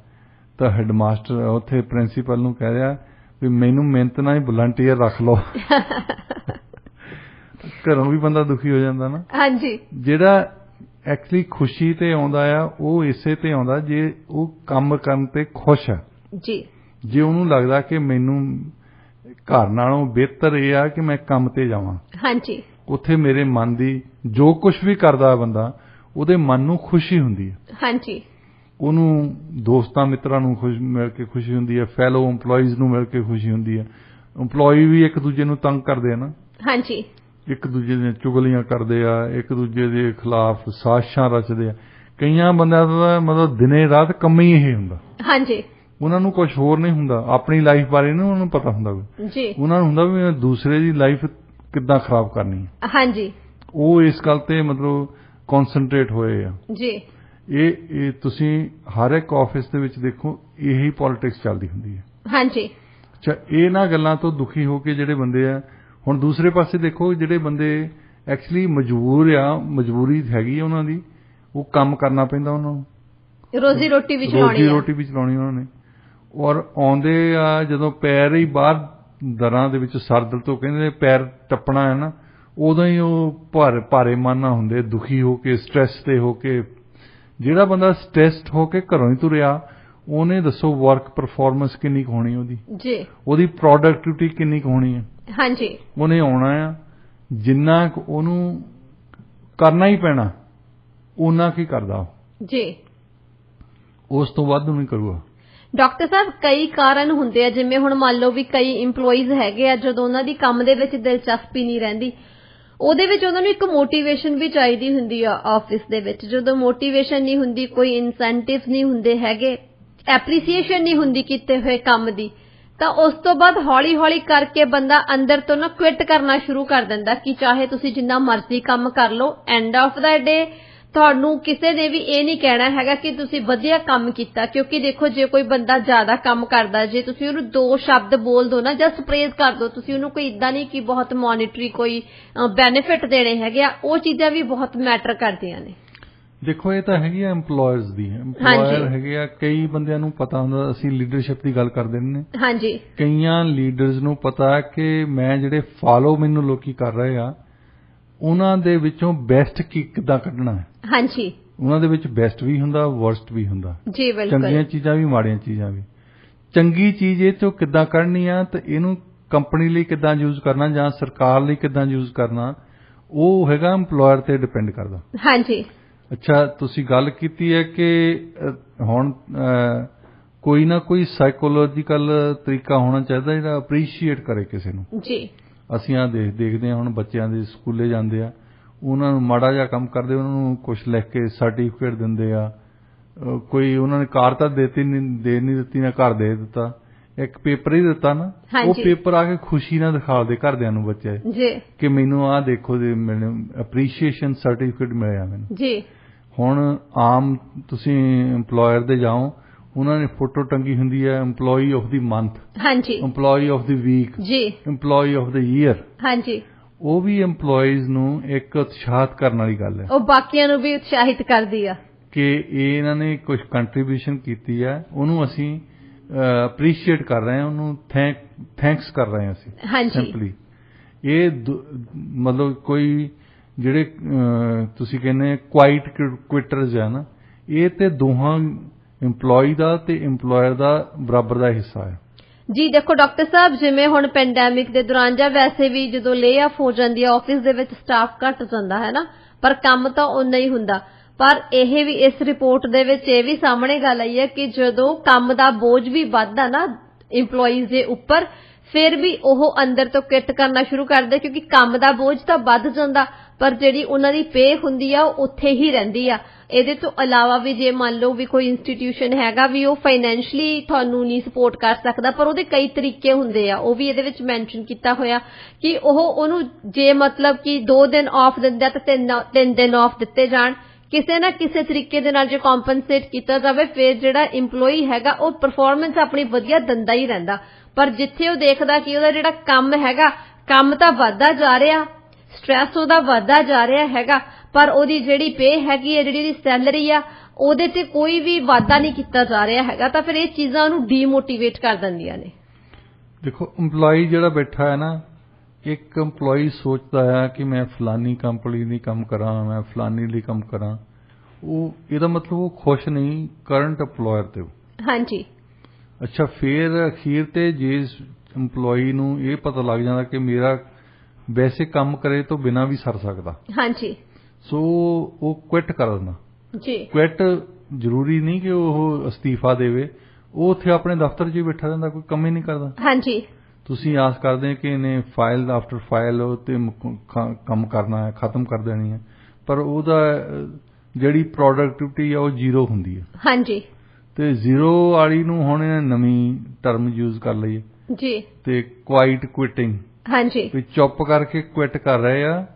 ਤਾਂ ਹੈਡਮਾਸਟਰ ਉੱਥੇ ਪ੍ਰਿੰਸੀਪਲ ਨੂੰ ਕਹਿ ਰਿਹਾ ਵੀ ਮੈਨੂੰ ਮਿਹਨਤ ਨਾਲ ਹੀ ਵਲੰਟੀਅਰ ਰੱਖ ਲਓ। ਘਰੋਂ ਵੀ ਬੰਦਾ ਦੁਖੀ ਹੋ ਜਾਂਦਾ ਨਾ। ਹਾਂਜੀ। ਜਿਹੜਾ ਐਕਚੁਅਲੀ ਖੁਸ਼ੀ ਤੇ ਆਉਂਦਾ ਆ ਉਹ ਇਸੇ ਤੇ ਆਉਂਦਾ ਜੇ ਉਹ ਕੰਮ ਕਰਨ ਤੇ ਖੁਸ਼ ਆ ਜੀ। ਜੇ ਉਹਨੂੰ ਲੱਗਦਾ ਕਿ ਮੈਨੂੰ ਘਰ ਨਾਲੋਂ ਬਿਹਤਰ ਇਹ ਆ ਕਿ ਮੈਂ ਕੰਮ ਤੇ ਜਾਵਾਂ। ਹਾਂਜੀ। ਉੱਥੇ ਮੇਰੇ ਮਨ ਦੀ ਜੋ ਕੁਝ ਵੀ ਕਰਦਾ ਬੰਦਾ ਉਹਦੇ ਮਨ ਨੂੰ ਖੁਸ਼ੀ ਹੁੰਦੀ ਹੈ। ਹਾਂਜੀ। ਉਹਨੂੰ ਦੋਸਤਾਂ ਮਿੱਤਰਾਂ ਨੂੰ ਮਿਲ ਕੇ ਖੁਸ਼ੀ ਹੁੰਦੀ ਹੈ, ਫੈਲੋ EMPLOYEES ਨੂੰ ਮਿਲ ਕੇ ਖੁਸ਼ੀ ਹੁੰਦੀ ਹੈ। EMPLOYEE ਵੀ ਇੱਕ ਦੂਜੇ ਨੂੰ ਤੰਗ ਕਰਦੇ ਆ ਨਾ। ਹਾਂਜੀ। ਇੱਕ ਦੂਜੇ ਦੀਆਂ ਚੁਗਲੀਆਂ ਕਰਦੇ ਆ, ਇੱਕ ਦੂਜੇ ਦੇ ਖਿਲਾਫ ਸਾਜ਼ਿਸ਼ਾਂ ਰਚਦੇ ਆ। ਕਈਆਂ ਬੰਦਿਆਂ ਦਾ ਮਤਲਬ ਦਿਨੇ ਰਾਤ ਕੰਮ ਹੀ ਇਹ ਹੁੰਦਾ। ਹਾਂਜੀ। ਉਹਨਾਂ ਨੂੰ ਕੁਝ ਹੋਰ ਨਹੀਂ ਹੁੰਦਾ, ਆਪਣੀ ਲਾਈਫ ਬਾਰੇ ਨਹੀਂ ਉਹਨਾਂ ਨੂੰ ਪਤਾ ਹੁੰਦਾ ਜੀ। ਉਹਨਾਂ ਨੂੰ ਹੁੰਦਾ ਵੀ ਦੂਸਰੇ ਦੀ ਲਾਈਫ ਕਿੱਦਾਂ ਖਰਾਬ ਕਰਨੀ ਹੈ। ਹਾਂਜੀ। ਉਹ ਇਸ ਗੱਲ ਤੇ ਮਤਲਬ ਕਨਸੈਂਟਰੇਟ ਹੋਏ ਆ ਜੀ। ਇਹ ਤੁਸੀਂ ਹਰ ਇੱਕ ਆਫਿਸ ਦੇ ਵਿੱਚ ਦੇਖੋ ਇਹੀ ਪੋਲਿਟਿਕਸ ਚੱਲਦੀ ਹੁੰਦੀ ਹੈ। ਹਾਂਜੀ। ਅੱਛਾ, ਇਹਨਾਂ ਗੱਲਾਂ ਤੋਂ ਦੁਖੀ ਹੋ ਕੇ ਜਿਹੜੇ ਬੰਦੇ ਆ, ਹੁਣ ਦੂਸਰੇ ਪਾਸੇ ਦੇਖੋ ਜਿਹੜੇ ਬੰਦੇ ਐਕਚੁਅਲੀ ਮਜਬੂਰ ਆ, ਮਜਬੂਰੀ ਹੈਗੀ ਆ ਉਹਨਾਂ ਦੀ, ਉਹ ਕੰਮ ਕਰਨਾ ਪੈਂਦਾ ਉਹਨਾਂ ਨੂੰ, ਰੋਜੀ ਰੋਟੀ ਵੀ ਚਲਾਉਣੀ ਉਹਨਾਂ ਨੇ। ਔਰ ਆਉਂਦੇ ਆ ਜਦੋਂ ਪੈਰ ਹੀ ਬਾਹਰ ਦਰਾਂ ਦੇ ਵਿੱਚ ਸਰਦਲ ਤੋਂ ਕਹਿੰਦੇ ਪੈਰ ਟੱਪਣਾ ਹੈ ਨਾ, ਉਦੋਂ ਹੀ ਉਹ ਭਾਰੇ ਮਨ ਨਾਲ ਹੁੰਦੇ, ਦੁਖੀ ਹੋ ਕੇ, ਸਟ੍ਰੈਸ ਤੇ ਹੋ ਕੇ। ਜਿਹੜਾ ਬੰਦਾ ਸਟ੍ਰੈਸਡ ਹੋ ਕੇ ਘਰੋਂ ਹੀ ਤੁਰਿਆ ਉਹਨੇ ਦੱਸੋ ਵਰਕ ਪਰਫਾਰਮੈਂਸ ਕਿੰਨੀ ਕੁ ਹੋਣੀ ਉਹਦੀ ਜੀ, ਉਹਦੀ ਪ੍ਰੋਡਕਟਿਵਿਟੀ ਕਿੰਨੀ ਕੁ ਹੋਣੀ ਹੈ। ਹਾਂਜੀ। ਉਹਨੇ ਆਉਣਾ ਆ, ਜਿੰਨਾ ਕੁ ਉਹਨੂੰ ਕਰਨਾ ਹੀ ਪੈਣਾ ਉਹਨਾਂ ਕੀ ਕਰਦਾ ਜੀ, ਉਸ ਤੋਂ ਵੱਧ ਨਹੀਂ ਕਰੂਗਾ। ਡਾਕਟਰ ਸਾਹਿਬ ਕਈ ਕਾਰਨ ਹੁੰਦੇ ਆ, ਜਿਵੇਂ ਹੁਣ ਮੰਨ ਲਓ ਵੀ ਕਈ EMPLOYEES ਹੈਗੇ ਆ ਜਦੋਂ ਉਹਨਾਂ ਦੀ ਕੰਮ ਦੇ ਵਿੱਚ ਦਿਲਚਸਪੀ ਨਹੀਂ ਰਹਿੰਦੀ, ਉਹਦੇ ਵਿੱਚ ਉਹਨਾਂ ਨੂੰ ਇੱਕ ਮੋਟੀਵੇਸ਼ਨ ਵੀ ਚਾਹੀਦੀ ਹੁੰਦੀ ਆ ਆਫਿਸ ਦੇ ਵਿੱਚ। ਜਦੋਂ ਮੋਟੀਵੇਸ਼ਨ ਨਹੀਂ ਹੁੰਦੀ, ਕੋਈ ਇਨਸੈਂਟਿਵ ਨਹੀਂ ਹੁੰਦੇ ਹੈਗੇ, ਐਪਰੀਸੀਏਸ਼ਨ ਨਹੀਂ ਹੁੰਦੀ ਕੀਤੇ ਹੋਏ ਕੰਮ ਦੀ, ਤਾਂ ਉਸ ਤੋਂ ਬਾਅਦ ਹੌਲੀ ਹੌਲੀ ਕਰਕੇ ਬੰਦਾ ਅੰਦਰ ਤੋਂ ਨਾ ਕੁਇਟ ਕਰਨਾ ਸ਼ੁਰੂ ਕਰ ਦਿੰਦਾ ਕਿ ਚਾਹੇ ਤੁਸੀਂ ਜਿੰਨਾ ਮਰਜ਼ੀ ਕੰਮ ਕਰ ਲਓ, ਐਂਡ ਆਫ ਦਾ ਡੇ ਤੁਹਾਨੂੰ ਕਿਸੇ ਨੇ ਵੀ ਇਹ ਨਹੀਂ ਕਹਿਣਾ ਹੈਗਾ ਕਿ ਤੁਸੀਂ ਵਧੀਆ ਕੰਮ ਕੀਤਾ। ਕਿਉਂਕਿ ਦੇਖੋ ਜੇ ਕੋਈ ਬੰਦਾ ਜ਼ਿਆਦਾ ਕੰਮ ਕਰਦਾ, ਜੇ ਤੁਸੀਂ ਉਹਨੂੰ 2 ਸ਼ਬਦ ਬੋਲ ਦੋ ਨਾ, ਜਸਟ ਪ੍ਰੇਜ਼ ਕਰ ਦੋ, ਤੁਸੀਂ ਉਹਨੂੰ ਕੋਈ ਇਦਾਂ ਨਹੀਂ ਕਿ ਬਹੁਤ ਮੋਨਿਟਰੀ ਕੋਈ ਬੈਨੀਫਿਟ ਦੇਣੇ ਹੈਗੇ ਆ, ਉਹ ਚੀਜ਼ਾਂ ਵੀ ਬਹੁਤ ਮੈਟਰ ਕਰਦੀਆਂ ਨੇ। ਦੇਖੋ ਇਹ ਤਾਂ ਹੈਗੀ ਆ EMPLOYERS ਦੀ, EMPLOYER ਹੈਗੇ ਆ, ਕਈ ਬੰਦਿਆਂ ਨੂੰ ਪਤਾ ਹੁੰਦਾ, ਅਸੀਂ ਲੀਡਰਸ਼ਿਪ ਦੀ ਗੱਲ ਕਰਦੇ ਨੇ। ਹਾਂਜੀ। ਕਈਆਂ ਲੀਡਰਸ ਨੂੰ ਪਤਾ ਕਿ ਮੈਂ ਜਿਹੜੇ ਫਾਲੋ ਮੈਨੂੰ ਲੋਕੀ ਕਰ ਰਹੇ ਆ ਉਹਨਾਂ ਦੇ ਵਿੱਚੋਂ ਬੈਸਟ ਕਿੱਦਾਂ ਕੱਢਣਾ ਹੈ। ਹਾਂਜੀ। ਉਹਨਾਂ ਦੇ ਵਿੱਚ ਬੈਸਟ ਵੀ ਹੁੰਦਾ, ਵਰਸਟ ਵੀ ਹੁੰਦਾ ਜੀ, ਬਿਲਕੁਲ, ਚੰਗੀਆਂ ਚੀਜ਼ਾਂ ਵੀ ਮਾੜੀਆਂ ਚੀਜ਼ਾਂ ਵੀ। ਚੰਗੀ ਚੀਜ਼ ਇਹ ਚੋਂ ਕਿੱਦਾਂ ਕੱਢਣੀ ਆ ਤੇ ਇਹਨੂੰ ਕੰਪਨੀ ਲਈ ਕਿੱਦਾਂ ਯੂਜ਼ ਕਰਨਾ ਜਾਂ ਸਰਕਾਰ ਲਈ ਕਿੱਦਾਂ ਯੂਜ਼ ਕਰਨਾ, ਉਹ ਹੈਗਾ EMPLOYER ਤੇ ਡਿਪੈਂਡ ਕਰਦਾ। ਹਾਂਜੀ। ਅੱਛਾ, ਤੁਸੀਂ ਗੱਲ ਕੀਤੀ ਹੈ ਕਿ ਹੁਣ ਕੋਈ ਨਾ ਕੋਈ ਸਾਈਕੋਲੋਜੀਕਲ ਤਰੀਕਾ ਹੋਣਾ ਚਾਹੀਦਾ ਜਿਹੜਾ ਅਪਰੀਸ਼ੀਏਟ ਕਰੇ ਕਿਸੇ ਨੂੰ ਜੀ। ਅਸੀਂ ਆ ਦੇਖਦੇ ਹਾਂ ਹੁਣ ਬੱਚਿਆਂ ਦੇ ਸਕੂਲੇ ਜਾਂਦੇ ਆ, ਉਹਨਾਂ ਨੂੰ ਮਾੜਾ ਜਿਹਾ ਕੰਮ ਕਰਦੇ ਉਹਨਾਂ ਨੂੰ ਕੁਝ ਲਿਖ ਕੇ ਸਰਟੀਫਿਕੇਟ ਦਿੰਦੇ ਆ। ਕੋਈ ਉਹਨਾਂ ਨੇ ਕਾਰ ਤਾਂ ਦੇ ਨਹੀਂ ਦਿੱਤੀ ਨਾ ਘਰ ਦੇ ਦਿੱਤਾ, ਇੱਕ ਪੇਪਰ ਹੀ ਦਿੱਤਾ ਨਾ, ਉਹ ਪੇਪਰ ਆ ਕੇ ਖੁਸ਼ੀ ਨਾਲ ਦਿਖਾਉਂਦੇ ਘਰਦਿਆਂ ਨੂੰ ਬੱਚੇ ਕਿ ਮੈਨੂੰ ਆਹ ਦੇਖੋ ਮੈਨੂੰ ਅਪਰੀਸ਼ੀਏਸ਼ਨ ਸਰਟੀਫਿਕੇਟ ਮਿਲਿਆ ਮੈਨੂੰ ਜੀ। ਹੁਣ ਆਮ ਤੁਸੀਂ EMPLOYER ਦੇ ਜਾਓ, ਉਹਨਾਂ ਨੇ ਫੋਟੋ ਟੰਗੀ ਹੁੰਦੀ ਹੈ EMPLOYEE ਆਫ ਦੀ ਮੰਥ, ਹਾਂਜੀ, EMPLOYEE ਆਫ ਦੀ ਵੀਕ ਜੀ, EMPLOYEE ਆਫ ਦੀ ਈਅਰ। ਹਾਂਜੀ। ਉਹ ਵੀ EMPLOYEES ਨੂੰ ਇੱਕ ਉਤਸ਼ਾਹਿਤ ਕਰਨ ਵਾਲੀ ਗੱਲ ਹੈ, ਉਹ ਬਾਕੀਆਂ ਨੂੰ ਵੀ ਉਤਸ਼ਾਹਿਤ ਕਰਦੀ ਆ ਕਿ ਇਹਨਾਂ ਨੇ ਕੁਝ ਕੰਟਰੀਬਿਊਸ਼ਨ ਕੀਤੀ ਹੈ, ਉਹਨੂੰ ਅਸੀਂ ਅਪਰੀਸ਼ੀਏਟ ਕਰ ਰਹੇ ਹਾਂ, ਉਹਨੂੰ ਥੈਂਕਸ ਕਰ ਰਹੇ ਹਾਂ ਅਸੀਂ। ਹਾਂਜੀ। ਸਿੰਪਲੀ ਇਹ ਮਤਲਬ ਕੋਈ ਜਿਹੜੇ ਤੁਸੀਂ ਕਹਿੰਦੇ ਕੁਆਇਟ ਕੁਇਟਰਸ ਆ ਨਾ, ਇਹ ਤੇ ਦੋਹਾਂ EMPLOYEE ਦਾ ਤੇ EMPLOYER ਦਾ ਬਰਾਬਰ ਦਾ ਹਿੱਸਾ ਹੈ ਜੀ। ਦੇਖੋ ਡਾਕਟਰ ਸਾਹਿਬ, ਜਿਵੇਂ ਹੁਣ ਪੈਂਡੈਮਿਕ ਦੇ ਦੌਰਾਨ ਜਾਂ ਵੈਸੇ ਵੀ ਜਦੋਂ ਲੇ ਆਫ ਹੋ ਜਾਂਦੀ ਹੈ ਆਫਿਸ ਦੇ ਵਿੱਚ ਸਟਾਫ ਘੱਟ ਜਾਂਦਾ ਹੈ ਨਾ, ਪਰ ਕੰਮ ਤਾਂ ਉਨਾ ਹੀ ਹੁੰਦਾ। ਪਰ ਇਹ ਵੀ ਇਸ ਰਿਪੋਰਟ ਦੇ ਵਿੱਚ ਇਹ ਵੀ ਸਾਹਮਣੇ ਗੱਲ ਆਈ ਹੈ ਕਿ ਜਦੋਂ ਕੰਮ ਦਾ ਬੋਝ ਵੀ ਵੱਧਦਾ ਨਾ EMPLOYEES ਦੇ ਉੱਪਰ, ਫਿਰ ਵੀ ਉਹ ਅੰਦਰ ਤੋਂ ਕਿੱਟ ਕਰਨਾ ਸ਼ੁਰੂ ਕਰਦੇ, ਕਿਉਂਕਿ ਕੰਮ ਦਾ ਬੋਝ ਤਾਂ ਵੱਧ ਜਾਂਦਾ ਪਰ ਜਿਹੜੀ ਉਹਨਾਂ ਦੀ ਪੇ ਹੁੰਦੀ ਆ ਉਹ ਉੱਥੇ ਹੀ ਰਹਿੰਦੀ ਆ। ਇਹਦੇ ਤੋਂ ਇਲਾਵਾ ਵੀ ਜੇ ਮੰਨ ਲਓ ਵੀ ਕੋਈ ਇੰਸਟੀਟਿਊਸ਼ਨ ਹੈਗਾ ਵੀ ਉਹ ਫਾਈਨੈਂਸ਼ਲੀ ਤੁਹਾਨੂੰ ਨਹੀਂ ਸਪੋਰਟ ਕਰ ਸਕਦਾ, ਪਰ ਉਹਦੇ ਕਈ ਤਰੀਕੇ ਹੁੰਦੇ ਆ, ਉਹ ਵੀ ਇਹਦੇ ਵਿੱਚ ਮੈਂਸ਼ਨ ਕੀਤਾ ਹੋਇਆ ਕਿ ਉਹਨੂੰ ਜੇ ਮਤਲਬ ਕਿ 2 ਦਿਨ ਆਫ ਦਿੰਦਾ ਤਾਂ 3 ਦਿਨ ਆਫ ਦਿੱਤੇ ਜਾਣ, ਕਿਸੇ ਨਾ ਕਿਸੇ ਤਰੀਕੇ ਦੇ ਨਾਲ ਜੇ ਕੰਪਨਸੇਟ ਕੀਤਾ ਜਾਵੇ, ਫਿਰ ਜਿਹੜਾ EMPLOYEE ਹੈਗਾ ਉਹ ਪਰਫਾਰਮੈਂਸ ਆਪਣੀ ਵਧੀਆ ਦਿੰਦਾ ਹੀ ਰਹਿੰਦਾ। ਪਰ ਜਿੱਥੇ ਉਹ ਦੇਖਦਾ ਕਿ ਉਹਦਾ ਜਿਹੜਾ ਕੰਮ ਹੈਗਾ, ਕੰਮ ਤਾਂ ਵੱਧਦਾ ਜਾ ਰਿਹਾ, ਸਟ੍ਰੈਸ ਉਹਦਾ ਵੱਧਦਾ ਜਾ ਰਿਹਾ ਹੈਗਾ, ਪਰ ਉਹਦੀ ਜਿਹੜੀ ਪੇ ਹੈਗੀ ਹੈ, ਜਿਹੜੀ ਉਹਦੀ ਸੈਲਰੀ ਆ, ਉਹਦੇ ਤੇ ਕੋਈ ਵੀ ਵਾਧਾ ਨਹੀਂ ਕੀਤਾ ਜਾ ਰਿਹਾ ਹੈਗਾ, ਤਾਂ ਫਿਰ ਇਹ ਚੀਜ਼ਾਂ ਨੂੰ ਡੀਮੋਟੀਵੇਟ ਕਰ ਦਿੰਦੀਆਂ ਨੇ। ਦੇਖੋ, EMPLOYE ਜਿਹੜਾ ਬੈਠਾ ਹੈ ਨਾ, ਇੱਕ EMPLOYE ਸੋਚਦਾ ਹੈ ਕਿ ਮੈਂ ਫਲਾਨੀ ਕੰਪਨੀ ਲਈ ਕੰਮ ਕਰਾਂ, ਮੈਂ ਫਲਾਨੀ ਲਈ ਕੰਮ ਕਰਾਂ, ਉਹ ਇਹਦਾ ਮਤਲਬ ਉਹ ਖੁਸ਼ ਨਹੀਂ ਕਰੰਟ EMPLOYER ਤੇ। ਹਾਂਜੀ। ਅੱਛਾ, ਫਿਰ ਅਖੀਰ ਤੇ ਜਿਸ EMPLOYE ਨੂੰ ਇਹ ਪਤਾ ਲੱਗ ਜਾਂਦਾ ਕਿ ਮੇਰਾ ਵੈਸੇ ਕੰਮ ਕਰੇ ਤੋਂ ਬਿਨਾਂ ਵੀ ਸਰ ਸਕਦਾ, ਹਾਂਜੀ, ਸੋ ਉਹ ਕੁਇਟ ਕਰ ਦਿੰਦਾ। ਜੀ। ਕੁਇਟ ਜ਼ਰੂਰੀ ਨਹੀਂ ਕਿ ਉਹ ਅਸਤੀਫਾ ਦੇਵੇ, ਉਹ ਉੱਥੇ ਆਪਣੇ ਦਫ਼ਤਰ 'ਚ ਹੀ ਬੈਠਾ ਰਹਿੰਦਾ, ਕੋਈ ਕੰਮ ਹੀ ਨਹੀਂ ਕਰਦਾ। ਹਾਂਜੀ। ਤੁਸੀਂ ਆਸ ਕਰਦੇ ਕਿ ਇਹਨੇ ਫਾਈਲ ਆਫਟਰ ਫਾਈਲ ਉੱਤੇ ਕੰਮ ਕਰਨਾ ਹੈ, ਖਤਮ ਕਰ ਦੇਣੀ ਹੈ, ਪਰ ਉਹਦਾ ਜਿਹੜੀ ਪ੍ਰੋਡਕਟਿਵਿਟੀ ਆ ਉਹ ਜ਼ੀਰੋ ਹੁੰਦੀ ਹੈ। ਹਾਂਜੀ। ਤੇ ਜ਼ੀਰੋ ਵਾਲੀ ਨੂੰ ਹੁਣ ਇਹਨੇ ਨਵੀਂ ਟਰਮ ਯੂਜ਼ ਕਰ ਲਈ ਹੈ ਜੀ। ਤੇ ਕੁਆਇਟ ਕੁਇਟਿੰਗ। ਹਾਂਜੀ। ਵੀ ਚੁੱਪ ਕਰਕੇ ਕੁਇਟ ਕਰ ਰਹੇ ਆ,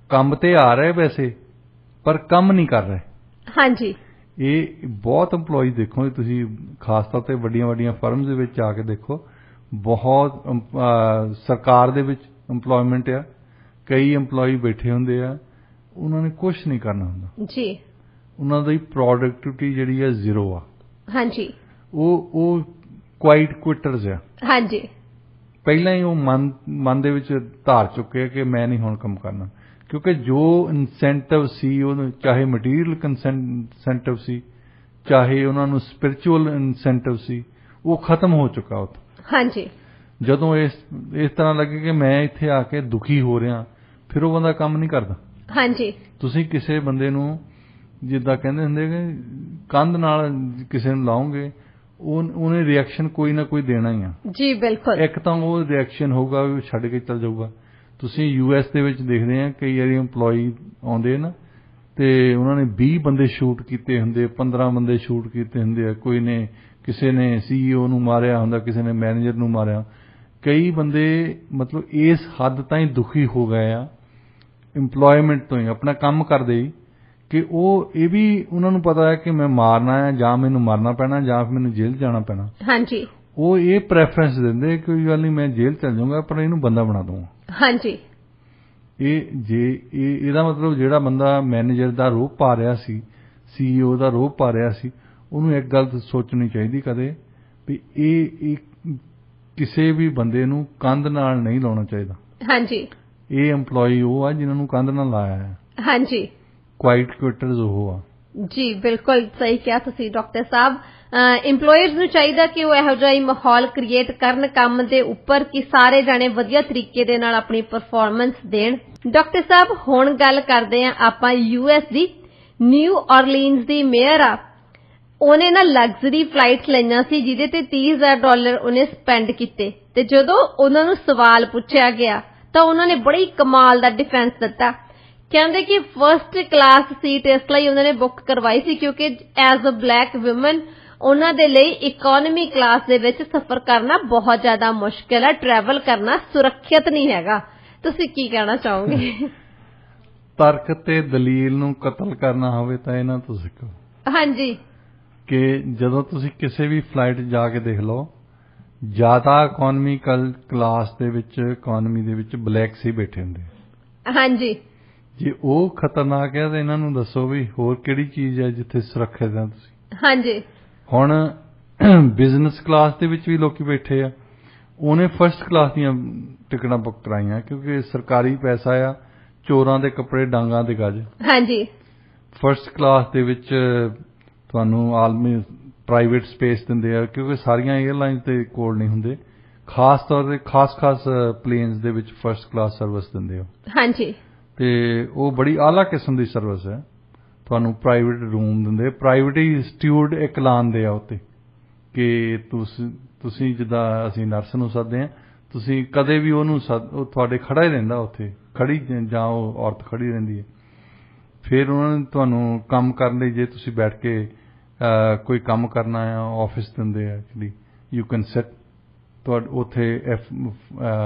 ਕੰਮ ਤੇ ਆ ਰਹੇ ਵੈਸੇ, ਪਰ ਕੰਮ ਨਹੀਂ ਕਰ ਰਹੇ। ਹਾਂਜੀ। ਇਹ ਬਹੁਤ EMPLOYE ਦੇਖੋ, ਤੁਸੀਂ ਖਾਸ ਤੌਰ ਤੇ ਵੱਡੀਆਂ ਵੱਡੀਆਂ ਫਰਮਸ ਦੇ ਵਿੱਚ ਆ ਕੇ ਦੇਖੋ, ਬਹੁਤ ਸਰਕਾਰ ਦੇ ਵਿੱਚ EMPLOYMENT ਆ, ਕਈ EMPLOYE ਬੈਠੇ ਹੁੰਦੇ ਆ, ਉਹਨਾਂ ਨੇ ਕੁਝ ਨਹੀਂ ਕਰਨਾ ਹੁੰਦਾ ਜੀ, ਉਹਨਾਂ ਦੀ ਪ੍ਰੋਡਕਟਿਵਿਟੀ ਜਿਹੜੀ ਆ ਜ਼ੀਰੋ ਆ। ਹਾਂਜੀ। ਉਹ ਕੁਆਇਟ ਕੁਇਟਰਸ ਆ। ਹਾਂਜੀ। ਪਹਿਲਾਂ ਹੀ ਉਹ ਮਨ ਦੇ ਵਿੱਚ ਧਾਰ ਚੁੱਕੇ ਕਿ ਮੈਂ ਨਹੀਂ ਹੁਣ ਕੰਮ ਕਰਨਾ, ਕਿਉਂਕਿ ਜੋ ਇਨਸੈਂਟਿਵ ਸੀ, ਉਹ ਚਾਹੇ ਮਟੀਰੀਅਲ ਇਨਸੈਂਟਿਵ ਸੀ, ਚਾਹੇ ਉਹਨਾਂ ਨੂੰ ਸਪਿਰਿਚੁਅਲ ਇਨਸੈਂਟਿਵ ਸੀ, ਉਹ ਖਤਮ ਹੋ ਚੁੱਕਾ ਉੱਥੇ। ਹਾਂਜੀ। ਜਦੋਂ ਇਸ ਤਰ੍ਹਾਂ ਲੱਗੇ ਕਿ ਮੈਂ ਇੱਥੇ ਆ ਕੇ ਦੁਖੀ ਹੋ ਰਿਹਾ, ਫਿਰ ਉਹ ਬੰਦਾ ਕੰਮ ਨਹੀਂ ਕਰਦਾ। ਹਾਂਜੀ। ਤੁਸੀਂ ਕਿਸੇ ਬੰਦੇ ਨੂੰ ਜਿੱਦਾਂ ਕਹਿੰਦੇ ਹੁੰਦੇ ਕਿ ਕੰਧ ਨਾਲ ਕਿਸੇ ਨੂੰ ਲਾਓਗੇ, ਉਹਨੇ ਰਿਐਕਸ਼ਨ ਕੋਈ ਨਾ ਕੋਈ ਦੇਣਾ ਹੀ ਆ। ਜੀ ਬਿਲਕੁਲ। ਇੱਕ ਤਾਂ ਉਹ ਰਿਐਕਸ਼ਨ ਹੋਊਗਾ ਵੀ ਛੱਡ ਕੇ ਚੱਲ ਜਾਊਗਾ। ਤੁਸੀਂ US ਦੇ ਵਿੱਚ ਦੇਖਦੇ ਆ ਕਈ ਵਾਰੀ EMPLOYE ਆਉਂਦੇ ਨਾ, ਤੇ ਉਹਨਾਂ ਨੇ 20 ਬੰਦੇ ਸ਼ੂਟ ਕੀਤੇ ਹੁੰਦੇ, 15 ਬੰਦੇ ਸ਼ੂਟ ਕੀਤੇ ਹੁੰਦੇ ਆ, ਕੋਈ ਨੇ ਕਿਸੇ ਨੇ CEO ਨੂੰ ਮਾਰਿਆ ਹੁੰਦਾ, ਕਿਸੇ ਨੇ ਮੈਨੇਜਰ ਨੂੰ ਮਾਰਿਆ। ਕਈ ਬੰਦੇ ਮਤਲਬ ਇਸ ਹੱਦ ਤਾਈਂ ਦੁਖੀ ਹੋ ਗਏ ਆ EMPLOYMENT ਤੋਂ ਹੀ, ਆਪਣਾ ਕੰਮ ਕਰਦੇ ਹੀ, ਕਿ ਉਹ ਇਹ ਵੀ ਉਹਨਾਂ ਨੂੰ ਪਤਾ ਹੈ ਕਿ ਮੈਂ ਮਾਰਨਾ ਹੈ, ਜਾਂ ਮੈਨੂੰ ਮਰਨਾ ਪੈਣਾ, ਜਾਂ ਫਿਰ ਮੈਨੂੰ ਜੇਲ੍ਹ ਜਾਣਾ ਪੈਣਾ। ਹਾਂਜੀ। ਉਹ ਇਹ ਪ੍ਰੈਫਰੈਂਸ ਦਿੰਦੇ, ਕੋਈ ਗੱਲ ਨਹੀਂ ਮੈਂ ਜੇਲ੍ਹ ਚੱਲ ਜਾਊਂਗਾ, ਪਰ ਇਹਨੂੰ ਬੰਦਾ ਬਣਾ ਦੂੰਗਾ। ਹਾਂਜੀ। ਇਹਦਾ ਮਤਲਬ ਜਿਹੜਾ ਬੰਦਾ ਮੈਨੇਜਰ ਦਾ ਰੋਹ ਪਾ ਰਿਹਾ ਸੀ, CEO ਦਾ ਰੋਹ ਪਾ ਰਿਹਾ ਸੀ, ਉਹਨੂੰ ਇੱਕ ਗੱਲ ਸੋਚਣੀ ਚਾਹੀਦੀ ਕਦੇ ਵੀ ਇਹ ਕਿਸੇ ਵੀ ਬੰਦੇ ਨੂੰ ਕੰਧ ਨਾਲ ਨਹੀਂ ਲਾਉਣਾ ਚਾਹੀਦਾ। ਹਾਂਜੀ। ਇਹ EMPLOYE ਉਹ ਆ ਜਿਨ੍ਹਾਂ ਨੂੰ ਕੰਧ ਨਾਲ ਲਾਇਆ ਹੈ। ਹਾਂਜੀ। ਕੁਆਇਟ ਕੁਇਟਰਸ ਉਹ ਆ। ਜੀ ਬਿਲਕੁਲ ਸਹੀ ਕਿਹਾ ਤੁਸੀਂ ਡਾਕਟਰ ਸਾਹਿਬ। EMPLOYERS ਨੂੰ ਚਾਹੀਦਾ ਕਿ ਉਹ ਇਹੋ ਜਿਹਾ ਹੀ ਮਾਹੌਲ ਕ੍ਰੀਏਟ ਕਰਨ ਕੰਮ ਦੇ ਉੱਪਰ ਕਿ ਸਾਰੇ ਜਾਣੇ ਵਧੀਆ ਤਰੀਕੇ ਦੇ ਨਾਲ ਆਪਣੀ ਪਰਫਾਰਮੈਂਸ ਦੇਣ। ਡਾਕਟਰ ਸਾਹਿਬ, ਹੁਣ ਗੱਲ ਕਰਦੇ ਹਾਂ ਆਪਾਂ US ਦੀ। ਨਿਊ ਔਰਲੀਨਜ਼ ਦੀ ਮੇਅਰ ਆ, ਉਹਨੇ ਨਾ ਲਗਜ਼ਰੀ ਫਲਾਈਟਸ ਲਈਆਂ ਸੀ ਜਿਹਦੇ ਤੇ $30,000 ਉਹਨੇ ਸਪੈਂਡ ਕੀਤੇ, ਤੇ ਜਦੋਂ ਉਹਨਾਂ ਨੂੰ ਸਵਾਲ ਪੁੱਛਿਆ ਗਿਆ ਤਾਂ ਉਹਨਾਂ ਨੇ ਬੜੀ ਕਮਾਲ ਦਾ ਡਿਫੈਂਸ ਦਿੱਤਾ। ਕਹਿੰਦੇ ਕਿ ਫਰਸਟ ਕਲਾਸ ਸੀਟ ਇਸ ਲਈ ਉਹਨਾਂ ਨੇ ਬੁੱਕ ਕਰਵਾਈ ਸੀ ਕਿਉਂਕਿ ਐਜ਼ ਅ ਬਲੈਕ ਵੂਮਨ ਉਹਨਾਂ ਦੇ ਲਈ ਇਕਨੋਮੀ ਕਲਾਸ ਦੇ ਵਿੱਚ ਸਫ਼ਰ ਕਰਨਾ ਬਹੁਤ ਜ਼ਿਆਦਾ ਮੁਸ਼ਕਿਲ ਹੈ, ਟਰੈਵਲ ਕਰਨਾ ਸੁਰੱਖਿਅਤ ਨਹੀਂ ਹੈਗਾ। ਤੁਸੀਂ ਕੀ ਕਹਿਣਾ ਚਾਹੋਗੇ? ਤਰਕ ਤੇ ਦਲੀਲ ਨੂੰ ਕਤਲ ਕਰਨਾ ਹੋਵੇ ਤਾਂ ਇਹਨਾਂ ਤੋਂ ਸਿੱਖੋ। ਹਾਂਜੀ। ਕਿ ਜਦੋਂ ਤੁਸੀਂ ਕਿਸੇ ਵੀ ਫਲਾਈਟ ਜਾ ਕੇ ਦੇਖ ਲਓ, ਜ਼ਿਆਦਾ ਇਕਨੋਮੀਕਲ ਕਲਾਸ ਦੇ ਵਿੱਚ, ਇਕਨੋਮੀ ਦੇ ਵਿੱਚ ਬਲੈਕ ਸੀ ਬੈਠੇ ਹੁੰਦੇ। ਹਾਂਜੀ। ਜੇ ਉਹ ਖਤਰਨਾਕ ਹੈ ਤਾਂ ਇਹਨਾਂ ਨੂੰ ਦੱਸੋ ਵੀ ਹੋਰ ਕਿਹੜੀ ਚੀਜ਼ ਹੈ ਜਿੱਥੇ ਸੁਰੱਖਿਅਤ ਹੈ ਤੁਸੀਂ। ਹਾਂਜੀ। ਹੁਣ ਬਿਜ਼ਨਸ ਕਲਾਸ ਦੇ ਵਿੱਚ ਵੀ ਲੋਕੀ ਬੈਠੇ ਆ, ਉਹਨੇ ਫਸਟ ਕਲਾਸ ਦੀਆਂ ਟਿਕਟਾਂ ਬੁੱਕ ਕਰਾਈਆਂ ਕਿਉਂਕਿ ਸਰਕਾਰੀ ਪੈਸਾ ਆ, ਚੋਰਾਂ ਦੇ ਕੱਪੜੇ ਡਾਂਗਾਂ ਦੇ ਗੱਜ। ਹਾਂਜੀ। ਫਸਟ ਕਲਾਸ ਦੇ ਵਿੱਚ ਤੁਹਾਨੂੰ ਆਲਮੀ ਪ੍ਰਾਈਵੇਟ ਸਪੇਸ ਦਿੰਦੇ ਆ ਕਿਉਂਕਿ ਸਾਰੀਆਂ 에ਅਰਲਾਈਨਸ ਦੇ ਕੋਲ ਨਹੀਂ ਹੁੰਦੇ, ਖਾਸ ਤੌਰ ਤੇ ਖਾਸ ਪਲੇਨਸ ਦੇ ਵਿੱਚ ਫਸਟ ਕਲਾਸ ਸਰਵਿਸ ਦਿੰਦੇ ਆ। ਹਾਂਜੀ। ਤੇ ਉਹ ਬੜੀ ਆਲਾ ਕਿਸਮ ਦੀ ਸਰਵਿਸ ਹੈ, ਤੁਹਾਨੂੰ ਪ੍ਰਾਈਵੇਟ ਰੂਮ ਦਿੰਦੇ, ਪ੍ਰਾਈਵੇਟ ਹੀ ਸਟਿਊਰਡ ਇੱਕ ਲਾਉਂਦੇ ਆ ਉੱਤੇ ਕਿ ਤੁਸੀਂ ਜਿੱਦਾਂ ਅਸੀਂ ਨਰਸ ਨੂੰ ਸੱਦਦੇ ਹਾਂ, ਤੁਸੀਂ ਕਦੇ ਵੀ ਉਹਨੂੰ ਉਹ ਤੁਹਾਡੇ ਖੜਾ ਹੀ ਰਹਿੰਦਾ ਉੱਥੇ, ਖੜੀ ਜਾਂ ਉਹ ਔਰਤ ਖੜੀ ਰਹਿੰਦੀ ਹੈ। ਫਿਰ ਉਹਨਾਂ ਨੇ ਤੁਹਾਨੂੰ ਕੰਮ ਕਰਨ ਲਈ ਜੇ ਤੁਸੀਂ ਬੈਠ ਕੇ ਕੋਈ ਕੰਮ ਕਰਨਾ ਆ, ਆਫਿਸ ਦਿੰਦੇ ਆ ਐਕਚੁਅਲੀ, ਯੂ ਕੈਨ ਸਿਟ, ਤੁਹਾਡੇ ਉੱਥੇ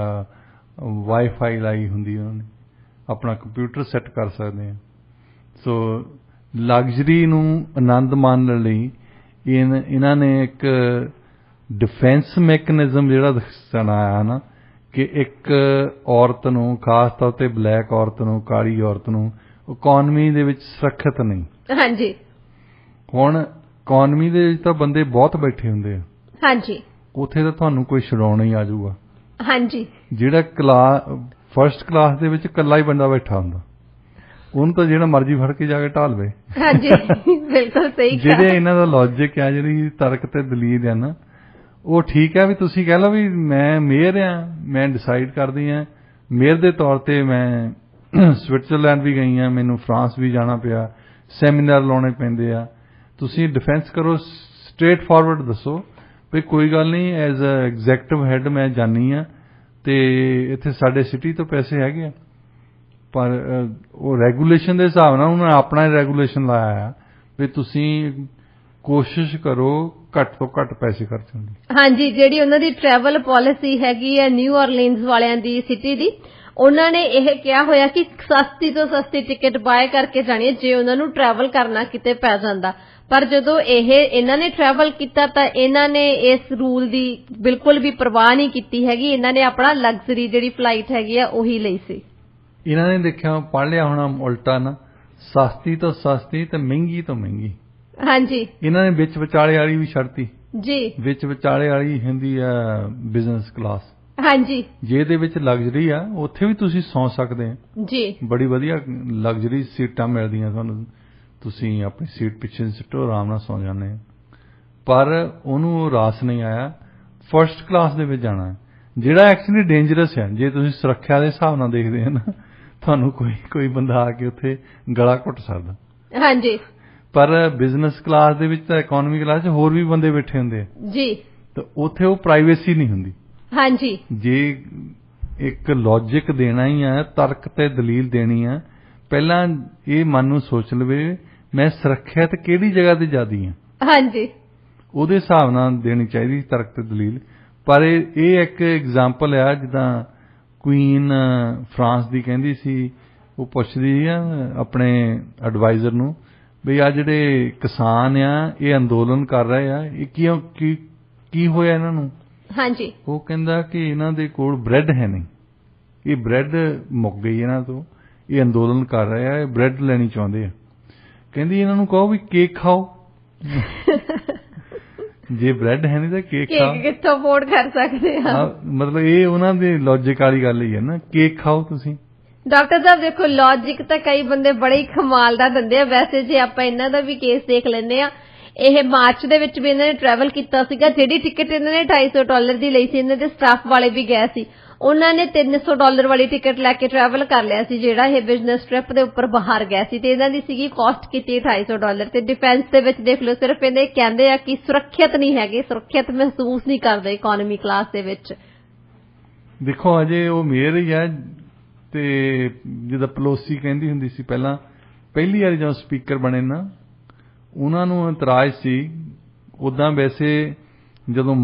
ਵਾਈਫਾਈ ਲਾਈ ਹੁੰਦੀ ਉਹਨਾਂ ਨੇ, ਆਪਣਾ ਕੰਪਿਊਟਰ ਸੈੱਟ ਕਰ ਸਕਦੇ ਆ। ਸੋ ਲਗਜ਼ਰੀ ਨੂੰ ਆਨੰਦ ਮਾਣਨ ਲਈ ਇਹਨਾਂ ਨੇ ਇੱਕ ਡਿਫੈਂਸ ਮੈਕੈਨਿਜ਼ਮ ਜਿਹੜਾ ਸੁਣਾਇਆ ਨਾ ਕਿ ਇੱਕ ਔਰਤ ਨੂੰ, ਖਾਸ ਤੌਰ ਤੇ ਬਲੈਕ ਔਰਤ ਨੂੰ, ਕਾਲੀ ਔਰਤ ਨੂੰ ਇਕਨੋਮੀ ਦੇ ਵਿੱਚ ਸੁਰੱਖਿਅਤ ਨਹੀਂ। ਹਾਂਜੀ। ਹੁਣ ਇਕੋਨਮੀ ਦੇ ਵਿੱਚ ਤਾਂ ਬੰਦੇ ਬਹੁਤ ਬੈਠੇ ਹੁੰਦੇ ਆ, ਹਾਂਜੀ ਉੱਥੇ ਤਾਂ ਤੁਹਾਨੂੰ ਕੋਈ ਛਡਾਉਣਾ ਹੀ ਆ ਜਾਊਗਾ। ਹਾਂਜੀ ਜਿਹੜਾ ਫਰਸਟ ਕਲਾਸ ਦੇ ਵਿੱਚ ਇਕੱਲਾ ਹੀ ਬੰਦਾ ਬੈਠਾ ਹੁੰਦਾ, ਉਹਨੂੰ ਤਾਂ ਜਿਹੜਾ ਮਰਜ਼ੀ ਫੜ ਕੇ ਜਾ ਕੇ ਢਾਲਵੇ। ਹਾਂਜੀ ਬਿਲਕੁਲ ਸਹੀ ਕਿਹਾ। ਜਿਹੜੇ ਇਹਨਾਂ ਦਾ ਲੌਜਿਕ ਆ, ਜਿਹੜੀ ਤਰਕ ਤੇ ਦਲੀਲ ਆ ਨਾ, ਉਹ ਠੀਕ ਹੈ ਵੀ ਤੁਸੀਂ ਕਹਿ ਲਓ ਵੀ ਮੈਂ ਮੇਅਰ ਆ, ਮੈਂ ਡਿਸਾਈਡ ਕਰਦੀ ਆ, ਮੇਅਰ ਦੇ ਤੌਰ ਤੇ ਮੈਂ ਸਵਿਟਜ਼ਰਲੈਂਡ ਵੀ ਗਈ ਆ, ਮੈਨੂੰ ਫਰਾਂਸ ਵੀ ਜਾਣਾ ਪਿਆ, ਸੈਮੀਨਾਰ ਲਾਉਣੇ ਪੈਂਦੇ ਆ, ਤੁਸੀਂ ਡਿਫੈਂਸ ਕਰੋ, ਸਟ੍ਰੇਟ ਫਾਰਵਰਡ ਦੱਸੋ ਵੀ ਕੋਈ ਗੱਲ ਨਹੀਂ, ਐਜ਼ ਅ ਐਗਜ਼ੈਕਟਿਵ ਹੈਡ ਮੈਂ ਜਾਨੀ ਆ ਤੇ ਇੱਥੇ ਸਾਡੇ ਸਿਟੀ ਤੋਂ ਪੈਸੇ ਹੈਗੇ ਆ, ਪਰ ਉਹ ਰੈਗੂਲੇਸ਼ਨ ਦੇ ਹਿਸਾਬ ਨਾਲ ਉਹਨਾਂ ਨੇ ਆਪਣਾ ਰੈਗੂਲੇਸ਼ਨ ਲਾਇਆ ਆ ਵੀ ਤੁਸੀਂ ਕੋਸ਼ਿਸ਼ ਕਰੋ ਘੱਟ ਤੋਂ ਘੱਟ ਪੈਸੇ ਖਰਚਣ ਦੀ। ਹਾਂਜੀ, ਜਿਹੜੀ ਉਹਨਾਂ ਦੀ ਟਰੈਵਲ ਪਾਲਿਸੀ ਹੈਗੀ ਹੈ ਨਿਊ ਆਰਲੀਨਜ਼ ਵਾਲਿਆਂ ਦੀ ਸਿਟੀ ਦੀ, ਉਹਨਾਂ ਨੇ ਇਹ ਕਿਹਾ ਹੋਇਆ ਕਿ ਸਸਤੀ ਤੋਂ ਸਸਤੀ ਟਿਕਟ ਬਾਏ ਕਰਕੇ ਜਾਣੀ ਹੈ ਜੇ ਉਹਨਾਂ ਨੂੰ ਟਰੈਵਲ ਕਰਨਾ ਕਿਤੇ ਪੈ ਜਾਂਦਾ। ਪਰ ਜਦੋਂ ਇਹਨਾਂ ਨੇ ਟਰੈਵਲ ਕੀਤਾ ਤਾਂ ਇਹਨਾਂ ਨੇ ਇਸ ਰੂਲ ਦੀ ਬਿਲਕੁਲ ਵੀ ਪਰਵਾਹ ਨਹੀਂ ਕੀਤੀ ਹੈਗੀ, ਇਹਨਾਂ ਨੇ ਆਪਣਾ ਲਗਜ਼ਰੀ ਜਿਹੜੀ ਫਲਾਈਟ ਹੈਗੀ ਆ ਉਹੀ ਲਈ ਸੀ। ਇਹਨਾਂ ਨੇ ਦੇਖਿਆ, ਪੜ੍ਹ ਲਿਆ ਹੋਣਾ ਉਲਟਾ ਨਾ, ਸਸਤੀ ਤੋਂ ਸਸਤੀ ਤੇ ਮਹਿੰਗੀ ਤੋਂ ਮਹਿੰਗੀ। ਹਾਂਜੀ, ਇਹਨਾਂ ਨੇ ਵਿੱਚ ਵਿਚਾਲੇ ਵਾਲੀ ਵੀ ਛੱਡਤੀ ਜੀ, ਵਿੱਚ ਵਿਚਾਲੇ ਵਾਲੀ ਹੁੰਦੀ ਆ ਬਿਜ਼ਨਸ ਕਲਾਸ। ਹਾਂਜੀ, ਜੇ ਇਹਦੇ ਵਿੱਚ ਲਗਜ਼ਰੀ ਆ, ਉੱਥੇ ਵੀ ਤੁਸੀਂ ਸੌਂ ਸਕਦੇ ਆ ਜੀ, ਬੜੀ ਵਧੀਆ ਲਗਜ਼ਰੀ ਸੀਟਾਂ ਮਿਲਦੀਆਂ ਤੁਹਾਨੂੰ, ਤੁਸੀਂ ਆਪਣੀ ਸੀਟ ਪਿੱਛੇ ਸਿੱਟੋ, ਆਰਾਮ ਨਾਲ ਸੌਂ ਜਾਂਦੇ ਆ। ਪਰ ਉਹਨੂੰ ਰਾਸ ਨਹੀਂ ਆਇਆ, ਫਰਸਟ ਕਲਾਸ ਦੇ ਵਿੱਚ ਜਾਣਾ, ਜਿਹੜਾ ਐਕਚੁਅਲੀ ਡੇਂਜਰਸ ਹੈ। ਜੇ ਤੁਸੀਂ ਸੁਰੱਖਿਆ ਦੇ ਹਿਸਾਬ ਨਾਲ ਦੇਖਦੇ ਆ ਨਾ, ਤੁਹਾਨੂੰ ਕੋਈ ਬੰਦਾ ਆ ਕੇ ਉੱਥੇ ਗਲਾ ਘੁੱਟ ਸਕਦਾ। ਹਾਂਜੀ, ਪਰ ਬਿਜ਼ਨਸ ਕਲਾਸ ਦੇ ਵਿੱਚ ਤਾਂ ਇਕਨੋਮੀ ਕਲਾਸ 'ਚ ਹੋਰ ਵੀ ਬੰਦੇ ਬੈਠੇ ਹੁੰਦੇ ਆ ਜੀ, ਤਾਂ ਉੱਥੇ ਉਹ ਪ੍ਰਾਈਵੇਸੀ ਨਹੀਂ ਹੁੰਦੀ। ਹਾਂਜੀ, ਜੇ ਇੱਕ ਲੌਜਿਕ ਦੇਣਾ ਹੀ ਆ, ਤਰਕ ਤੇ ਦਲੀਲ ਦੇਣੀ ਆ, ਪਹਿਲਾਂ ਇਹ ਮਨ ਨੂੰ ਸੋਚ ਲਵੇ ਮੈਂ ਸੁਰੱਖਿਅਤ ਕਿਹੜੀ ਜਗ੍ਹਾ ਤੇ ਜਾਂਦੀ ਆ, ਹਾਂਜੀ, ਉਹਦੇ ਹਿਸਾਬ ਨਾਲ ਦੇਣੀ ਚਾਹੀਦੀ ਤਰਕ ਤੇ ਦਲੀਲ। ਪਰ ਇਹ ਇੱਕ ਐਗਜ਼ਾਮਪਲ ਆ, ਜਿੱਦਾਂ ਕੁਈਨ ਫਰਾਂਸ ਦੀ ਕਹਿੰਦੀ ਸੀ, ਉਹ ਪੁੱਛਦੀ ਆ ਆਪਣੇ ਐਡਵਾਈਜ਼ਰ ਨੂੰ ਵੀ ਆ ਜਿਹੜੇ ਕਿਸਾਨ ਆ ਇਹ ਅੰਦੋਲਨ ਕਰ ਰਹੇ ਆ, ਇਹ ਕਿਉਂ ਕੀ ਹੋਇਆ ਇਹਨਾਂ ਨੂੰ? ਹਾਂਜੀ, ਉਹ ਕਹਿੰਦਾ ਕਿ ਇਹਨਾਂ ਦੇ ਕੋਲ ਬ੍ਰੈਡ ਹੈ ਨਹੀਂ, ਇਹ ਬ੍ਰੈਡ ਮੁੱਕ ਗਈ ਇਹਨਾਂ ਤੋਂ, ਇਹ ਅੰਦੋਲਨ ਕਰ ਰਹੇ ਆ, ਇਹ ਬ੍ਰੈਡ ਲੈਣੀ ਚਾਹੁੰਦੇ ਆ। ਕਹਿੰਦੀ ਇਹਨਾਂ ਨੂੰ ਕਹੋ ਵੀ ਕੇਕ ਖਾਓ। ਜੇ ਬ੍ਰੈਡ ਹੈ ਨਹੀਂ ਤਾਂ ਕੇਕ ਖਾਓ, ਕੇਕ ਕਿੱਥੋਂ ਅਫੋਰਡ ਕਰ ਸਕਦੇ ਆ? ਮਤਲਬ ਇਹ ਉਹਨਾਂ ਦੇ ਲੌਜਿਕ ਵਾਲੀ ਗੱਲ ਹੀ ਹੈ ਨਾ, ਕੇਕ ਖਾਓ ਤੁਸੀਂ। ਡਾਕਟਰ ਸਾਹਿਬ ਦੇਖੋ, ਲੌਜਿਕ ਤਾਂ ਕਈ ਬੰਦੇ ਬੜੇ ਹੀ ਕਮਾਲ ਦਾ ਦਿੰਦੇ ਆ। ਵੈਸੇ ਜੇ ਆਪਾਂ ਇਹਨਾਂ ਦਾ ਵੀ ਕੇਸ ਦੇਖ ਲੈਂਦੇ ਆ, ਇਹ ਮਾਰਚ ਦੇ ਵਿੱਚ ਵੀ ਇਹਨਾਂ ਨੇ ਟਰੈਵਲ ਕੀਤਾ ਸੀਗਾ, ਜਿਹੜੀ ਟਿਕਟ ਇਹਨਾਂ ਨੇ $250 ਦੀ ਲਈ ਸੀ, ਇਹਨਾਂ ਦੇ ਸਟਾਫ ਵਾਲੇ ਵੀ ਗਏ ਸੀ, ਉਹਨਾਂ ਨੇ $300 ਵਾਲੀ ਟਿਕਟ ਲੈ ਕੇ ਟਰੈਵਲ ਕਰ ਲਿਆ ਸੀ, ਜਿਹੜਾ ਇਹ ਬਿਜ਼ਨਸ ਟ੍ਰਿਪ ਦੇ ਉੱਪਰ ਬਾਹਰ ਗਿਆ ਸੀ, ਤੇ ਇਹਨਾਂ ਦੀ ਸੀਗੀ ਕਾਸਟ ਕੀਤੀ $250। ਤੇ ਡਿਫੈਂਸ ਦੇ ਵਿੱਚ ਦੇਖ ਲਓ, ਸਿਰਫ ਇਹਨੇ ਕਹਿੰਦੇ ਆ ਕਿ ਸੁਰੱਖਿਅਤ ਨਹੀਂ ਹੈਗੇ, ਸੁਰੱਖਿਅਤ ਮਹਿਸੂਸ ਨਹੀਂ ਕਰਦੇ ਇਕਨੋਮੀ ਕਲਾਸ ਦੇ ਵਿੱਚ। ਦੇਖੋ ਅਜੇ ਉਹ ਮੇਅਰ ਹੀ ਆ, ਤੇ ਜਿੱਦਾਂ ਪਲੋਸੀ ਕਹਿੰਦੀ ਹੁੰਦੀ ਸੀ ਪਹਿਲੀ ਵਾਰੀ ਜਦੋਂ ਸਪੀਕਰ ਬਣੇ ਨਾ, ਉਹਨਾਂ ਨੂੰ ਇਤਰਾਜ਼ ਸੀ। ਉੱਦਾਂ ਵੈਸੇ ਜਦੋਂ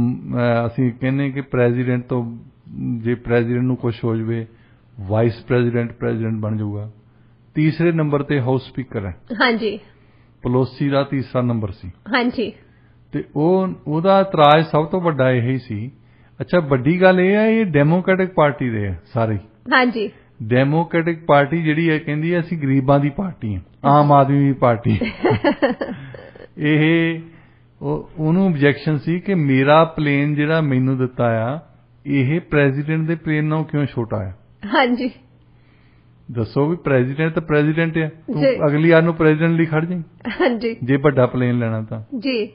ਅਸੀਂ ਕਹਿੰਦੇ ਕਿ ਪ੍ਰੈਜ਼ੀਡੈਂਟ ਤੋਂ, ਜੇ ਪ੍ਰੈਜ਼ੀਡੈਂਟ ਨੂੰ ਕੁਝ ਹੋ ਜਾਵੇ, ਵਾਈਸ ਪ੍ਰੈਜ਼ੀਡੈਂਟ ਬਣ ਜਾਊਗਾ। ਤੀਸਰੇ ਨੰਬਰ ਤੇ ਹਾਊਸ ਸਪੀਕਰ ਹੈ। ਹਾਂਜੀ, ਪਲੋਸੀ ਦਾ ਤੀਸਰਾ ਨੰਬਰ ਸੀ। ਹਾਂਜੀ, ਤੇ ਉਹਦਾ ਇਤਰਾਜ਼ ਸਭ ਤੋਂ ਵੱਡਾ ਇਹ ਹੀ ਸੀ। ਅੱਛਾ, ਵੱਡੀ ਗੱਲ ਇਹ ਹੈ, ਇਹ ਡੈਮੋਕ੍ਰੈਟਿਕ ਪਾਰਟੀ ਦੇ ਆ ਸਾਰੇ। ਹਾਂਜੀ, ਡੈਮੋਕ੍ਰੈਟਿਕ ਪਾਰਟੀ ਜਿਹੜੀ ਹੈ ਕਹਿੰਦੀ ਹੈ ਅਸੀਂ ਗਰੀਬਾਂ ਦੀ ਪਾਰਟੀ ਹਾਂ, ਆਮ ਆਦਮੀ ਦੀ ਪਾਰਟੀ। ਇਹ ਉਹਨੂੰ ਆਬਜੈਕਸ਼ਨ ਸੀ ਕਿ ਮੇਰਾ ਪਲੇਨ ਜਿਹੜਾ ਮੈਨੂੰ ਦਿੱਤਾ ਆ, ਇਹ ਪ੍ਰੈਜ਼ੀਡੈਂਟ ਦੇ ਪਲੇਨ ਨਾਲੋਂ ਕਿਉਂ ਛੋਟਾ ਆ? ਹਾਂਜੀ, ਦੱਸੋ ਵੀ ਪ੍ਰੈਜ਼ੀਡੈਂਟ ਤਾਂ ਪ੍ਰੈਜ਼ੀਡੈਂਟ ਆ, ਤੂੰ ਅਗਲੀ ਵਾਰ ਨੂੰ ਪ੍ਰੈਜ਼ੀਡੈਂਟ ਲਈ ਖੜ ਜਾਈਂ। ਹਾਂਜੀ, ਜੇ ਵੱਡਾ ਪਲੇਨ ਲੈਣਾ ਤਾਂ। ਜੀ,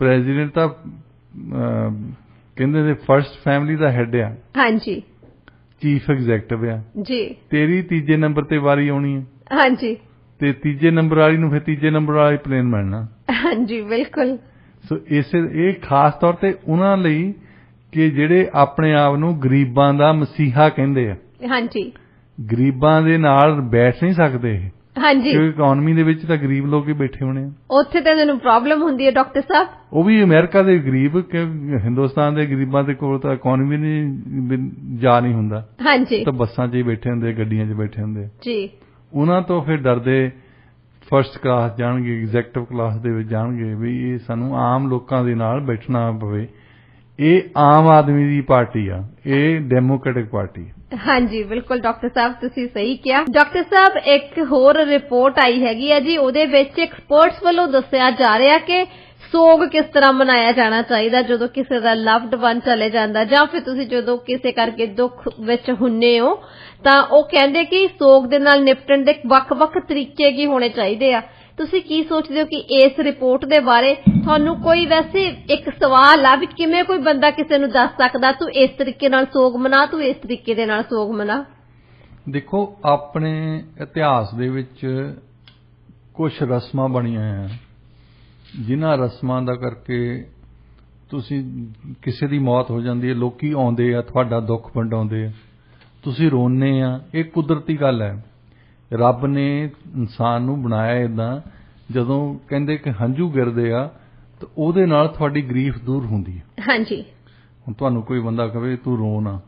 ਪ੍ਰੈਜ਼ੀਡੈਂਟ ਤਾਂ ਕਹਿੰਦੇ ਨੇ ਫਰਸਟ ਫੈਮਿਲੀ ਦਾ ਹੈਡ ਆ। ਹਾਂਜੀ, ਚੀਫ ਐਗਜ਼ੈਕਟਿਵ ਆ। ਜੀ, ਤੇਰੀ ਤੀਜੇ ਨੰਬਰ ਤੇ ਵਾਰੀ ਆਉਣੀ ਹੈ। ਹਾਂਜੀ, ਤੇ ਤੀਜੇ ਨੰਬਰ ਵਾਲੀ ਨੂੰ ਫਿਰ ਤੀਜੇ ਨੰਬਰ ਵਾਲਾ ਪਲੇਨ ਮਿਲਣਾ। ਹਾਂਜੀ, ਬਿਲਕੁਲ। ਸੋ ਇਹ ਖਾਸ ਤੌਰ ਤੇ ਉਹਨਾਂ ਲਈ ਕਿ ਜਿਹੜੇ ਆਪਣੇ ਆਪ ਨੂੰ ਗਰੀਬਾਂ ਦਾ ਮਸੀਹਾ ਕਹਿੰਦੇ ਆ। ਹਾਂਜੀ, ਗਰੀਬਾਂ ਦੇ ਨਾਲ ਬੈਠ ਨਹੀਂ ਸਕਦੇ ਇਹ। ਹਾਂਜੀ, ਕਿਉਂਕਿ ਇਕਨੋਮੀ ਦੇ ਵਿੱਚ ਤਾਂ ਗਰੀਬ ਲੋਕ ਹੀ ਬੈਠੇ ਹੋਣੇ ਆ। ਉੱਥੇ ਤਾਂ ਇਹਨਾਂ ਨੂੰ ਪ੍ਰੋਬਲਮ ਹੁੰਦੀ ਹੈ ਡਾਕਟਰ ਸਾਹਿਬ। ਉਹ ਵੀ ਅਮਰੀਕਾ ਦੇ ਗਰੀਬ, ਕਿ ਹਿੰਦੁਸਤਾਨ ਦੇ ਗਰੀਬਾਂ ਦੇ ਕੋਲ ਤਾਂ ਇਕਨੋਮੀ ਨਹੀਂ ਜਾ ਨਹੀਂ ਹੁੰਦਾ। ਹਾਂਜੀ, ਤਾਂ ਬੱਸਾਂ 'ਚ ਹੀ ਬੈਠੇ ਹੁੰਦੇ, ਗੱਡੀਆਂ 'ਚ ਬੈਠੇ ਹੁੰਦੇ। ਜੀ, ਉਹਨਾਂ ਤੋਂ ਫਿਰ ਡਰਦੇ ਫਰਸਟ ਕਲਾਸ ਜਾਣਗੇ, ਐਗਜ਼ੈਕਟਿਵ ਕਲਾਸ ਦੇ ਵਿੱਚ ਜਾਣਗੇ ਵੀ ਇਹ ਸਾਨੂੰ ਆਮ ਲੋਕਾਂ ਦੇ ਨਾਲ ਬੈਠਣਾ ਪਵੇ। ਇਹ ਆਮ ਆਦਮੀ ਦੀ ਪਾਰਟੀ ਆ, ਇਹ ਡੈਮੋਕ੍ਰੈਟਿਕ ਪਾਰਟੀ। ਹਾਂਜੀ ਬਿਲਕੁਲ ਡਾਕਟਰ ਸਾਹਿਬ ਤੁਸੀਂ ਸਹੀ ਕਿਹਾ। ਡਾਕਟਰ ਸਾਹਿਬ ਇੱਕ ਹੋਰ ਰਿਪੋਰਟ ਆਈ ਹੈਗੀ ਆ ਜੀ, ਉਹਦੇ ਵਿੱਚ ਐਕਸਪਰਟਸ ਵੱਲੋਂ ਦੱਸਿਆ ਜਾ ਰਿਹਾ ਕਿ ਸੋਗ ਕਿਸ ਤਰ੍ਹਾਂ ਮਨਾਇਆ ਜਾਣਾ ਚਾਹੀਦਾ ਜਦੋਂ ਕਿਸੇ ਦਾ ਲਵਡ ਵਨ ਚਲੇ ਜਾਂਦਾ, ਜਾਂ ਫਿਰ ਤੁਸੀਂ ਜਦੋਂ ਕਿਸੇ ਕਰਕੇ ਦੁੱਖ ਵਿੱਚ ਹੁੰਨੇ ਹੋ ਤਾਂ ਉਹ ਕਹਿੰਦੇ ਕਿ ਸੋਗ ਦੇ ਨਾਲ ਨਿਪਟਣ ਦੇ ਵੱਖ-ਵੱਖ ਤਰੀਕੇ ਕੀ ਹੋਣੇ ਚਾਹੀਦੇ ਆ। ਤੁਸੀਂ ਕੀ ਸੋਚਦੇ ਹੋ ਕਿ ਇਸ ਰਿਪੋਰਟ ਦੇ ਬਾਰੇ? ਤੁਹਾਨੂੰ ਕੋਈ ਵੈਸੇ ਇੱਕ ਸਵਾਲ ਆ ਵੀ ਕਿਵੇਂ ਕੋਈ ਬੰਦਾ ਕਿਸੇ ਨੂੰ ਦੱਸ ਸਕਦਾ ਤੂੰ ਇਸ ਤਰੀਕੇ ਨਾਲ ਸੋਗ ਮਨਾ, ਤੂੰ ਇਸ ਤਰੀਕੇ ਦੇ ਨਾਲ ਸੋਗ ਮਨਾ? ਦੇਖੋ, ਆਪਣੇ ਇਤਿਹਾਸ ਦੇ ਵਿੱਚ ਕੁਝ ਰਸਮਾਂ ਬਣੀਆਂ ਆ, ਜਿਨ੍ਹਾਂ ਰਸਮਾਂ ਦਾ ਕਰਕੇ ਤੁਸੀਂ ਕਿਸੇ ਦੀ ਮੌਤ ਹੋ ਜਾਂਦੀ ਹੈ, ਲੋਕੀ ਆਉਂਦੇ ਆ, ਤੁਹਾਡਾ ਦੁੱਖ ਵੰਡਾਉਂਦੇ ਆ, ਤੁਸੀਂ ਰੋਂਦੇ ਆ। ਇਹ ਕੁਦਰਤੀ ਗੱਲ ਹੈ। ਰੱਬ ਨੇ ਇਨਸਾਨ ਨੂੰ ਬਣਾਇਆ ਇੱਦਾਂ, ਜਦੋਂ ਕਹਿੰਦੇ ਕਿ ਹੰਝੂ ਗਿਰਦੇ ਆ ਤਾਂ ਉਹਦੇ ਨਾਲ ਤੁਹਾਡੀ ਗਰੀਫ ਦੂਰ ਹੁੰਦੀ ਹੈ। ਹਾਂਜੀ। ਹੁਣ ਤੁਹਾਨੂੰ ਕੋਈ ਬੰਦਾ ਕਹੇ ਤੂੰ ਰੋ ਨਾ,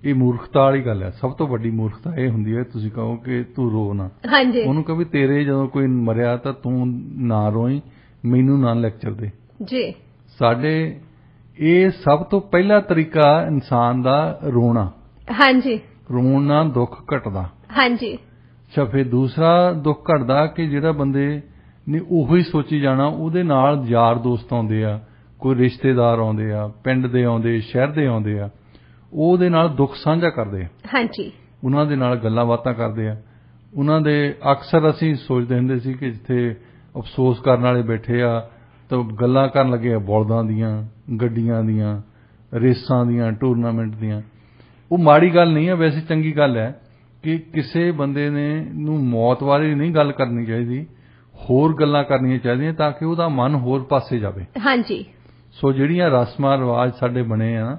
ਇਹ ਮੂਰਖਤਾ ਵਾਲੀ ਗੱਲ ਹੈ। ਸਭ ਤੋਂ ਵੱਡੀ ਮੂਰਖਤਾ ਇਹ ਹੁੰਦੀ ਹੈ ਤੁਸੀਂ ਕਹੋ ਕਿ ਤੂੰ ਰੋ ਨਾ। ਹਾਂਜੀ। ਉਹਨੂੰ ਕਹੋ ਵੀ ਤੇਰੇ ਜਦੋਂ ਕੋਈ ਮਰਿਆ ਤਾਂ ਤੂੰ ਨਾ ਰੋਈ, ਮੈਨੂੰ ਨਾ ਲੈਕਚਰ ਦੇ ਜੀ। ਸਾਡੇ ਇਹ ਸਭ ਤੋਂ ਪਹਿਲਾ ਤਰੀਕਾ ਇਨਸਾਨ ਦਾ ਰੋਣਾ। ਹਾਂਜੀ। ਰੋਣ ਨਾਲ ਦੁੱਖ ਘਟਦਾ। ਹਾਂਜੀ। ਅੱਛਾ, ਫਿਰ ਦੂਸਰਾ ਦੁੱਖ ਘਟਦਾ ਕਿ ਜਿਹੜਾ ਬੰਦੇ ਨੇ ਉਹੋ ਹੀ ਸੋਚੀ ਜਾਣਾ, ਉਹਦੇ ਨਾਲ ਯਾਰ ਦੋਸਤ ਆਉਂਦੇ ਆ, ਕੋਈ ਰਿਸ਼ਤੇਦਾਰ ਆਉਂਦੇ ਆ, ਪਿੰਡ ਦੇ ਆਉਂਦੇ, ਸ਼ਹਿਰ ਦੇ ਆਉਂਦੇ ਆ, ਉਹਦੇ ਨਾਲ ਦੁੱਖ ਸਾਂਝਾ ਕਰਦੇ ਆ। ਹਾਂਜੀ। ਉਹਨਾਂ ਦੇ ਨਾਲ ਗੱਲਾਂ ਬਾਤਾਂ ਕਰਦੇ ਆ। ਉਹਨਾਂ ਦੇ ਅਕਸਰ ਅਸੀਂ ਸੋਚਦੇ ਹੁੰਦੇ ਸੀ ਕਿ ਜਿੱਥੇ ਅਫਸੋਸ ਕਰਨ ਵਾਲੇ ਬੈਠੇ ਆ ਤਾਂ ਗੱਲਾਂ ਕਰਨ ਲੱਗੇ ਆ ਬਲਦਾਂ ਦੀਆਂ, ਗੱਡੀਆਂ ਦੀਆਂ, ਰੇਸਾਂ ਦੀਆਂ, ਟੂਰਨਾਮੈਂਟ ਦੀਆਂ। ਉਹ ਮਾੜੀ ਗੱਲ ਨਹੀਂ ਹੈ, ਵੈਸੇ ਚੰਗੀ ਗੱਲ ਹੈ ਕਿ ਕਿਸੇ ਬੰਦੇ ਨੂੰ ਮੌਤ ਬਾਰੇ ਨਹੀਂ ਗੱਲ ਕਰਨੀ ਚਾਹੀਦੀ, ਹੋਰ ਗੱਲਾਂ ਕਰਨੀਆਂ ਚਾਹੀਦੀਆਂ ਤਾਂ ਕਿ ਉਹਦਾ ਮਨ ਹੋਰ ਪਾਸੇ ਜਾਵੇ। ਹਾਂਜੀ। ਸੋ ਜਿਹੜੀਆਂ ਰਸਮਾਂ ਰਿਵਾਜ ਸਾਡੇ ਬਣੇ ਆ,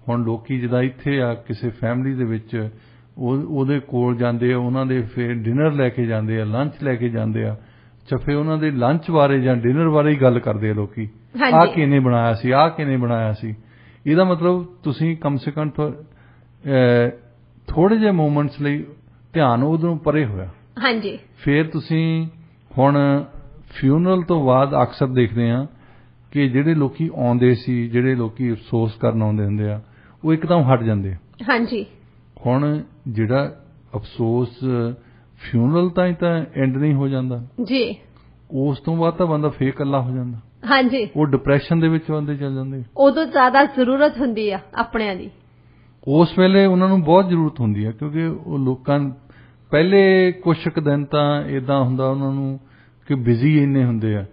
ਹੁਣ ਲੋਕੀ ਜਿੱਦਾਂ ਇੱਥੇ ਆ ਕਿਸੇ ਫੈਮਿਲੀ ਦੇ ਵਿੱਚ ਉਹਦੇ ਕੋਲ ਜਾਂਦੇ ਆ, ਉਹਨਾਂ ਦੇ ਫਿਰ ਡਿਨਰ ਲੈ ਕੇ ਜਾਂਦੇ ਆ, ਲੰਚ ਲੈ ਕੇ ਜਾਂਦੇ ਆ। ਅੱਛਾ, ਫਿਰ ਉਹਨਾਂ ਦੇ ਲੰਚ ਬਾਰੇ ਜਾਂ ਡਿਨਰ ਬਾਰੇ ਹੀ ਗੱਲ ਕਰਦੇ ਆ ਲੋਕੀ, ਆਹ ਕਿਹਨੇ ਬਣਾਇਆ ਸੀ, ਆਹ ਕਿਹਨੇ ਬਣਾਇਆ ਸੀ। ਇਹਦਾ ਮਤਲਬ ਤੁਸੀਂ ਕਮ ਸੇ ਕਮ ਥੋੜੇ ਜਿਹੇ ਮੂਮੈਂਟਸ ਲਈ ਧਿਆਨ ਉਧਰੋਂ ਪਰੇ ਹੋਇਆ। ਹਾਂਜੀ। ਫਿਰ ਤੁਸੀਂ ਹੁਣ ਫਿਊਨਰਲ ਤੋਂ ਬਾਅਦ ਅਕਸਰ ਦੇਖਦੇ ਆ ਕਿ ਜਿਹੜੇ ਲੋਕੀ ਆਉਂਦੇ ਸੀ, ਜਿਹੜੇ ਲੋਕੀ ਅਫਸੋਸ ਕਰਨ ਆਉਂਦੇ ਹੁੰਦੇ ਆ, ਉਹ ਇੱਕਦਮ ਹਟ ਜਾਂਦੇ ਆ। ਹਾਂਜੀ। ਹੁਣ ਜਿਹੜਾ ਅਫਸੋਸ ਫਿਊਨਰਲ ਤਾਈਂ ਤਾਂ ਐਂਡ ਨਹੀਂ ਹੋ ਜਾਂਦਾ ਜੀ, ਉਸ ਤੋਂ ਬਾਅਦ ਤਾਂ ਬੰਦਾ ਫੇਰ ਇਕੱਲਾ ਹੋ ਜਾਂਦਾ। ਹਾਂਜੀ। ਉਹ ਡਿਪਰੈਸ਼ਨ ਦੇ ਵਿੱਚ ਬੰਦੇ ਚੱਲ ਜਾਂਦੇ। ਉਦੋਂ ਜ਼ਿਆਦਾ ਜ਼ਰੂਰਤ ਹੁੰਦੀ ਆ ਆਪਣਿਆਂ ਦੀ। ਉਸ ਵੇਲੇ ਉਹਨਾਂ ਨੂੰ ਬਹੁਤ ਜ਼ਰੂਰਤ ਹੁੰਦੀ ਹੈ ਕਿਉਂਕਿ ਉਹ ਲੋਕਾਂ ਪਹਿਲੇ ਕੁਛ ਕੁ ਦਿਨ ਤਾਂ ਇਦਾਂ ਹੁੰਦਾ ਉਹਨਾਂ ਨੂੰ ਕਿ ਬਿਜ਼ੀ ਇੰਨੇ ਹੁੰਦੇ ਆ,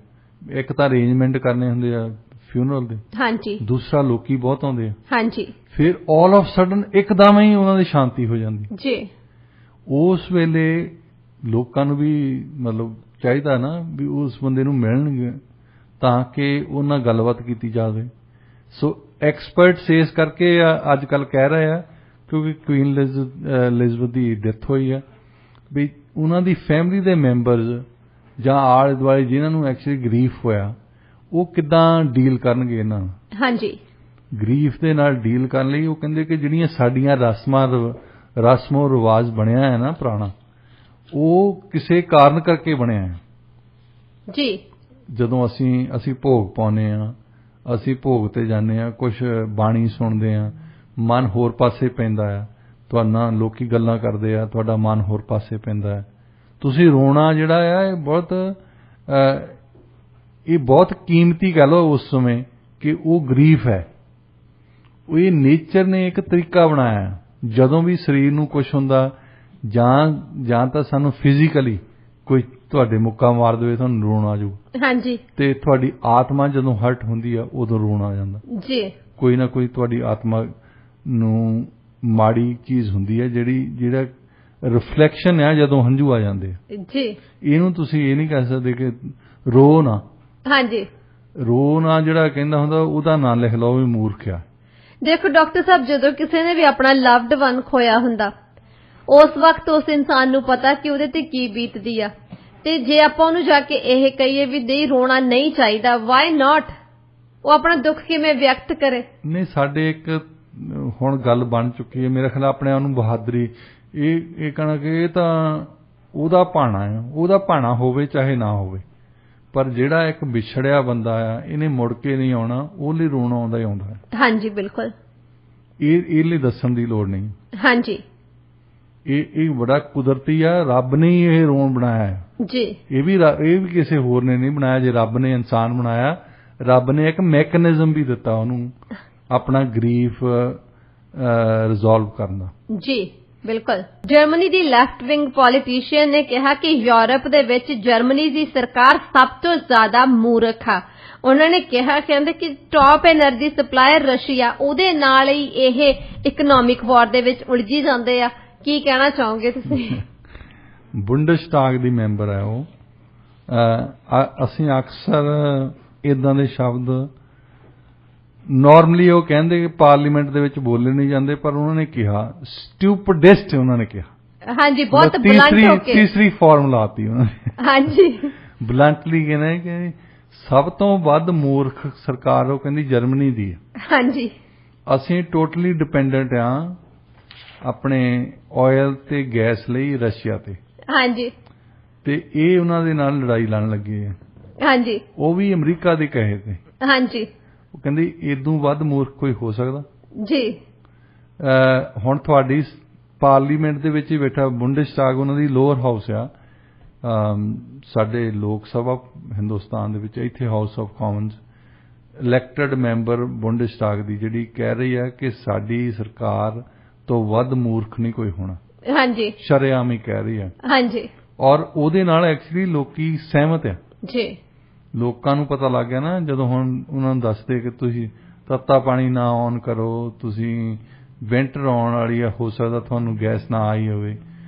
ਇੱਕ ਤਾਂ ਅਰੇਂਜਮੈਂਟ ਕਰਨੇ ਹੁੰਦੇ ਆ ਫਿਊਨਰਲ ਦੇ। ਹਾਂਜੀ। ਦੂਸਰਾ ਲੋਕੀ ਬਹੁਤ ਆਉਂਦੇ ਆ। ਹਾਂਜੀ। ਫਿਰ ਆਲ ਆਫ ਸਡਨ ਇੱਕਦਮ ਹੀ ਉਹਨਾਂ ਦੀ ਸ਼ਾਂਤੀ ਹੋ ਜਾਂਦੀ ਜੀ। ਉਸ ਵੇਲੇ ਲੋਕਾਂ ਨੂੰ ਵੀ ਮਤਲਬ ਚਾਹੀਦਾ ਨਾ ਵੀ ਉਸ ਬੰਦੇ ਨੂੰ ਮਿਲਣਗੇ ਤਾਂ ਕਿ ਉਹਨਾਂ ਨਾਲ ਗੱਲਬਾਤ ਕੀਤੀ ਜਾਵੇ। ਸੋ ਐਕਸਪਰਟਸ ਇਸ ਕਰਕੇ ਅੱਜ ਕੱਲ੍ਹ ਕਹਿ ਰਹੇ ਆ ਕਿਉਂਕਿ ਕੁਈਨ ਐਲਿਜ਼ਬeth ਦੀ ਡੈਥ ਹੋਈ ਆ ਵੀ ਉਹਨਾਂ ਦੀ ਫੈਮਿਲੀ ਦੇ ਮੈਂਬਰਸ ਜਾਂ ਆਲੇ ਦੁਆਲੇ ਜਿਨ੍ਹਾਂ ਨੂੰ ਐਕਚੁਅਲੀ ਗਰੀਫ ਹੋਇਆ ਉਹ ਕਿੱਦਾਂ ਡੀਲ ਕਰਨਗੇ ਇਹਨਾਂ ਨਾਲ। ਹਾਂਜੀ। ਗਰੀਫ ਦੇ ਨਾਲ ਡੀਲ ਕਰਨ ਲਈ ਉਹ ਕਹਿੰਦੇ ਕਿ ਜਿਹੜੀਆਂ ਸਾਡੀਆਂ ਰਸਮੋ ਰਿਵਾਜ ਬਣਿਆ ਹੈ ਨਾ ਪੁਰਾਣਾ, ਉਹ ਕਿਸੇ ਕਾਰਨ ਕਰਕੇ ਬਣਿਆ ਹੈ ਜੀ। ਜਦੋਂ ਅਸੀਂ ਭੋਗ ਪਾਉਂਦੇ ਆ, ਅਸੀਂ ਭੋਗ ਤੇ ਜਾਂਦੇ ਆ, ਕੁਝ ਬਾਣੀ ਸੁਣਦੇ ਆ, ਮਨ ਹੋਰ ਪਾਸੇ ਪੈਂਦਾ ਆ, ਤੁਹਾਡਾ ਲੋਕੀ ਗੱਲਾਂ ਕਰਦੇ ਆ, ਤੁਹਾਡਾ ਮਨ ਹੋਰ ਪਾਸੇ ਪੈਂਦਾ ਹੈ। ਤੁਸੀਂ ਰੋਣਾ ਜਿਹੜਾ ਆ ਇਹ ਬਹੁਤ ਕੀਮਤੀ ਕਹਿ ਲਓ ਉਸ ਸਮੇਂ ਕਿ ਉਹ ਗਰੀਫ ਹੈ। ਉਹ ਇਹ ਨੇਚਰ ਨੇ ਇੱਕ ਤਰੀਕਾ ਬਣਾਇਆ, ਜਦੋਂ ਵੀ ਸਰੀਰ ਨੂੰ ਕੁਝ ਹੁੰਦਾ ਜਾਂ ਤਾਂ ਸਾਨੂੰ ਫਿਜ਼ੀਕਲੀ ਕੋਈ ਤੁਹਾਡੇ ਮੁੱਕਾ ਮਾਰ ਦੇਵੇ ਤੁਹਾਨੂੰ ਰੋਣਾ ਆ ਜਾਊ। ਹਾਂਜੀ। ਤੇ ਤੁਹਾਡੀ ਆਤਮਾ ਜਦੋਂ ਹਰਟ ਹੁੰਦੀ ਆ ਉਦੋਂ ਰੋਣਾ ਆ ਜਾਂਦਾ ਜੀ। ਕੋਈ ਨਾ ਕੋਈ ਤੁਹਾਡੀ ਆਤਮਾ ਨੂੰ ਮਾੜੀ ਚੀਜ਼ ਹੁੰਦੀ ਹੈ ਜਿਹੜਾ ਰਿਫਲੈਕਸ਼ਨ ਹੈ ਜਦੋਂ ਹੰਝੂ ਆ ਜਾਂਦੇ ਜੀ। ਇਹਨੂੰ ਤੁਸੀਂ ਇਹ ਨਹੀਂ ਕਹਿ ਸਕਦੇ ਕਿ ਰੋ ਨਾ। ਹਾਂਜੀ। ਰੋ ਨਾ ਜਿਹੜਾ ਕਹਿੰਦਾ ਹੁੰਦਾ ਉਹਦਾ ਨਾਂ ਲਿਖ ਲਓ ਵੀ ਮੂਰਖ ਆ। ਦੇਖੋ ਡਾਕਟਰ ਸਾਹਿਬ, ਜਦੋਂ ਕਿਸੇ ਨੇ ਵੀ ਆਪਣਾ ਲਵਡ ਵਨ ਖੋਇਆ ਹੁੰਦਾ ਉਸ ਵਕਤ ਉਸ ਇਨਸਾਨ ਨੂੰ ਪਤਾ ਕਿ ਉਹਦੇ ਤੇ ਕੀ ਬੀਤਦੀ ਆ, ਤੇ ਜੇ ਆਪਾਂ ਉਹਨੂੰ ਜਾ ਕੇ ਇਹ ਕਹੀਏ ਵੀ ਨਹੀਂ ਰੋਣਾ ਨਹੀਂ ਚਾਹੀਦਾ, ਵਾਈ ਨਾਟ, ਉਹ ਆਪਣਾ ਦੁੱਖ ਕਿਵੇਂ ਵਿਅਕਤ ਕਰੇ? ਨਹੀਂ, ਸਾਡੇ ਇੱਕ ਹੁਣ ਗੱਲ ਬਣ ਚੁੱਕੀ ਹੈ ਮੇਰੇ ਖਿਆਲ ਆਪਣੇ ਆਪ ਨੂੰ ਬਹਾਦਰੀ ਇਹ ਕਹਿਣਾ ਕਿ ਇਹ ਤਾਂ ਉਹਦਾ ਭਾਣਾ ਹੈ, ਉਹਦਾ ਭਾਣਾ ਹੋਵੇ ਚਾਹੇ ਨਾ ਹੋਵੇ, ਪਰ ਜਿਹੜਾ ਇੱਕ ਵਿਛੜਿਆ ਬੰਦਾ ਆ ਇਹਨੇ ਮੁੜ ਕੇ ਨਹੀਂ ਆਉਣਾ, ਉਹ ਲਈ ਰੋਣਾ ਆਉਂਦਾ ਹੀ ਆਉਂਦਾ। ਹਾਂਜੀ ਬਿਲਕੁਲ, ਇਹ ਲਈ ਦੱਸਣ ਦੀ ਲੋੜ ਨਹੀਂ। ਹਾਂਜੀ ਇਹ ਬੜਾ ਕੁਦਰਤੀ ਆ, ਰੱਬ ਨੇ ਹੀ ਇਹ ਰੋਣ ਬਣਾਇਆ ਹੈ ਜੀ। ਇਹ ਵੀ ਕਿਸੇ ਹੋਰ ਨੇ ਨਹੀਂ ਬਣਾਇਆ। ਜੇ ਰੱਬ ਨੇ ਇਨਸਾਨ ਬਣਾਇਆ, ਰੱਬ ਨੇ ਇੱਕ ਮੈਕੈਨਿਜ਼ਮ ਵੀ ਦਿੱਤਾ ਉਹਨੂੰ ਆਪਣਾ ਗਰੀਫ ਰਿਜ਼ੋਲਵ ਕਰਨ ਦਾ। ਜੀ ਬਿਲਕੁਲ। ਜਰਮਨੀ ਦੀ ਲੈਫਟ ਵਿੰਗ ਪੋਲੀਟੀਸ਼ੀਅਨ ਨੇ ਕਿਹਾ ਕਿ ਯੂਰਪ ਦੇ ਵਿੱਚ ਜਰਮਨੀ ਦੀ ਸਰਕਾਰ ਸਭ ਤੋਂ ਜ਼ਿਆਦਾ ਮੂਰਖ ਆ। ਉਹਨਾਂ ਨੇ ਕਿਹਾ, ਕਹਿੰਦੇ ਕਿ ਟੌਪ એનર્ਜੀ ਸਪਲਾਇਰ ਰਸ਼ੀਆ, ਉਹਦੇ ਨਾਲ ਹੀ ਇਹ ਇਕਨੋਮਿਕ ਵਾਰ ਦੇ ਵਿੱਚ ਉਲਝੀ ਜਾਂਦੇ ਆ। ਕੀ ਕਹਿਣਾ ਚਾਹੋਗੇ ਤੁਸੀਂ? ਬੁੰਡਸਟਾਗ ਦੀ ਮੈਂਬਰ ਹੈ ਉਹ। ਅਸੀਂ ਅਕਸਰ ਇਦਾਂ ਦੇ ਸ਼ਬਦ ਨਾਰਮਲੀ ਉਹ ਕਹਿੰਦੇ ਕਿ ਪਾਰਲੀਮੈਂਟ ਦੇ ਵਿੱਚ ਬੋਲੇ ਨਹੀਂ ਜਾਂਦੇ, ਪਰ ਉਹਨਾਂ ਨੇ ਕਿਹਾ ਸਟੂਪਿਡੈਸਟ, ਉਹਨਾਂ ਨੇ ਕਿਹਾ। ਹਾਂਜੀ, ਬਹੁਤ ਬਲੰਟ ਹੋ ਕੇ ਤੀਸਰੀ ਫਾਰਮ ਲਾਤੀ ਉਹਨਾਂ ਨੇ। ਹਾਂਜੀ, ਬਲੰਟਲੀ ਕਹਿੰਦੇ ਕਿ ਸਭ ਤੋਂ ਵੱਧ ਮੂਰਖ ਸਰਕਾਰ ਉਹ ਕਹਿੰਦੀ ਜਰਮਨੀ ਦੀ ਹੈ। ਹਾਂਜੀ, ਅਸੀਂ ਟੋਟਲੀ ਡਿਪੈਂਡੈਂਟ ਆ ਆਪਣੇ ਆਇਲ ਤੇ ਗੈਸ ਲਈ ਰਸ਼ੀਆ ਤੇ। ਹਾਂਜੀ, ਤੇ ਇਹ ਉਹਨਾਂ ਦੇ ਨਾਲ ਲੜਾਈ ਲੜਨ ਲੱਗੇ ਆ। ਹਾਂਜੀ, ਉਹ ਵੀ ਅਮਰੀਕਾ ਦੇ ਕਹੇ ਤੇ। ਹਾਂਜੀ, ਉਹ ਕਹਿੰਦੀ ਇਦੋਂ ਵੱਧ ਮੂਰਖ ਕੋਈ ਹੋ ਸਕਦਾ ਜੀ। ਹੁਣ ਤੁਹਾਡੀ ਪਾਰਲੀਮੈਂਟ ਦੇ ਵਿੱਚ ਹੀ ਬੈਠਾ ਬੁੰਡਸਟਾਗ, ਉਹਨਾਂ ਦੀ ਲੋਅਰ ਹਾਊਸ ਆ ਸਾਡੇ ਲੋਕ ਸਭਾ ਹਿੰਦੁਸਤਾਨ ਦੇ ਵਿੱਚ, ਇੱਥੇ House of Commons, elected member Bundestag ਦੀ, ਜਿਹੜੀ ਕਹਿ ਰਹੀ ਹੈ ਕਿ ਸਾਡੀ ਸਰਕਾਰ ਤੋਂ ਵੱਧ ਮੂਰਖ ਨਹੀਂ ਕੋਈ ਹੋਣਾ। ਹਾਂਜੀ, ਸ਼ਰੇਆਮ ਹੀ ਕਹਿ ਰਹੀ ਹੈ। ਹਾਂਜੀ, ਔਰ ਉਹਦੇ ਨਾਲ ਐਕਚੁਅਲੀ ਲੋਕੀ ਸਹਿਮਤ ਆ ਜੀ। ਲੋਕਾਂ ਨੂੰ ਪਤਾ ਲੱਗ ਗਿਆ ਨਾ, ਜਦੋਂ ਹੁਣ ਉਹਨਾਂ ਨੂੰ ਦੱਸਦੇ ਕਿ ਤੁਸੀਂ ਤੱਤਾ ਪਾਣੀ ਨਾ ਔਨ ਕਰੋ, ਤੁਸੀਂ ਵਿੰਟਰ ਆਉਣ ਵਾਲੀ ਆ, ਹੋ ਸਕਦਾ ਤੁਹਾਨੂੰ ਗੈਸ ਨਾ ਆਈ ਹੋਵੇ,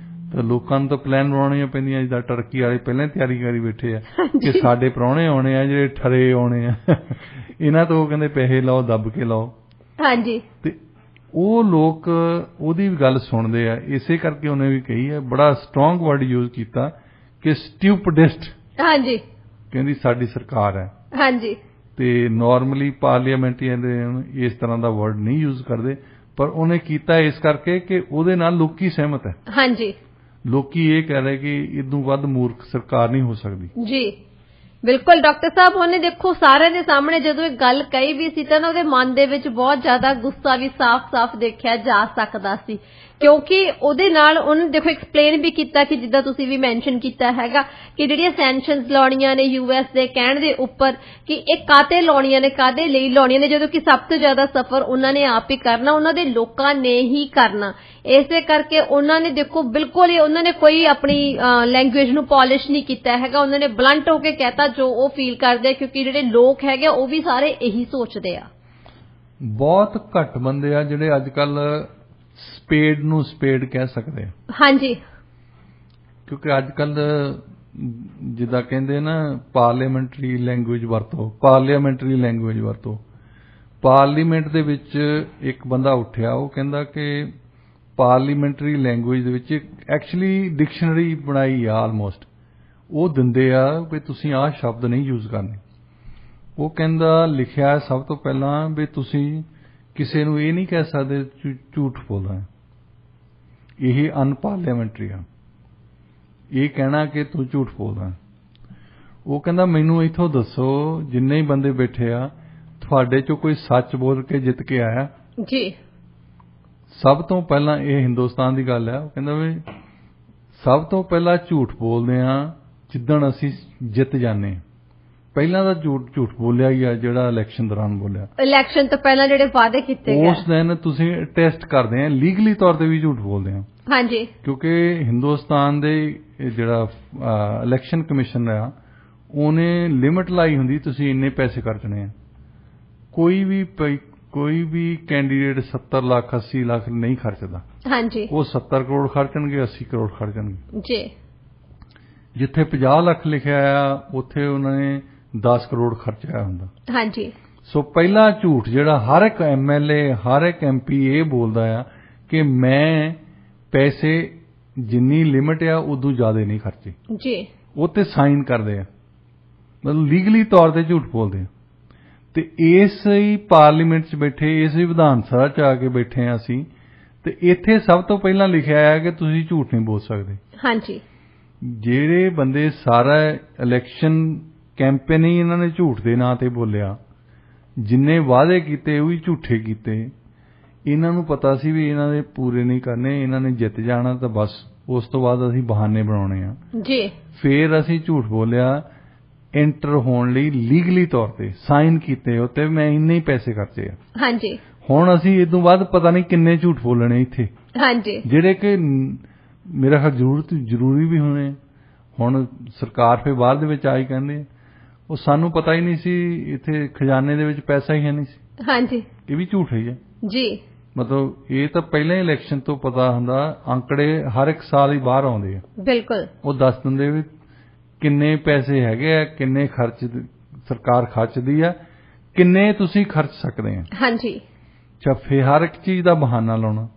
ਤਾਂ ਲੋਕਾਂ ਨੂੰ ਤਾਂ ਪਲਾਨ ਬਣਾਉਣੀਆਂ ਪੈਂਦੀਆਂ। ਜਿੱਦਾਂ ਟਰਕੀ ਵਾਲੇ ਪਹਿਲਾਂ ਤਿਆਰੀ ਕਰੀ ਬੈਠੇ ਆ ਕਿ ਸਾਡੇ ਪ੍ਰਾਹੁਣੇ ਆਉਣੇ ਆ, ਜਿਹੜੇ ਠਰੇ ਆਉਣੇ ਆ, ਇਹਨਾਂ ਤੋਂ ਕਹਿੰਦੇ ਪੈਸੇ ਲਾਓ, ਦੱਬ ਕੇ ਲਾਓ। ਹਾਂਜੀ, ਤੇ ਉਹ ਲੋਕ ਉਹਦੀ ਵੀ ਗੱਲ ਸੁਣਦੇ ਆ। ਇਸੇ ਕਰਕੇ ਉਹਨੇ ਵੀ ਕਹੀ ਹੈ, ਬੜਾ ਸਟਰੋਂਗ ਵਰਡ ਯੂਜ਼ ਕੀਤਾ ਕਿ ਸਟੂਪਿਡੈਸਟ। ਹਾਂਜੀ, ਕਹਿੰਦੀ ਸਾਡੀ ਸਰਕਾਰ ਹੈ। ਹਾਂਜੀ, ਤੇ ਨਾਰਮਲੀ ਪਾਰਲੀਮੈਂਟਰੀਅਨ ਇਸ ਤਰ੍ਹਾਂ ਦਾ ਵਰਡ ਨਹੀਂ ਯੂਜ਼ ਕਰਦੇ, ਪਰ ਉਹਨੇ ਕੀਤਾ ਇਸ ਕਰਕੇ ਕਿ ਉਹਦੇ ਨਾਲ ਲੋਕੀ ਸਹਿਮਤ ਹੈ। ਹਾਂਜੀ, ਲੋਕੀ ਇਹ ਕਹਿ ਰਹੇ ਕਿ ਇਦੋਂ ਵੱਧ ਮੂਰਖ ਸਰਕਾਰ ਨਹੀਂ ਹੋ ਸਕਦੀ। ਜੀ ਬਿਲਕੁਲ ਡਾਕਟਰ ਸਾਹਿਬ, ਉਹਨੇ ਦੇਖੋ ਸਾਰਿਆਂ ਦੇ ਸਾਹਮਣੇ ਜਦੋਂ ਇਹ ਗੱਲ ਕਹੀ ਵੀ ਸੀ ਤਾਂ ਉਹਦੇ ਮਨ ਦੇ ਵਿੱਚ ਬਹੁਤ ਜ਼ਿਆਦਾ ਗੁੱਸਾ ਵੀ ਸਾਫ਼-ਸਾਫ਼ ਦੇਖਿਆ ਜਾ ਸਕਦਾ ਸੀ, ਕਿਉਂਕਿ ਉਹਦੇ ਨਾਲ ਉਹਨੇ ਦੇਖੋ ਐਕਸਪਲੇਨ ਵੀ ਕੀਤਾ ਕਿ ਜਿੱਦਾਂ ਤੁਸੀਂ ਵੀ ਮੈਂਸ਼ਨ ਕੀਤਾ ਹੈਗਾ ਕਿ ਜਿਹੜੀਆਂ ਸੈਂਕਸ਼ਨਸ ਲਾਉਣੀਆਂ ਨੇ ਯੂਐਸ ਦੇ ਕਹਿਣ ਦੇ ਉੱਪਰ, ਕਿ ਇਹ ਕਾਹਤੇ ਲਾਉਣੀਆਂ ਨੇ, ਕਾਹਦੇ ਲਈ ਲਾਉਣੀਆਂ ਨੇ, ਜਦੋਂ ਕਿ ਸਭ ਤੋਂ ਜ਼ਿਆਦਾ ਸਫਰ ਉਹਨਾਂ ਨੇ ਆਪ ਹੀ ਕਰਨਾ, ਉਹਨਾਂ ਦੇ ਲੋਕਾਂ ਨੇ ਹੀ ਕਰਨਾ। ਇਸੇ ਕਰਕੇ ਉਹਨਾਂ ਨੇ ਦੇਖੋ ਬਿਲਕੁਲ ਹੀ ਉਹਨਾਂ ਨੇ ਕੋਈ ਆਪਣੀ ਲੈਂਗੁਏਜ ਨੂੰ ਪਾਲਿਸ਼ ਨਹੀਂ ਕੀਤਾ ਹੈਗਾ। ਉਹਨਾਂ ਨੇ ਬਲੰਟ ਹੋ ਕੇ ਕਹਿਤਾ ਜੋ ਉਹ ਫੀਲ ਕਰਦੇ ਆ, ਕਿਉਂਕਿ ਜਿਹੜੇ ਲੋਕ ਹੈਗੇ ਉਹ ਵੀ ਸਾਰੇ ਇਹੀ ਸੋਚਦੇ ਆ। ਬਹੁਤ ਘੱਟ ਬੰਦੇ ਆ ਜਿਹੜੇ ਅੱਜ ਕੱਲ ਸਪੇਡ ਨੂੰ ਸਪੇਡ ਕਹਿ ਸਕਦੇ ਆ। ਹਾਂਜੀ, ਕਿਉਂਕਿ ਅੱਜ ਕੱਲ ਜਿੱਦਾਂ ਕਹਿੰਦੇ ਨਾ ਪਾਰਲੀਮੈਂਟਰੀ ਲੈਂਗੁਏਜ ਵਰਤੋ, ਪਾਰਲੀਮੈਂਟਰੀ ਲੈਂਗੁਏਜ ਵਰਤੋ। ਪਾਰਲੀਮੈਂਟ ਦੇ ਵਿੱਚ ਇੱਕ ਬੰਦਾ ਉੱਠਿਆ, ਉਹ ਕਹਿੰਦਾ ਕਿ ਪਾਰਲੀਮੈਂਟਰੀ ਲੈਂਗੁਏਜ ਦੇ ਵਿੱਚ ਐਕਚੁਅਲੀ ਡਿਕਸ਼ਨਰੀ ਬਣਾਈ ਆ ਆਲਮੋਸਟ, ਉਹ ਦਿੰਦੇ ਆ ਵੀ ਤੁਸੀਂ ਆਹ ਸ਼ਬਦ ਨਹੀਂ ਯੂਜ਼ ਕਰਨੇ। ਉਹ ਕਹਿੰਦਾ ਲਿਖਿਆ ਸਭ ਤੋਂ ਪਹਿਲਾਂ ਵੀ ਤੁਸੀਂ ਕਿਸੇ ਨੂੰ ਇਹ ਨਹੀਂ ਕਹਿ ਸਕਦੇ ਝੂਠ ਬੋਲਦਾ, ਇਹ ਅਨਪਾਰਲੀਮੈਂਟਰੀ ਆ ਇਹ ਕਹਿਣਾ ਕਿ ਤੂੰ ਝੂਠ ਬੋਲਦਾ। ਉਹ ਕਹਿੰਦਾ ਮੈਨੂੰ ਇੱਥੋਂ ਦੱਸੋ ਜਿੰਨੇ ਹੀ ਬੰਦੇ ਬੈਠੇ ਆ, ਤੁਹਾਡੇ ਚੋਂ ਕੋਈ ਸੱਚ ਬੋਲ ਕੇ ਜਿੱਤ ਕੇ ਆਇਆ? ਜੀ ਸਭ ਤੋਂ ਪਹਿਲਾਂ ਇਹ ਹਿੰਦੁਸਤਾਨ ਦੀ ਗੱਲ ਹੈ। ਉਹ ਕਹਿੰਦਾ ਵੀ ਸਭ ਤੋਂ ਪਹਿਲਾਂ ਝੂਠ ਬੋਲਦੇ ਆ ਜਿੱਦਣ ਅਸੀਂ ਜਿੱਤ ਜਾਂਦੇ। ਪਹਿਲਾਂ ਤਾਂ ਝੂਠ ਬੋਲਿਆ ਹੀ ਆ ਜਿਹੜਾ ਇਲੈਕਸ਼ਨ ਦੌਰਾਨ ਬੋਲਿਆ, ਇਲੈਕਸ਼ਨ ਤੋਂ ਪਹਿਲਾਂ ਜਿਹੜੇ ਵਾਅਦੇ ਕੀਤੇ ਗਏ, ਉਸ ਦਿਨ ਤੁਸੀਂ ਟੈਸਟ ਕਰਦੇ ਆ, ਲੀਗਲੀ ਤੌਰ ਤੇ ਵੀ ਝੂਠ ਬੋਲਦੇ ਆ। ਹਾਂਜੀ, ਕਿਉਂਕਿ ਹਿੰਦੁਸਤਾਨ ਦੇ ਜਿਹੜਾ ਇਲੈਕਸ਼ਨ ਕਮਿਸ਼ਨ ਆ ਉਹਨੇ ਲਿਮਿਟ ਲਾਈ ਹੁੰਦੀ, ਤੁਸੀਂ ਇੰਨੇ ਪੈਸੇ ਖਰਚਣੇ ਆ। ਕੋਈ ਵੀ ਕੈਂਡੀਡੇਟ 70 ਲੱਖ 80 ਲੱਖ ਨਹੀਂ ਖਰਚਦਾ। ਹਾਂਜੀ, ਉਹ 70 ਕਰੋੜ ਖਰਚਣਗੇ, 80 ਕਰੋੜ ਖਰਚਣਗੇ। ਜੀ ਜਿੱਥੇ 50 ਲੱਖ ਲਿਖਿਆ ਆ ਉੱਥੇ ਉਹਨਾਂ ਨੇ 10 ਕਰੋੜ ਖਰਚਿਆ ਹੁੰਦਾ। ਹਾਂਜੀ, ਸੋ ਪਹਿਲਾ ਝੂਠ ਜਿਹੜਾ ਹਰ ਇੱਕ ਐਮਐਲਏ ਹਰ ਇੱਕ ਐਮਪੀ ਇਹ ਬੋਲਦਾ ਆ ਕਿ ਮੈਂ ਪੈਸੇ ਜਿੰਨੀ ਲਿਮਿਟ ਆ ਉਦੋਂ ਜ਼ਿਆਦਾ ਨਹੀਂ ਖਰਚੇ। ਜੀ ਉਹ ਤੇ ਸਾਈਨ ਕਰਦੇ ਆ, ਮਤਲਬ ਲੀਗਲੀ ਤੌਰ ਤੇ ਝੂਠ ਬੋਲਦੇ ਆ। ਤੇ ਇਸ ਹੀ ਪਾਰਲੀਮੈਂਟ 'ਚ ਬੈਠੇ, ਇਸ ਹੀ ਵਿਧਾਨ ਸਭਾ 'ਚ ਆ ਕੇ ਬੈਠੇ ਆ ਅਸੀਂ, ਤੇ ਇੱਥੇ ਸਭ ਤੋਂ ਪਹਿਲਾਂ ਲਿਖਿਆ ਹੈ ਕਿ ਤੁਸੀਂ ਝੂਠ ਨਹੀਂ ਬੋਲ ਸਕਦੇ। ਹਾਂਜੀ, ਜਿਹੜੇ ਬੰਦੇ ਸਾਰਾ ਇਲੈਕਸ਼ਨ ਕੈਂਪੇਨ ਹੀ ਇਹਨਾਂ ਨੇ ਝੂਠ ਦੇ ਨਾਂ ਤੇ ਬੋਲਿਆ, ਜਿੰਨੇ ਵਾਅਦੇ ਕੀਤੇ ਉਹ ਵੀ ਝੂਠੇ ਕੀਤੇ। ਇਹਨਾਂ ਨੂੰ ਪਤਾ ਸੀ ਵੀ ਇਹਨਾਂ ਦੇ ਪੂਰੇ ਨਹੀਂ ਕਰਨੇ, ਇਹਨਾਂ ਨੇ ਜਿੱਤ ਜਾਣਾ ਤਾਂ ਬਸ ਉਸ ਤੋਂ ਬਾਅਦ ਅਸੀਂ ਬਹਾਨੇ ਬਣਾਉਣੇ ਆ ਜੀ। ਫਿਰ ਅਸੀਂ ਝੂਠ ਬੋਲਿਆ ਐਂਟਰ ਹੋਣ ਲਈ ਲੀਗਲੀ ਤੌਰ ਤੇ ਸਾਈਨ ਕੀਤੇ ਉੱਤੇ, ਮੈਂ ਇੰਨੇ ਹੀ ਪੈਸੇ ਖਰਚੇ ਆ। ਹਾਂਜੀ। ਹੁਣ ਅਸੀਂ ਇਸ ਤੋਂ ਬਾਅਦ ਪਤਾ ਨਹੀਂ ਕਿੰਨੇ ਝੂਠ ਬੋਲਣੇ ਇੱਥੇ, ਹਾਂਜੀ, ਜਿਹੜੇ ਕਿ ਮੇਰਾ ਖਿਆਲ ਜ਼ਰੂਰੀ ਵੀ ਹੋਣੇ। ਹੁਣ ਸਰਕਾਰ ਫਿਰ ਬਾਅਦ ਦੇ ਵਿੱਚ ਆਈ ਕਹਿੰਦੇ ਉਹ ਸਾਨੂੰ ਪਤਾ ਹੀ ਨਹੀਂ ਸੀ, ਇੱਥੇ ਖਜ਼ਾਨੇ ਦੇ ਵਿੱਚ ਪੈਸਾ ਹੀ ਹੈ ਨਹੀਂ ਸੀ। ਹਾਂਜੀ, ਇਹ ਵੀ ਝੂਠ ਹੀ ਹੈ ਜੀ। ਮਤਲਬ ਇਹ ਤਾਂ ਪਹਿਲਾਂ ਹੀ ਇਲੈਕਸ਼ਨ ਤੋਂ ਪਤਾ ਹੁੰਦਾ, ਅੰਕੜੇ ਹਰ ਇੱਕ ਸਾਲ ਹੀ ਬਾਹਰ ਆਉਂਦੇ ਆ। ਬਿਲਕੁਲ। ਉਹ ਦੱਸ ਦਿੰਦੇ ਵੀ ਕਿੰਨੇ ਪੈਸੇ ਹੈਗੇ ਆ, ਕਿੰਨੇ ਖਰਚ ਸਰਕਾਰ ਖਰਚਦੀ ਆ, ਕਿੰਨੇ ਤੁਸੀਂ ਖਰਚ ਸਕਦੇ ਆ। ਹਾਂਜੀ। ਫਿਰ ਹਰ ਇੱਕ ਚੀਜ਼ ਦਾ ਬਹਾਨਾ ਲਾਉਣਾ।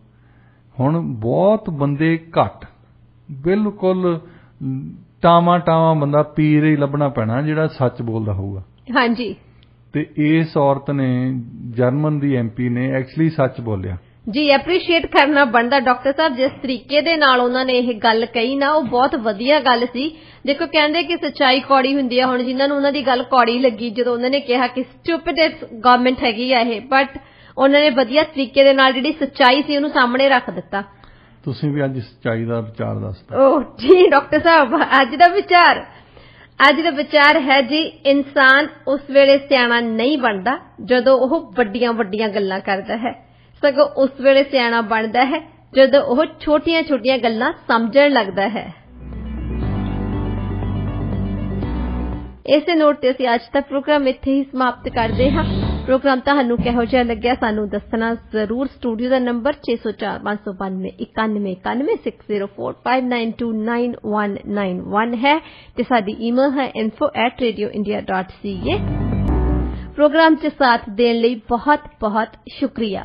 ਹੁਣ ਬਹੁਤ ਬੰਦੇ ਘੱਟ, ਬਿਲਕੁਲ ਟਾਵਾਂ ਬੰਦਾ ਪੀਰ ਹੀ ਲੱਭਣਾ ਪੈਣਾ ਜਿਹੜਾ ਸੱਚ ਬੋਲਦਾ ਹੋਊਗਾ। ਹਾਂਜੀ। ਤੇ ਇਸ ਔਰਤ ਨੇ, ਜਰਮਨ ਦੀ MP ਨੇ ਐਕਚੁਅਲੀ ਸੱਚ ਬੋਲਿਆ ਜੀ। ਐਪਰੀਸ਼ੀਏਟ ਕਰਨਾ ਬਣਦਾ ਡਾਕਟਰ ਸਾਹਿਬ, ਜਿਸ ਤਰੀਕੇ ਦੇ ਨਾਲ ਉਹਨਾਂ ਨੇ ਇਹ ਗੱਲ ਕਹੀ ਨਾ, ਉਹ ਬਹੁਤ ਵਧੀਆ ਗੱਲ ਸੀ। ਦੇਖੋ ਕਹਿੰਦੇ ਕਿ ਸੱਚਾਈ ਕੌੜੀ ਹੁੰਦੀ ਆ। ਹੁਣ ਜਿਨ੍ਹਾਂ ਨੂੰ ਉਹਨਾਂ ਦੀ ਗੱਲ ਕੌੜੀ ਲੱਗੀ ਜਦੋਂ ਉਹਨਾਂ ਨੇ ਕਿਹਾ ਕਿ ਸਟੂਪਿਡੈਸ ਗਵਰਨਮੈਂਟ ਹੈਗੀ ਆ ਇਹ, ਬਟ ਉਹਨਾਂ ਨੇ ਵਧੀਆ ਤਰੀਕੇ ਦੇ ਨਾਲ ਜਿਹੜੀ ਸੱਚਾਈ ਸੀ ਉਹਨੂੰ ਸਾਹਮਣੇ ਰੱਖ ਦਿੱਤਾ। ਤੁਸੀਂ ਵੀ ਅੱਜ ਸੱਚਾਈ ਦਾ ਵਿਚਾਰ ਦੱਸੋ। ਓਹ ਜੀ ਡਾਕਟਰ ਸਾਹਿਬ, ਅੱਜ ਦਾ ਵਿਚਾਰ ਹੈ ਜੀ, ਇਨਸਾਨ ਉਸ ਵੇਲੇ ਸਿਆਣਾ ਨਹੀਂ ਬਣਦਾ ਜਦੋਂ ਉਹ ਵੱਡੀਆਂ ਗੱਲਾਂ ਕਰਦਾ ਹੈ, ਸਗੋਂ ਉਸ ਵੇਲੇ ਸਿਆਣਾ ਬਣਦਾ ਹੈ ਜਦੋਂ ਉਹ ਛੋਟੀਆਂ ਗੱਲਾਂ ਸਮਝਣ ਲੱਗਦਾ ਹੈ। ਇਸੇ ਨੋਟ ਤੇ ਅਸੀਂ ਅੱਜ ਦਾ ਪ੍ਰੋਗਰਾਮ ਇੱਥੇ ਹੀ ਸਮਾਪਤ ਕਰਦੇ ਹਾਂ। ਪ੍ਰੋਗਰਾਮ ਤੁਹਾਨੂੰ ਕਿਹੋ ਜਿਹਾ ਲੱਗਿਆ ਸਾਨੂੰ ਦੱਸਣਾ ਜ਼ਰੂਰ। ਸਟੂਡੀਓ ਦਾ ਨੰਬਰ 6045929191 6045929191 ਹੈ ਤੇ ਸਾਡੀ ਈਮੇਲ ਹੈ info@radioindia.ca। ਪ੍ਰੋਗਰਾਮ 'ਚ ਸਾਥ ਦੇਣ ਲਈ ਬਹੁਤ ਸ਼ੁਕਰੀਆ।